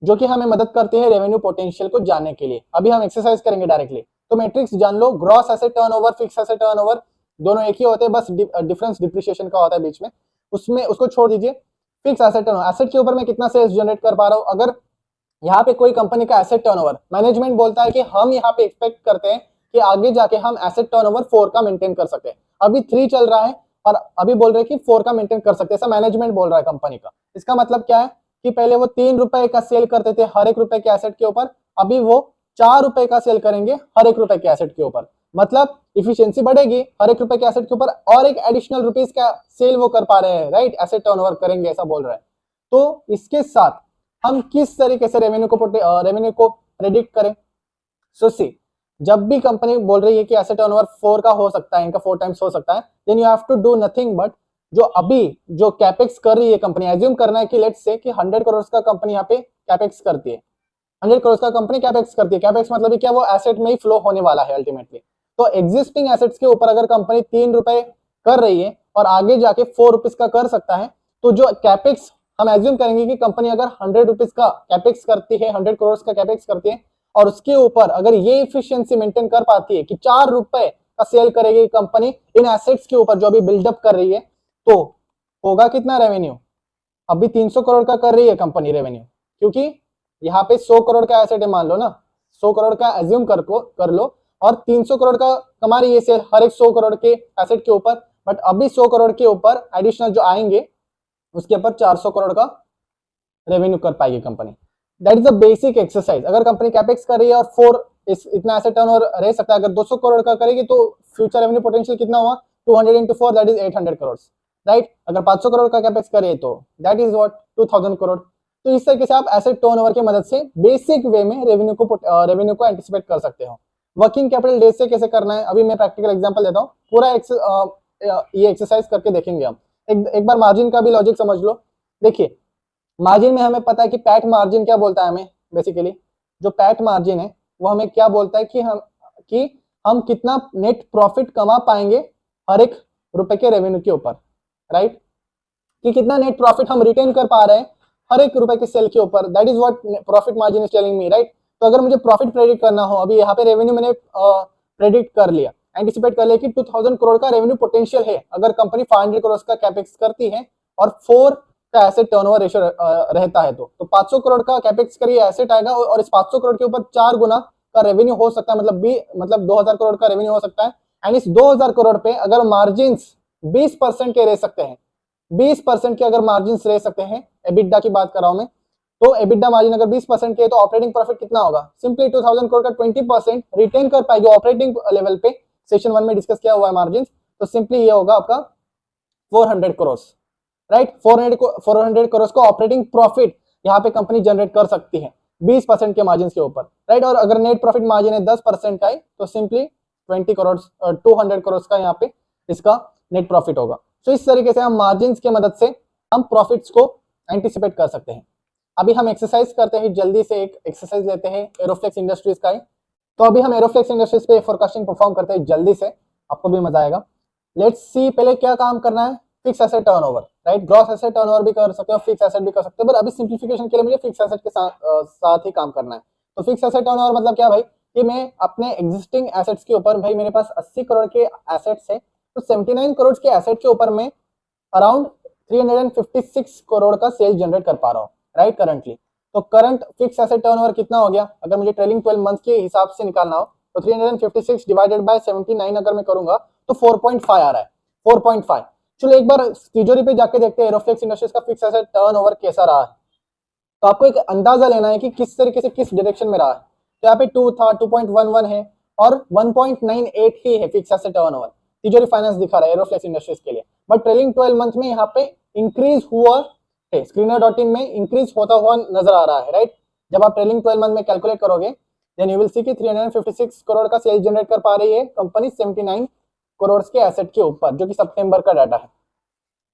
जो कि हमें मदद करती है रेवेन्यू पोटेंशियल को जानने के लिए। अभी हम एक्सरसाइज करेंगे डायरेक्टली। तो मैट्रिक्स जान लो, gross asset turnover, fix asset turnover दोनों एक ही होते हैं, बस डिफरेंस डिप्रिसिएशन का होता है बीच में, उसमें उसको छोड़ दीजिए। फिक्स एसेट टर्नओवर, एसेट के ऊपर मैं कितना सेल्स जनरेट कर पा रहा हूँ, अगर यहाँ पे कोई कंपनी का एसेट टर्नओवर, मैनेजमेंट बोलता है कि हम यहाँ पे एक्सपेक्ट करते हैं कि आगे जाके हम एसेट टर्नओवर 4 का मेंटेन कर सकते हैं। अभी 3 चल रहा है और अभी बोल रहे हैं कि 4 का मेंटेन कर सकते हैं, ऐसा मैनेजमेंट बोल रहा है कंपनी का। इसका मतलब क्या है कि पहले वो 3 रुपए का सेल करते थे हर 1 रुपए के एसेट के ऊपर, अभी वो 4 रुपए का सेल करेंगे हर 1 रुपए के एसेट के ऊपर। मतलब इफिशियंसी बढ़ेगी हर 1 रुपए के एसेट के ऊपर, और एक एडिशनल रुपीज का सेल वो कर पा रहे हैं, राइट, एसेट टर्नओवर करेंगे ऐसा बोल रहा है। तो इसके साथ हम किस तरीके से रेवेन्यू को प्रेडिक्ट करें? सो सी, जब भी कंपनी बोल रही है कि एसेट टर्नओवर 4 का हो सकता है, इनका 4 टाइम्स हो सकता है, then you have to do nothing but जो अभी जो कैपेक्स कर रही है कंपनी, एज्यूम करना है कि लेट्स से कि 100 करोड़ का कंपनी यहाँ पे कैपेक्स करती है, 100 करोड़ का कंपनी कैपेक्स करती है। कैपेक्स मतलब क्या, वो एसेट में ही फ्लो होने वाला है अल्टीमेटली। तो एग्जिस्टिंग एसेट्स के ऊपर अगर कंपनी 3 रुपए कर रही है और आगे जाके 4 रुपीज का कर सकता है, तो जो कैपेक्स हम एज्यूम करेंगे कि कंपनी अगर 100 रुपीज का कैपेक्स करती है, 100 करोड़ का कैपेक्स करती है, और उसके ऊपर अगर ये इफिशियंसी मेंटेन कर पाती है कि 4 रुपए का सेल करेगी कंपनी इन एसेट्स के ऊपर जो अभी बिल्डअप कर रही है, तो होगा कितना रेवेन्यू? अभी 300 करोड़ का कर रही है कंपनी रेवेन्यू, क्योंकि यहाँ पे 100 करोड़ का एसेट है, मान लो ना 100 करोड़ का एज्यूम कर लो, और 300 करोड़ का कमा रही है सेल हर एक 100 करोड़ के एसेट के ऊपर। बट अभी 100 करोड़ के ऊपर एडिशनल जो आएंगे उसके ऊपर 400 करोड़ का रेवेन्यू कर पाएगी company. That is the basic exercise. अगर कंपनी कैपेक्स कर रही है और 4 इतना एसेट टर्नओवर रह सकता है, अगर 200 करोड़ का करेगी तो फ्यूचर रेवेन्यू पोटेंशियल कितना हुआ? 200 into 4 that is 800 crore, right. अगर 500 करोड़ का कैपेक्स करे तो दैट इज व्हाट 2000 करोड़। तो इस तरीके से आप एसेट टर्नओवर की मदद से बेसिक वे में रेवेन्यू को एंटिसिपेट कर सकते हो। वर्किंग कैपिटल डेज से कैसे करना है, अभी मैं प्रैक्टिकल एग्जांपल देता हूँ, पूरा ये एक्सरसाइज करके देखेंगे हम। एक बार मार्जिन का भी लॉजिक समझ लो। देखिए, मार्जिन में हमें पता है कि पैट मार्जिन क्या बोलता है हमें, बेसिकली जो पैट मार्जिन है वो हमें क्या बोलता है कि हम कितना नेट प्रॉफिट कमा पाएंगे हर 1 रुपए के रेवेन्यू के ऊपर, राइट, कि कितना नेट प्रॉफिट हम रिटेन कर पा रहे हैं हर 1 रुपए के सेल के ऊपर। That is what profit margin is telling me, right. तो अगर मुझे प्रॉफिट प्रेडिक्ट करना हो, अभी यहाँ पे रेवेन्यू मैंने प्रेडिक्ट कर लिया, एंटिसिपेट कर लिया कि 2000 करोड़ का रेवेन्यू पोटेंशियल है अगर कंपनी 500 करोड़ का कैपेक्स करती है और 4 का एसेट टर्नओवर रेशियो रहता है, तो 500 करोड़ का कैपेक्स करिए एसेट आएगा, और इस 500 करोड़ के ऊपर 4 गुना का रेवेन्यू हो सकता है, मतलब 2000 करोड़ का रेवेन्यू हो सकता है। एंड इस 2000 करोड़ पे अगर मार्जिन 20% के रह सकते हैं, 20% के अगर मार्जिन रह सकते हैं, एबिडा की बात कर रहा हूं मैं, तो एबिडा मार्जिन अगर 20% के है तो ऑपरेटिंग प्रॉफिट कितना होगा? सिंपली 2000 करोड़ का 20% रिटेन कर पाएगी ऑपरेटिंग लेवल पे। सेशन 1 में डिस्कस किया हुआ है मार्जिन, तो सिंपली ये होगा आपका 400 करोड़, राइट। 400 करोड़ को ऑपरेटिंग प्रॉफिट यहाँ पे कंपनी जनरेट कर सकती है 20% के मार्जिन के ऊपर, राइट। और अगर नेट प्रॉफिट मार्जिन है 10% का है तो सिंपली 20 करोड़ 200 करोड़ का यहाँ पे इसका नेट प्रॉफिट होगा। तो इस तरीके से हम मार्जिन की मदद से हम प्रॉफिट्स को एंटिसिपेट कर सकते हैं। अभी हम एक्सरसाइज करते हैं, जल्दी से एक एक्सरसाइज लेते हैं एरोफ्लेक्स इंडस्ट्रीज का ही। तो अभी हम एरोफ्लेक्स इंडस्ट्रीज पे फोरकास्टिंग परफॉर्म करते हैं जल्दी से, आपको भी मजा आएगा। लेट्स सी, पहले क्या काम करना है, fix asset turnover, right. Gross asset turnover भी कर सकते हो, फिक्स एसेट भी कर सकते हो, पर अभी सिंप्लीफिकेशन के लिए मुझे फिक्स एसेट के साथ ही काम करना है। तो फिक्स एसेट टर्नओवर मतलब क्या भाई, कि मैं अपने एग्जिस्टिंग एसेट्स के ऊपर, भाई मेरे पास 80 करोड़ के एसेट्स है, तो 79 करोड़ के एसेट के ऊपर मैं अराउंड 356 करोड़ का सेल जनरेट कर पा रहा हूँ, राइट, करंटली। तो करंट फिक्स एसेट टर्नओवर कितना हो गया? अगर मुझे ट्रेलिंग 12 मंथ के हिसाब से निकालना हो तो 356 डिवाइडेड बाय 79 अगर मैं करूंगा तो 4.5 आ रहा है, 4.5। चलो एक बार तिजोरी पे जाके देखते हैं एरोफ्लेक्स इंडस्ट्रीज का फिक्स एसेट टर्नओवर कैसा रहा है। तो आपको एक अंदाजा लेना है कि किस तरीके से किस डायरेक्शन में रहा है। तो यहाँ पे 2 था, 2.11 है और 1.98 ही है फिक्स एसेट टर्नओवर, तिजोरी फाइनेंस दिखा रहा है एरोफ्लेक्स इंडस्ट्रीज के लिए। बट ट्रेलिंग 12 मंथ में यहाँ पे इंक्रीज हुआ है, screener.in में इंक्रीज होता हुआ नजर आ रहा है, राइट। जब आप ट्रेलिंग 12 मंथ में कैलकुलेट करोगे देन यू विल सी कि 356 करोड़ का सेल जनरेट कर पा रही है कंपनी 79 करोड़ के एसेट के ऊपर, जो कि सितंबर का डाटा है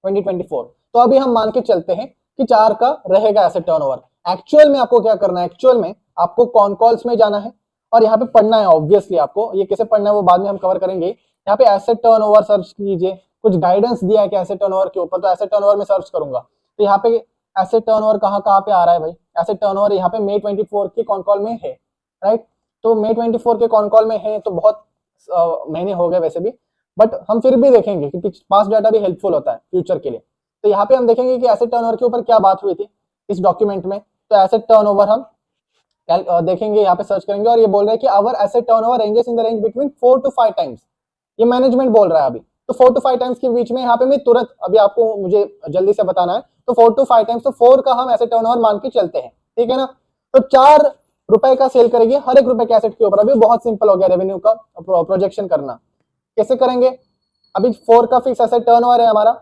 2024। तो अभी हम मान के चलते हैं कि 4 का रहेगा एसेट टर्नओवर। एक्चुअल में आपको क्या करना है, एक्चुअल में आपको कॉन कॉल्स में जाना है और यहाँ पे पढ़ना है। ऑब्वियसली आपको ये कैसे पढ़ना है वो बाद में हम कवर करेंगे। यहाँ पे एसेट टर्नओवर सर्च कीजिए, कुछ गाइडेंस दिया है कि एसेट टर्नओवर के ऊपर, तो एसेट टर्नओवर में सर्च करूंगा तो यहाँ पे एसेट टर्नओवर कहाँ पे आ रहा है भाई? एसेट टर्नओवर यहाँ पे May 24 के कॉन कॉल में है, राइट। तो May 24 के कॉन कॉल में है, तो बहुत महीने हो गए वैसे भी, बट हम फिर भी देखेंगे कि पास्ट डाटा भी हेल्पफुल होता है फ्यूचर के लिए। तो यहाँ पे हम देखेंगे कि एसेट टर्नओवर के ऊपर क्या बात हुई थी इस डॉक्यूमेंट में। तो एसेट टर्नओवर हम देखेंगे, यहाँ पे सर्च करेंगे और ये बोल रहा है कि our asset turnover ranges in the range between 4 to 5 times. ये मैनेजमेंट बोल रहा है अभी, तो 4 to 5 टाइम्स के बीच में यहाँ पे मैं तुरंत अभी आपको मुझे जल्दी से बताना है, तो 4 to 5 टाइम्स, तो 4 का हम एसेट टर्नओवर मान के चलते हैं, ठीक है ना। तो 4 रुपए का सेल करेगी हर एक रुपए के एसेट के ऊपर। अभी बहुत सिंपल हो गया रेवेन्यू का प्रोजेक्शन करना। कैसे करेंगे, अभी 4 का फिक्स एसेट टर्नओवर है हमारा,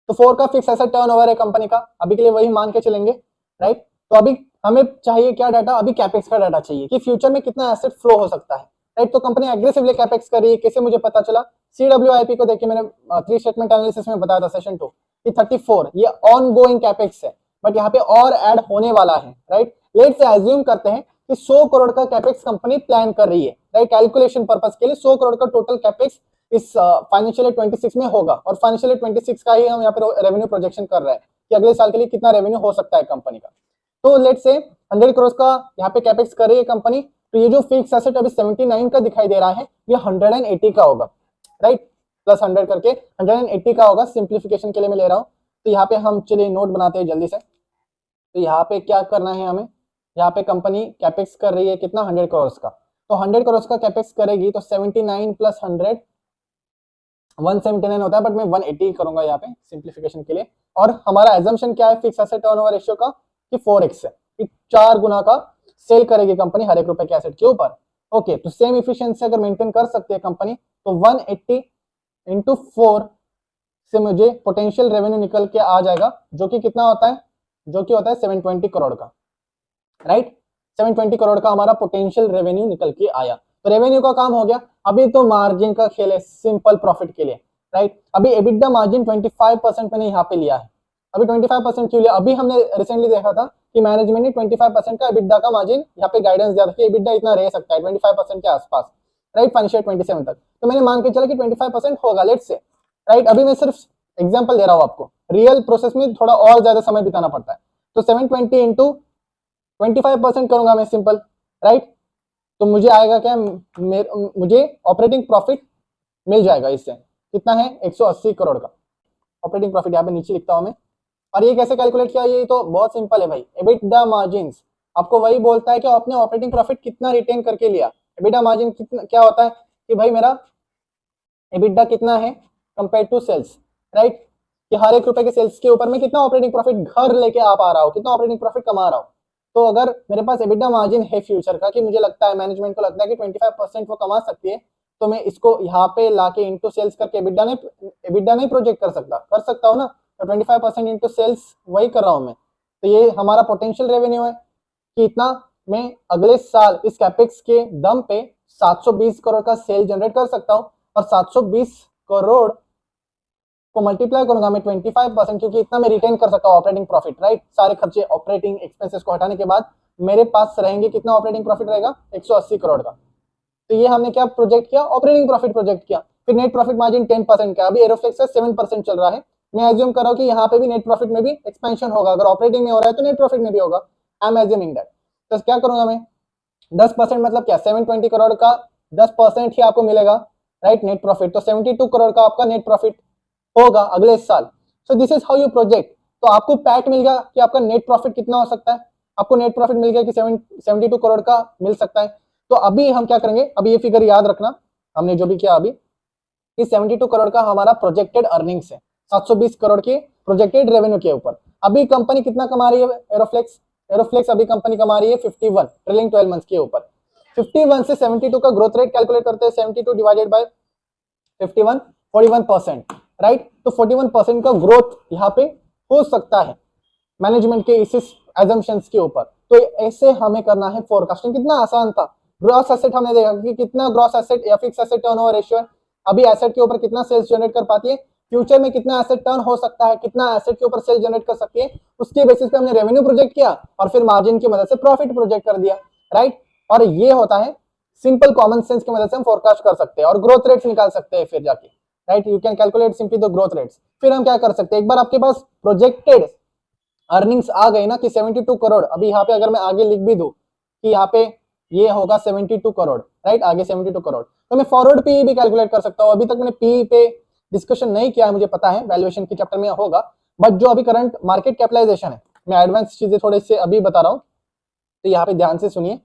तो 4 का फिक्स एसेट टर्नओवर है कंपनी का, अभी के लिए वही मान के चलेंगे, राइट। तो अभी हमें चाहिए क्या डाटा, अभी कैपेक्स का डाटा चाहिए कि फ्यूचर में कितना एसेट फ्लो हो सकता है, राइट। तो कंपनी एग्रेसिवली कैपेक्स कर रही है, कैसे मुझे पता चला, CWIP को देखिए, मैंने 3 स्टेटमेंट एनालिसिस में बताया था सेशन 2 कि 34 ये ऑन गोइंग कैपेक्स है, बट यहाँ पे और ऐड होने वाला है, राइट। लेट्स से अज्यूम करते हैं कि 100 करोड़ का कैपेक्स कंपनी प्लान कर रही है, राइट। कैलकुलेशन पर्पस के लिए 100 करोड़ का टोटल कैपेक्स इस फाइनेंशियल 26 में होगा, और फाइनेंशियल 26 का ही हम यहाँ पे रेवेन्यू प्रोजेक्शन कर रहे हैं कि अगले साल के लिए कितना रेवेन्यू हो सकता है कंपनी का। तो लेट्स से 100 करोड़ का यहाँ पे कैपेक्स कर रही है कंपनी, तो ये जो फिक्स एसेट अभी 79 का दिखाई दे रहा है, ये 180 का होगा, राइट। प्लस 100 करके 180 का होगा, सिंप्लीफिकेशन के लिए मैं ले रहा हूँ। तो यहाँ पे हम चलिए नोट बनाते हैं जल्दी से। तो यहाँ पे क्या करना है हमें, यहाँ पे कंपनी कैपेक्स कर रही है कितना, 100 करोड़ का, तो 100 करोड़ का कैपेक्स करेगी तो 79 प्लस 100 179 होता है, बट मैं 180 करूंगा यहाँ पे सिंप्लीफिकेशन के लिए। और हमारा एजम्पशन क्या है फिक्स एसेट टर्नओवर रेशियो का, कि 4x है, कि 4 गुना का सेल करेगी कंपनी हर एक रुपए के एसेट के ऊपर। ओके, तो सेम इफिशिएंसी अगर मेंटेन कर सकती है कंपनी, तो 180 इंटू 4 से मुझे पोटेंशियल रेवेन्यू निकल के आ जाएगा, जो कि कितना होता है, जो कि होता है 720 करोड़ का, राइट। 720 करोड़ का हमारा पोटेंशियल रेवेन्यू निकल के आया। तो रेवेन्यू का काम हो गया, अभी तो मार्जिन का खेल है सिंपल प्रॉफिट के लिए, राइट। अभी एबिटा मार्जिन 25% मैंने यहाँ पे लिया है। अभी 25% क्यों लिया, अभी हमने रिसेंटली देखा था कि मैनेजमेंट ने 25% का एबिटा का मार्जिन यहाँ पे गाइडेंस दिया था कि एबिटा इतना रह सकता है 25% के आसपास, राइट, फाइनेंशियल 27 तक। तो मैंने मान के चला कि 25% होगा लेट्स से, राइट। अभी मैं सिर्फ एग्जाम्पल दे रहा हूँ आपको, रियल प्रोसेस में थोड़ा और ज्यादा समय बिताना पड़ता है। तो 720 इंटू 25% करूंगा मैं सिंपल, राइट। तो मुझे आएगा क्या, मुझे ऑपरेटिंग प्रॉफिट मिल जाएगा इससे, कितना है 180 करोड़ का ऑपरेटिंग प्रॉफिट, यहाँ पे नीचे लिखता हूं मैं। और ये कैसे कैलकुलेट किया, ये तो बहुत सिंपल है भाई, एबिटा मार्जिन्स आपको वही बोलता है कि आपने ऑपरेटिंग प्रॉफिट कितना रिटेन करके लिया। एबिटा मार्जिन कितना क्या होता है कि भाई मेरा एबिटा कितना है कंपेयर टू सेल्स, राइट, कि हर एक रुपए के सेल्स के ऊपर मैं कितना ऑपरेटिंग प्रॉफिट घर लेके आ पा रहा हूँ, कितना ऑपरेटिंग प्रॉफिट कमा रहा हूँ। तो अगर मेरे पास एबिटा मार्जिन है फ्यूचर का, कि मुझे लगता है, मैनेजमेंट को लगता है कि 25% वो कमा सकती है, तो मैं इसको यहाँ पे लाके इंटू सेल्स करके एबिटा नहीं प्रोजेक्ट कर सकता हूँ ना। तो 25% इंटू सेल्स वही कर रहा हूँ मैं। तो ये हमारा पोटेंशियल रेवेन्यू है कि इतना मैं अगले साल इस कैपेक्स के दम पे 720 करोड़ का सेल जनरेट कर सकता हूँ, और 720 करोड़ को मल्टीप्लाई करूंगा मैं 25%, क्योंकि इतना मैं रिटेन कर सकता हूँ ऑपरेटिंग प्रॉफिट, राइट। सारे खर्चे ऑपरेटिंग एक्सपेंसेस को हटाने के बाद मेरे पास रहेंगे कितना ऑपरेटिंग प्रॉफिट रहेगा, 180 करोड़ का। तो ये हमने क्या प्रोजेक्ट किया, ऑपरेटिंग प्रॉफिट प्रोजेक्ट किया। फिर नेट प्रॉफिट मार्जिन 10% का, अभी एरोफ्लेक्स का 7% चल रहा है। मैं एज्यूम कर रहा हूँ कि यहाँ पे भी नेट प्रॉफिट में भी एक्सपेंशन होगा, अगर ऑपरेटिंग में हो रहा है तो नेट प्रॉफिट में भी होगा, आई एम एज्यूमिंग दैट। तो क्या करूंगा मैं, 10% मतलब क्या, 720 करोड़ का 10% ही आपको मिलेगा, राइट, नेट प्रॉफिट। तो 72 करोड़ का आपका नेट प्रॉफिट होगा अगले साल। सो this is how you project. तो आपको पैट मिल गया कि आपका नेट प्रॉफिट कितना हो सकता है, आपको नेट प्रॉफिट मिल गया कि 72 करोड़ का मिल सकता है। तो अभी हम क्या करेंगे, अभी ये फिगर याद रखना, हमने जो भी किया अभी, कि 72 करोड़ का हमारा प्रोजेक्टेड अर्निंग्स है 720 करोड़ के प्रोजेक्टेड रेवेन्यू के ऊपर। अभी कंपनी कितना कमा रही है, एरोफ्लेक्स अभी कंपनी कमा रही है 51 ट्रेलिंग 12 मंथ्स के ऊपर। 51 से 72 का ग्रोथ रेट कैलकुलेट करते हैं, 72 डिवाइडेड बाय 51, 41%, राइट। तो 41% का ग्रोथ यहाँ पे हो सकता है मैनेजमेंट के इस एजम्पशंस के ऊपर। तो ऐसे हमें करना है फोरकास्टिंग, कितना आसान था। ग्रॉस एसेट हमने देखा कि कितना ग्रॉस एसेट या फिक्स एसेट टर्नओवर रेशियो है, अभी एसेट के ऊपर कितना सेल्स जनरेट कर पाती है, फ्यूचर में कितना एसेट टर्न हो सकता है, कितना एसेट के ऊपर सेल जनरेट कर सकती है, उसके बेसिस पे हमने रेवेन्यू प्रोजेक्ट किया, और फिर मार्जिन की मदद से प्रॉफिट प्रोजेक्ट कर दिया, राइट। और ये होता है सिंपल कॉमन सेंस की मदद से हम फोरकास्ट कर सकते हैं और ग्रोथ रेट्स निकाल सकते हैं फिर जाके, right. You can calculate simply the growth rates. फिर हम क्या कर सकते हैं, एक बार आपके पास प्रोजेक्टेड अर्निंग्स आ गई ना कि 72 करोड़, अभी यहाँ पे अगर मैं आगे लिख भी दूं कि यहाँ पे ये होगा 72 करोड़, राइट, आगे 72 करोड़, तो मैं फॉरवर्ड पी भी कैलकुलेट कर सकता हूँ। अभी तक मैंने पी पे डिस्कशन नहीं किया है, मुझे पता है वैल्यूएशन के चैप्टर में होगा, बट जो अभी करंट मार्केट कैपिटलाइजेशन है, मैं एडवांस चीजें थोड़े से अभी बता रहा हूँ। तो यहाँ पे ध्यान से सुनिए,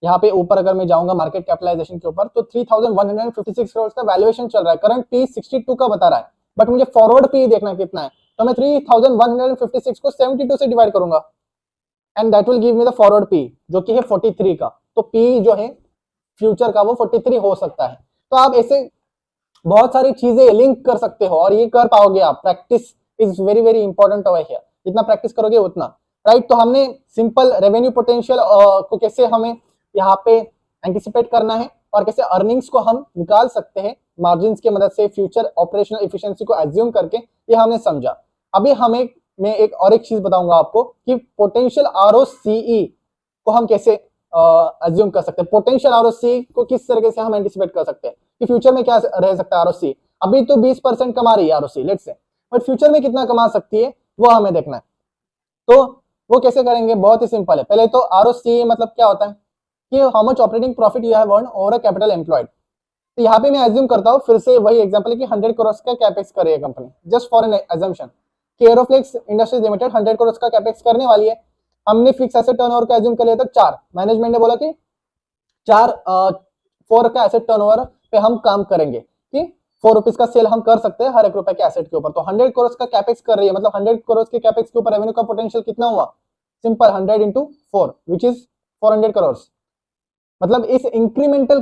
यहाँ पे ऊपर अगर मैं जाऊंगा मार्केट कैपिटलाइजेशन के ऊपर तो 3156 करोड़ का वैल्यूएशन चल रहा है, करंट पी 62 का बता रहा है, बट मुझे फॉरवर्ड पी देखना कितना है, तो मैं 3156 को 72 से डिवाइड करूंगा and that will give me the forward P जो कि है 43 का। तो पी जो है फ्यूचर का वो 43 हो सकता है। तो आप ऐसे बहुत सारी चीजें लिंक कर सकते हो और ये कर पाओगे आप। Practice is very very important over here, जितना प्रैक्टिस करोगे उतना, राइट। तो हमने सिंपल रेवेन्यू पोटेंशियल को कैसे हमें यहाँ पे एंटिसिपेट करना है और कैसे अर्निंग्स को हम निकाल सकते हैं मार्जिन की मदद से फ्यूचर ऑपरेशनल एफिशिएंसी को एज्यूम करके, ये हमने समझा। अभी मैं एक और एक चीज बताऊंगा आपको कि पोटेंशियल आरओसीई को हम कैसे एज्यूम कर सकते हैं। पोटेंशियल आरओसी को किस तरीके से हम एंटिसिपेट कर सकते हैं कि फ्यूचर में क्या रह सकता है आरओसी। अभी तो 20% कमा रही है ROC let's say, but future में कितना कमा सकती है वो हमें देखना है। तो वो कैसे करेंगे, बहुत ही सिंपल है। पहले तो आरओसी मतलब क्या होता है कि how much operating profit you have earn over a capital employed. तो यहाँ पे मैं एज्यूम करता हूँ फिर से वही एग्जांपल है कि 100 करोड़ का कैपेक्स कर रही है company, just for an assumption कि एरोफ्लेक्स इंडस्ट्रीज लिमिटेड 100 करोड़ का कैपेक्स करने वाली है। हमने फिक्स एसेट टर्नओवर का एज्यूम कर लिया था 4, मैनेजमेंट ने बोला कि 4 का एसेट टर्नओवर पे हम काम करेंगे कि 4 रुपीज का सेल हम कर सकते हैं हर 1 रुपए के एसेट के ऊपर। तो 100 करोड़ का कैपेक्स कर रही है, मतलब 100 करोड़ के कैपेक्स के ऊपर रेवेन्यू का पोटेंशियल कितना हुआ, simple 100 into 4 which is 400 crore. मतलब इस इंक्रीमेंटल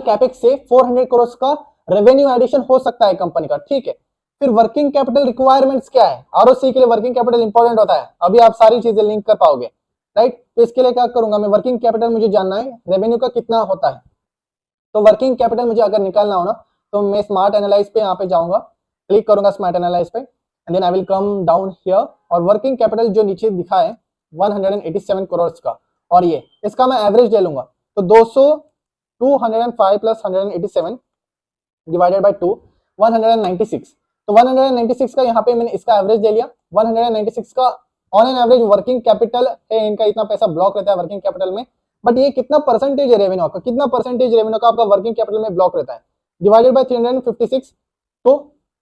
कैपेक्स से 400 करोड़ का रेवेन्यू एडिशन हो सकता है कंपनी का, ठीक है। फिर वर्किंग कैपिटल रिक्वायरमेंट्स क्या है, आरओसी के लिए वर्किंग कैपिटल इंपॉर्टेंट होता है, अभी आप सारी चीजें लिंक कर पाओगे, राइट। तो इसके लिए क्या करूंगा मैं, वर्किंग कैपिटल मुझे जानना है रेवेन्यू का कितना होता है। तो वर्किंग कैपिटल मुझे अगर निकालना हो ना तो मैं स्मार्ट एनालाइज पे यहाँ पे जाऊंगा, क्लिक करूंगा स्मार्ट एनालाइज पे and then I will come down here और वर्किंग कैपिटल जो नीचे दिखा है 187 करोड़ का, और ये इसका मैं एवरेज ले लूंगा। तो 205 प्लस 187 डिवाइडेड बाय 2 196। तो 196 का यहाँ पे मैंने इसका एवरेज ले लिया। 196 का on an average working capital है, इनका इतना पैसा ब्लॉक रहता है वर्किंग कैपिटल में, बट ये कितना परसेंटेज है रेवेन्यू का, कितना परसेंटेज रेवेन्यू का आपका वर्किंग कैपिटल में ब्लॉक रहता है, डिवाइडेड बाय 356, तो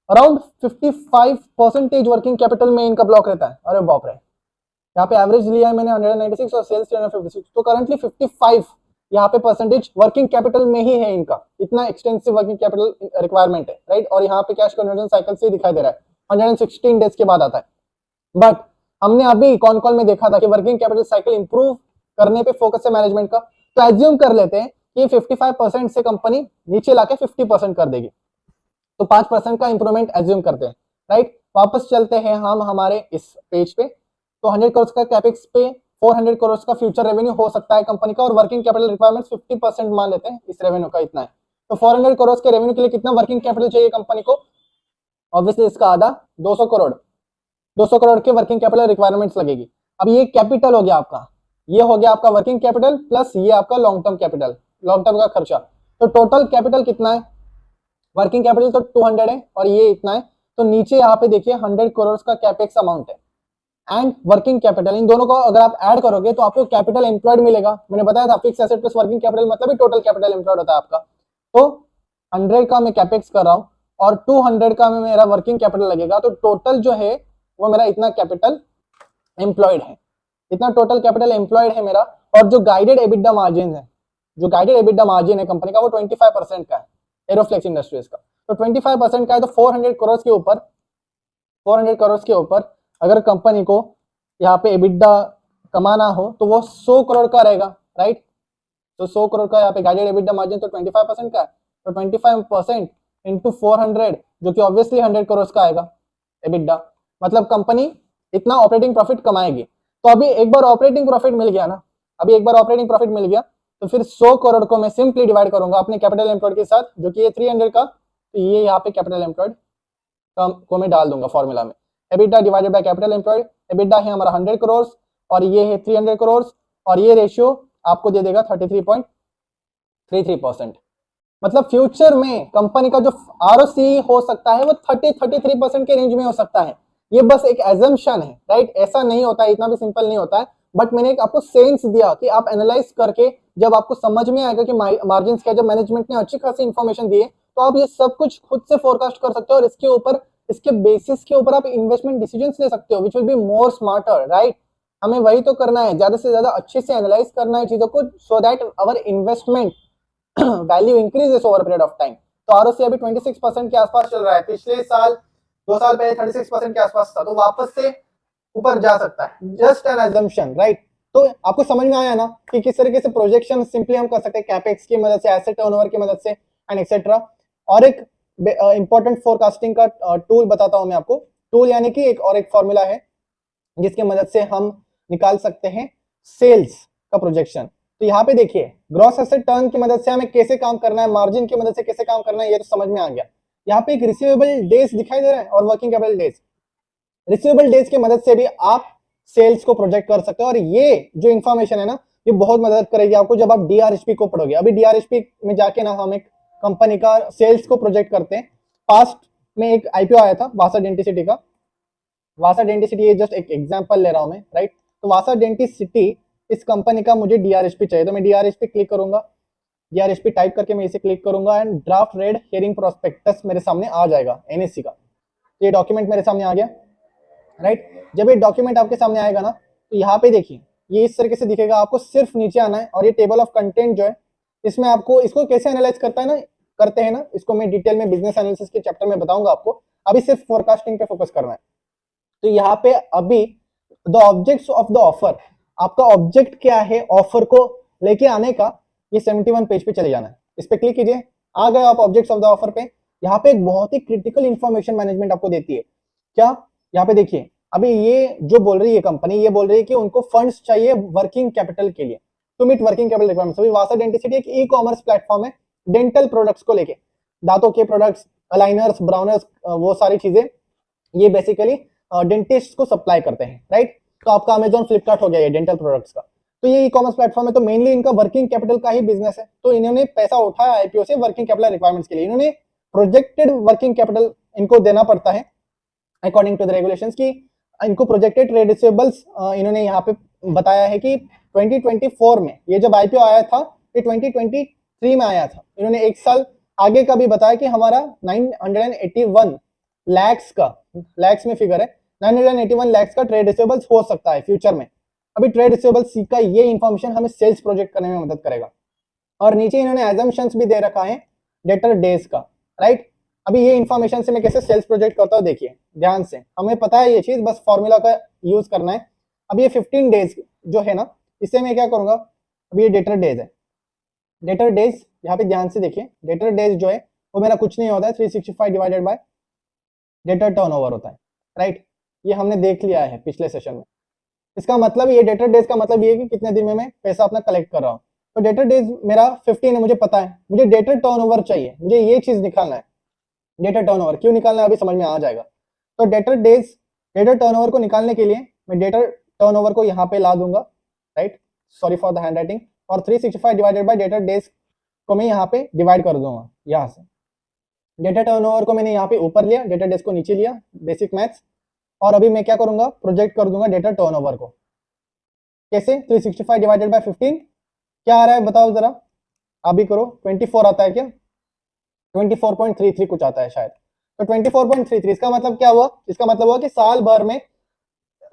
अराउंड 55% वर्किंग कैपिटल में इनका ब्लॉक रहता है। अरे बाप रे, यहाँ पे एवरेज लिया है मैंने 196 और सेल्स 356, तो करंटली 55 यहाँ पे परसेंटेज वर्किंग कैपिटल में ही है इनका, इतना एक्सटेंसिव वर्किंग कैपिटल रिक्वायरमेंट है, राइट। और यहाँ पे कैश कन्वर्जन साइकिल से दिखाई दे रहा है 116 डेज के बाद आता है। बट हमने अभी कॉन कॉल में देखा था कि वर्किंग कैपिटल साइकिल इंप्रूव करने पे फोकस है मैनेजमेंट का, तो एज्यूम कर लेते हैं कि 55% से कंपनी नीचे लाके 50% कर देगी, तो 5% का इंप्रूवमेंट एज्यूम करते हैं, राइट। वापस चलते हैं हम हमारे इस पेज पे। तो 100 करोड़ का कैपेक्स पे 400 करोड़ का फ्यूचर रेवेन्यू हो सकता है कंपनी का, और वर्किंग कैपिटल रिक्वायरमेंट्स 50% मान लेते हैं इस रेवेन्यू का, इतना है। तो 400 करोड़ के रेवेन्यू के लिए कितना वर्किंग कैपिटल चाहिए कंपनी को, ऑब्वियसली इसका आधा 200 करोड़ के वर्किंग कैपिटल रिक्वायरमेंट्स लगेगी। अब ये कैपिटल हो गया आपका, ये हो गया आपका वर्किंग कैपिटल प्लस ये आपका long term capital, long term का खर्चा। तो टोटल कैपिटल कितना है, वर्किंग कैपिटल तो 200 है और ये इतना है, तो नीचे यहाँ पे देखिए 100 करोड़ का कैपेक्स अमाउंट है एंड वर्किंग कैपिटल, इन दोनों को अगर आप ऐड करोगे तो आपको कैपिटल एम्प्लॉयड मिलेगा। मैंने बताया था fix asset plus working capital मतलब ही टोटल कैपिटल एम्प्लॉयड होता है आपका। तो 100 का मैं कैपेक्स कर रहा हूँ और 200 का में मेरा वर्किंग कैपिटल लगेगा, तो टोटल जो है वो मेरा इतना कैपिटल एम्प्लॉयड है, इतना टोटल कैपिटल एम्प्लॉयड है मेरा। और जो गाइडेड एबिडा मार्जिन है, जो गाइडेड एबिडा मार्जिन है कंपनी का वो 25% का है एरोफ्लेक्स इंडस्ट्रीज का, तो 25% का है। तो 400 करोड़ के ऊपर अगर कंपनी को यहाँ पे एबिडा कमाना हो तो वो 100 करोड़ का रहेगा, राइट। तो 100 करोड़ का यहाँ पे गाइडेड एबिडा मार्जिन तो 25% का है, तो 25% इंटू 400 जो कि ऑब्वियसली 100 करोड़ का आएगा एबिडा, मतलब कंपनी इतना ऑपरेटिंग प्रॉफिट कमाएगी। तो अभी एक बार ऑपरेटिंग प्रॉफिट मिल गया ना, तो फिर 100 करोड़ को मैं सिंपली डिवाइड करूंगा अपने कैपिटल एम्प्लॉयड के साथ, जो कि ये 300 का, तो ये यहाँ पे कैपिटल एम्प्लॉयड को मैं डाल दूंगा फॉर्मूला में, EBITDA divided by capital employed. EBITDA है हमारा 100 करोड़ और ये है 300 करोड़, और ये रेशियो आपको दे देगा 33.33%। मतलब फ्यूचर में कंपनी का जो आरओसी हो सकता है वो 33% के रेंज में हो सकता है। ये बस एक एजम्पशन है, राइट। ऐसा नहीं होता है, इतना भी सिंपल नहीं होता है, बट मैंने एक आपको सेंस दिया कि आप एनालाइज करके जब आपको समझ में आएगा कि मार्जिन क्या, जब मैनेजमेंट ने अच्छी खासी इंफॉर्मेशन दी है तो आप ये सब कुछ खुद से फोरकास्ट कर सकते हो और इसके बेसिस के ऊपर आप इन्वेस्टमेंट डिसीजंस ले सकते हो, which will be more smarter, right. हमें वही तो करना है, ज्यादा से ज्यादा अच्छे से एनालाइज करना है चीजों को, so that our investment value increases over period of time. तो आरओसी अभी 26% के आसपास चल रहा है, पिछले साल 2 साल पहले 36% के आसपास था, तो वापस से ऊपर जा सकता है, जस्ट एन अजम्पशन, राइट। तो आपको समझ में आया ना कि किस तरीके से प्रोजेक्शन सिंपली हम कर सकते हैं कैपेक्स की मदद से, एसेट टर्नओवर की मदद से एंड एक्सेट्रा। और एक इंपॉर्टेंट फोरकास्टिंग का टूल बताता हूं मैं आपको। टूल यानी कि एक फॉर्मूला है जिसकी मदद से हम निकाल सकते हैं सेल्स का प्रोजेक्शन। तो यहाँ पे देखिए ग्रॉस एसेट टर्न की मदद से हमें कैसे काम करना है, मार्जिन की मदद से कैसे काम करना है, ये तो समझ में आ गया। यहाँ पे एक रिसीवेबल डेज दिखाई दे रहा है और working capital days. Receivable days की मदद से भी आप सेल्स को प्रोजेक्ट कर सकते हो, और ये जो इन्फॉर्मेशन है ना, ये बहुत मदद करेगी आपको जब आप डीआरएचपी को पढ़ोगे। अभी डीआरएचपी में जाके ना हम एक कंपनी का सेल्स को प्रोजेक्ट करते हैं। पास्ट में एक आईपीओ आया था वासा डेंटिसिटी का। वासा डेंटिसिटी, ये जस्ट एक एग्जांपल ले रहा हूं मैं, राइट। तो वासा डेंटिसिटी इस कंपनी का मुझे डीआरएचपी चाहिए, तो मैं डीआरएचपी क्लिक करूंगा, डीआरएचपी टाइप करके मैं इसे क्लिक करूंगा and draft red herring prospectus मेरे सामने आ जाएगा एनएससी का। तो ये डॉक्यूमेंट मेरे सामने आ गया, राइट। जब ये डॉक्यूमेंट आपके सामने आएगा ना, तो यहाँ पे देखिए ये इस तरीके से दिखेगा। आपको सिर्फ नीचे आना है और ये टेबल ऑफ कंटेंट जो है, इसमें आपको इसको कैसे एनालाइज करते हैं ना, इसको मैं डिटेल में बिजनेस एनालिसिस के चैप्टर में बताऊंगा आपको। अभी सिर्फ फोरकास्टिंग पे फोकस करना है। तो यहाँ पे अभी the objects of the offer, आपका ऑब्जेक्ट क्या है ऑफर को लेके आने का, ये 71 पेज पे चले जाना है। इस पे क्लिक कीजिए, आ गए आप ऑब्जेक्ट्स ऑफ द ऑफर पे। यहाँ पे एक बहुत ही क्रिटिकल इंफॉर्मेशन मैनेजमेंट आपको देती है। क्या? यहाँ पे देखिए अभी ये जो बोल रही है कंपनी, ये बोल रही है कि उनको फंड्स चाहिए वर्किंग कैपिटल के लिए, to meet working capital requirements. अभी वासा डेंटिसिटी एक ई कॉमर्स प्लेटफॉर्म है डेंटल प्रोडक्ट्स को लेके, दांतों के प्रोडक्ट्स, अलाइनर्स, ब्राउनर्स, वो सारी चीजें ये बेसिकली डेंटिस्ट को सप्लाई करते हैं, राइट। तो आपका अमेजॉन, फ्लिपकार्ट हो गया ये डेंटल प्रोडक्ट्स का। तो ये ई कॉमर्स प्लेटफॉर्म है, तो मेनली इनका वर्किंग कैपिटल का ही बिजनेस है। तो इन्होंने पैसा उठाया आईपीओ से वर्किंग कैपिटल रिक्वायरमेंट्स के लिए। इन्होंने प्रोजेक्टेड वर्किंग कैपिटल इनको देना पड़ता है अकॉर्डिंग टू द रेगुलेशंस, की इनको प्रोजेक्टेड ट्रेड रिसीवेबल्स इन्होंने यहाँ पे बताया है कि 2024 में, ये जब आईपीओ आया था ये 2023 में आया था। इन्होंने एक साल आगे का भी बताया कि हमारा 981 लैक्स में फिगर है, 981 लैक्स का ट्रेड रिसीवेबल्स हो सकता है फ्यूचर में। अभी ट्रेड रिसीवेबल्स का ये इंफॉर्मेशन हमें सेल्स प्रोजेक्ट करने में मदद करेगा। और नीचे इन्होंने एजम्पशंस भी दे रखा है डेटर डेज का, राइट। अभी ये इंफॉर्मेशन से मैं कैसे सेल्स प्रोजेक्ट करता हूँ, देखिए ध्यान से, हमें पता है ये चीज, बस फॉर्मूला का यूज करना है। अब ये 15 डेज जो है ना, इससे मैं क्या करूंगा, अभी ये डेटर डेज है। डेटर डेज यहाँ पे ध्यान से देखिए, डेटर डेज जो है वो मेरा कुछ नहीं होता है, 365 डिवाइडेड बाय डेटर टर्नओवर होता है, राइट। ये हमने देख लिया है पिछले सेशन में। इसका मतलब ये डेटर डेज का मतलब ये है कि कितने दिन में मैं पैसा अपना कलेक्ट कर रहा हूँ। तो डेटर डेज मेरा 15 है, मुझे पता है। मुझे डेटर टर्नओवर चाहिए, मुझे ये चीज निकालना है। डेटर टर्नओवर क्यों निकालना है अभी समझ में आ जाएगा। तो डेटर डेज, डेटर टर्नओवर को निकालने के लिए मैं डेटर टर्नओवर को यहाँ पे ला दूंगा, right, sorry for the handwriting, और 365 डिवाइडेड बाय डेटर डेज को मैं यहाँ पे डिवाइड कर दूंगा। यहाँ से डेटा टर्नओवर को मैंने यहाँ पे ऊपर लिया, डेटा डेज को नीचे लिया, बेसिक मैथ्स। और अभी मैं क्या करूंगा, प्रोजेक्ट कर दूंगा डेटा टर्नओवर को। कैसे? 365 डिवाइडेड बाय 15 क्या आ रहा है बताओ जरा, अभी करो। 24 आता है क्या? 24.33 कुछ आता है शायद। तो 24.33, इसका मतलब क्या हुआ? इसका मतलब हुआ कि साल भर में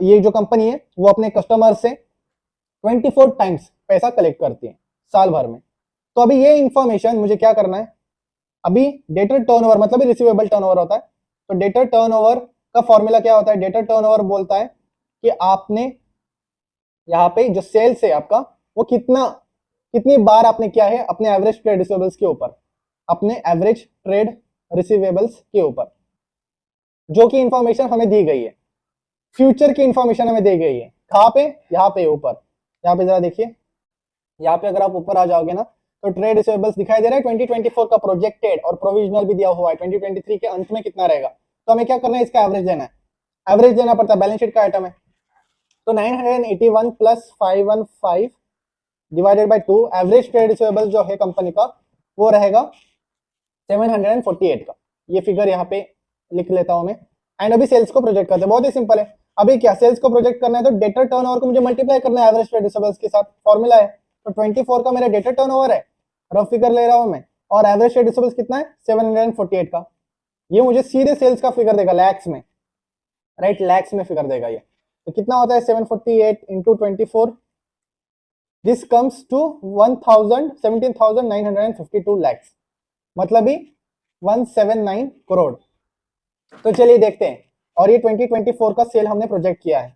ये जो कंपनी है वो अपने कस्टमर से 24 टाइम्स पैसा कलेक्ट करती है साल भर में। तो अभी ये इंफॉर्मेशन मुझे क्या करना है, अभी डेटर टर्नओवर मतलब रिसीवेबल टर्नओवर होता है। तो डेटर टर्नओवर का फॉर्मूला क्या होता है? डेटर टर्नओवर बोलता है कि आपने यहाँ पे जो सेल्स है आपका, वो कितनी बार आपने किया है अपने एवरेज ट्रेड रिसीवेबल्स के ऊपर, अपने एवरेज ट्रेड रिसीवेबल्स के ऊपर, जो कि इंफॉर्मेशन हमें दी गई है, फ्यूचर की इंफॉर्मेशन हमें दी गई है। कहाँ पे? यहाँ पे ऊपर, यहाँ पे जरा देखिए, यहाँ पे अगर आप ऊपर आ जाओगे ना, तो ट्रेड रिसीवेबल्स दिखाई दे रहा है 2024 का प्रोजेक्टेड, और प्रोविजनल भी दिया हुआ है 2023 के अंत में कितना रहेगा। तो हमें क्या करना है, इसका एवरेज देना है, एवरेज देना पड़ता है, बैलेंस शीट का आइटम है। तो 981 plus 515 divided by 2, average trade receivables जो है कंपनी का वो रहेगा 748 का। ये फिगर यहाँ पे लिख लेता हूं मैं। एंड अभी सेल्स को प्रोजेक्ट करते हैं, बहुत ही सिंपल है। अभी क्या सेल्स को प्रोजेक्ट करना है, तो डेटर टर्नओवर को मुझे मल्टीप्लाई करना है एवरेज ट्रेड रिसीवेबल्स के साथ, फॉर्मूला है। तो 24 का मेरा डेटर टर्नओवर है, रफ फिगर ले रहा हूं मैं, और एवरेज ट्रेड रिसीवेबल्स कितना है 748 का। ये मुझे सीधे सेल्स का फिगर देगा लैक्स में, राइट, लैक्स में फिगर देगा ये। तो कितना होता है 748 into 24, this comes to 17,952 lakhs, मतलब ही 179 करोड़। तो चलिए देखते हैं, और ये 2024 का सेल हमने प्रोजेक्ट किया है।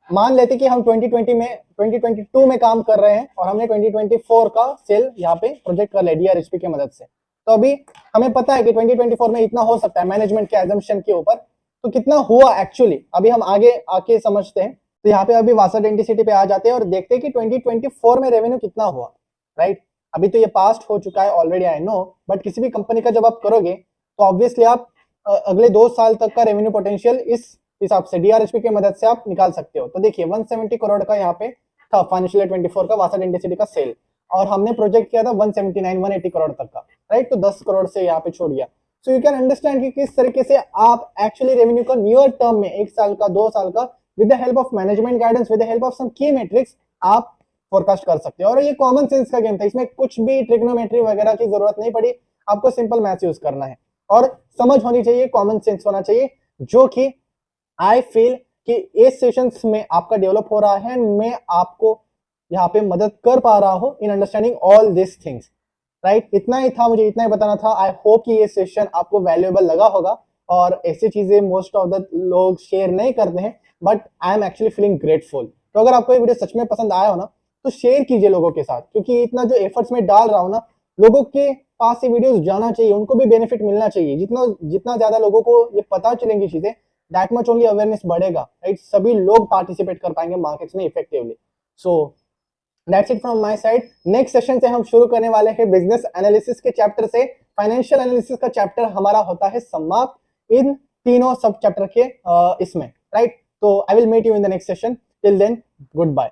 मान लेते कि हम 2022 में काम कर रहे हैं और हमने 2024 का सेल यहाँ पे प्रोजेक्ट कर लिया डीआरएचपी की मदद से। तो अभी हमें पता है कि 2024 में इतना हो सकता है मैनेजमेंट के एजम्पशन के ऊपर, तो कितना हुआ एक्चुअली अभी हम आगे आके समझते हैं। तो यहाँ पे अभी वासा डेंटिसिटी पे आ जाते हैं और देखते हैं कि 2024 में रेवेन्यू कितना हुआ, राइट। अभी तो ये पास्ट हो चुका है ऑलरेडी, आई नो, बट किसी भी कंपनी का जब आप करोगे तो ऑब्वियसली आप अगले 2 साल तक का रेवेन्यू पोटेंशियल इस हिसाब से डीआरएचपी की मदद से आप निकाल सकते हो। तो देखिए 170 करोड़ का यहाँ पे था फाइनेंशियल ईयर 24 का वासा डेंटिसिटी का सेल, और हमने प्रोजेक्ट किया था 180 करोड़ तक का, राइट। तो 10 करोड़ से यहाँ पे छोड़ दिया। सो यू कैन अंडरस्टैंड कि किस तरीके से आप एक्चुअली रेवेन्यू का नियर टर्म में 1 साल का 2 साल का with the help of management guidance, with the help of some key metrics आप फोरकास्ट कर सकते हो। और ये कॉमन सेंस का गेम था, इसमें कुछ भी ट्रिग्नोमेट्री वगैरह की जरूरत नहीं पड़ी, आपको सिंपल मैथ्स यूज करना है और समझ होनी चाहिए, कॉमन सेंस होना चाहिए, जो कि आई फील कि इस सेशंस में आपका डेवलप हो रहा है। मैं आपको यहाँ पे मदद कर पा रहा हूँ in understanding all this things, right. इतना ही था, मुझे इतना ही बताना था। आई होप कि ये सेशन आपको वैल्यूएबल लगा होगा, और ऐसी चीजें मोस्ट ऑफ द लोग शेयर नहीं करते हैं, but I am actually feeling grateful. तो अगर आपको ये वीडियो सच में पसंद आया हो ना, तो शेयर कीजिए लोगों के साथ, क्योंकि इतना जो एफर्ट्स में डाल रहा हूँ ना, लोगों के पास ये वीडियोस जाना चाहिए, उनको भी बेनिफिट मिलना चाहिए। जितना ज्यादा लोगों को ये पता चलेंगी चीजें, दैट मच ओनली अवेयरनेस बढ़ेगा, राइट। सभी लोग पार्टिसिपेट कर पाएंगे मार्केट्स में effectively. So that's it from my side. Next session से हम शुरू करने वाले हैं बिजनेस एनालिसिस के चैप्टर से। फाइनेंशियल एनालिसिस का चैप्टर हमारा होता है समाप्त इन तीनों सब चैप्टर के इसमें, राइट। तो I will meet you in the next session. Till then, good bye.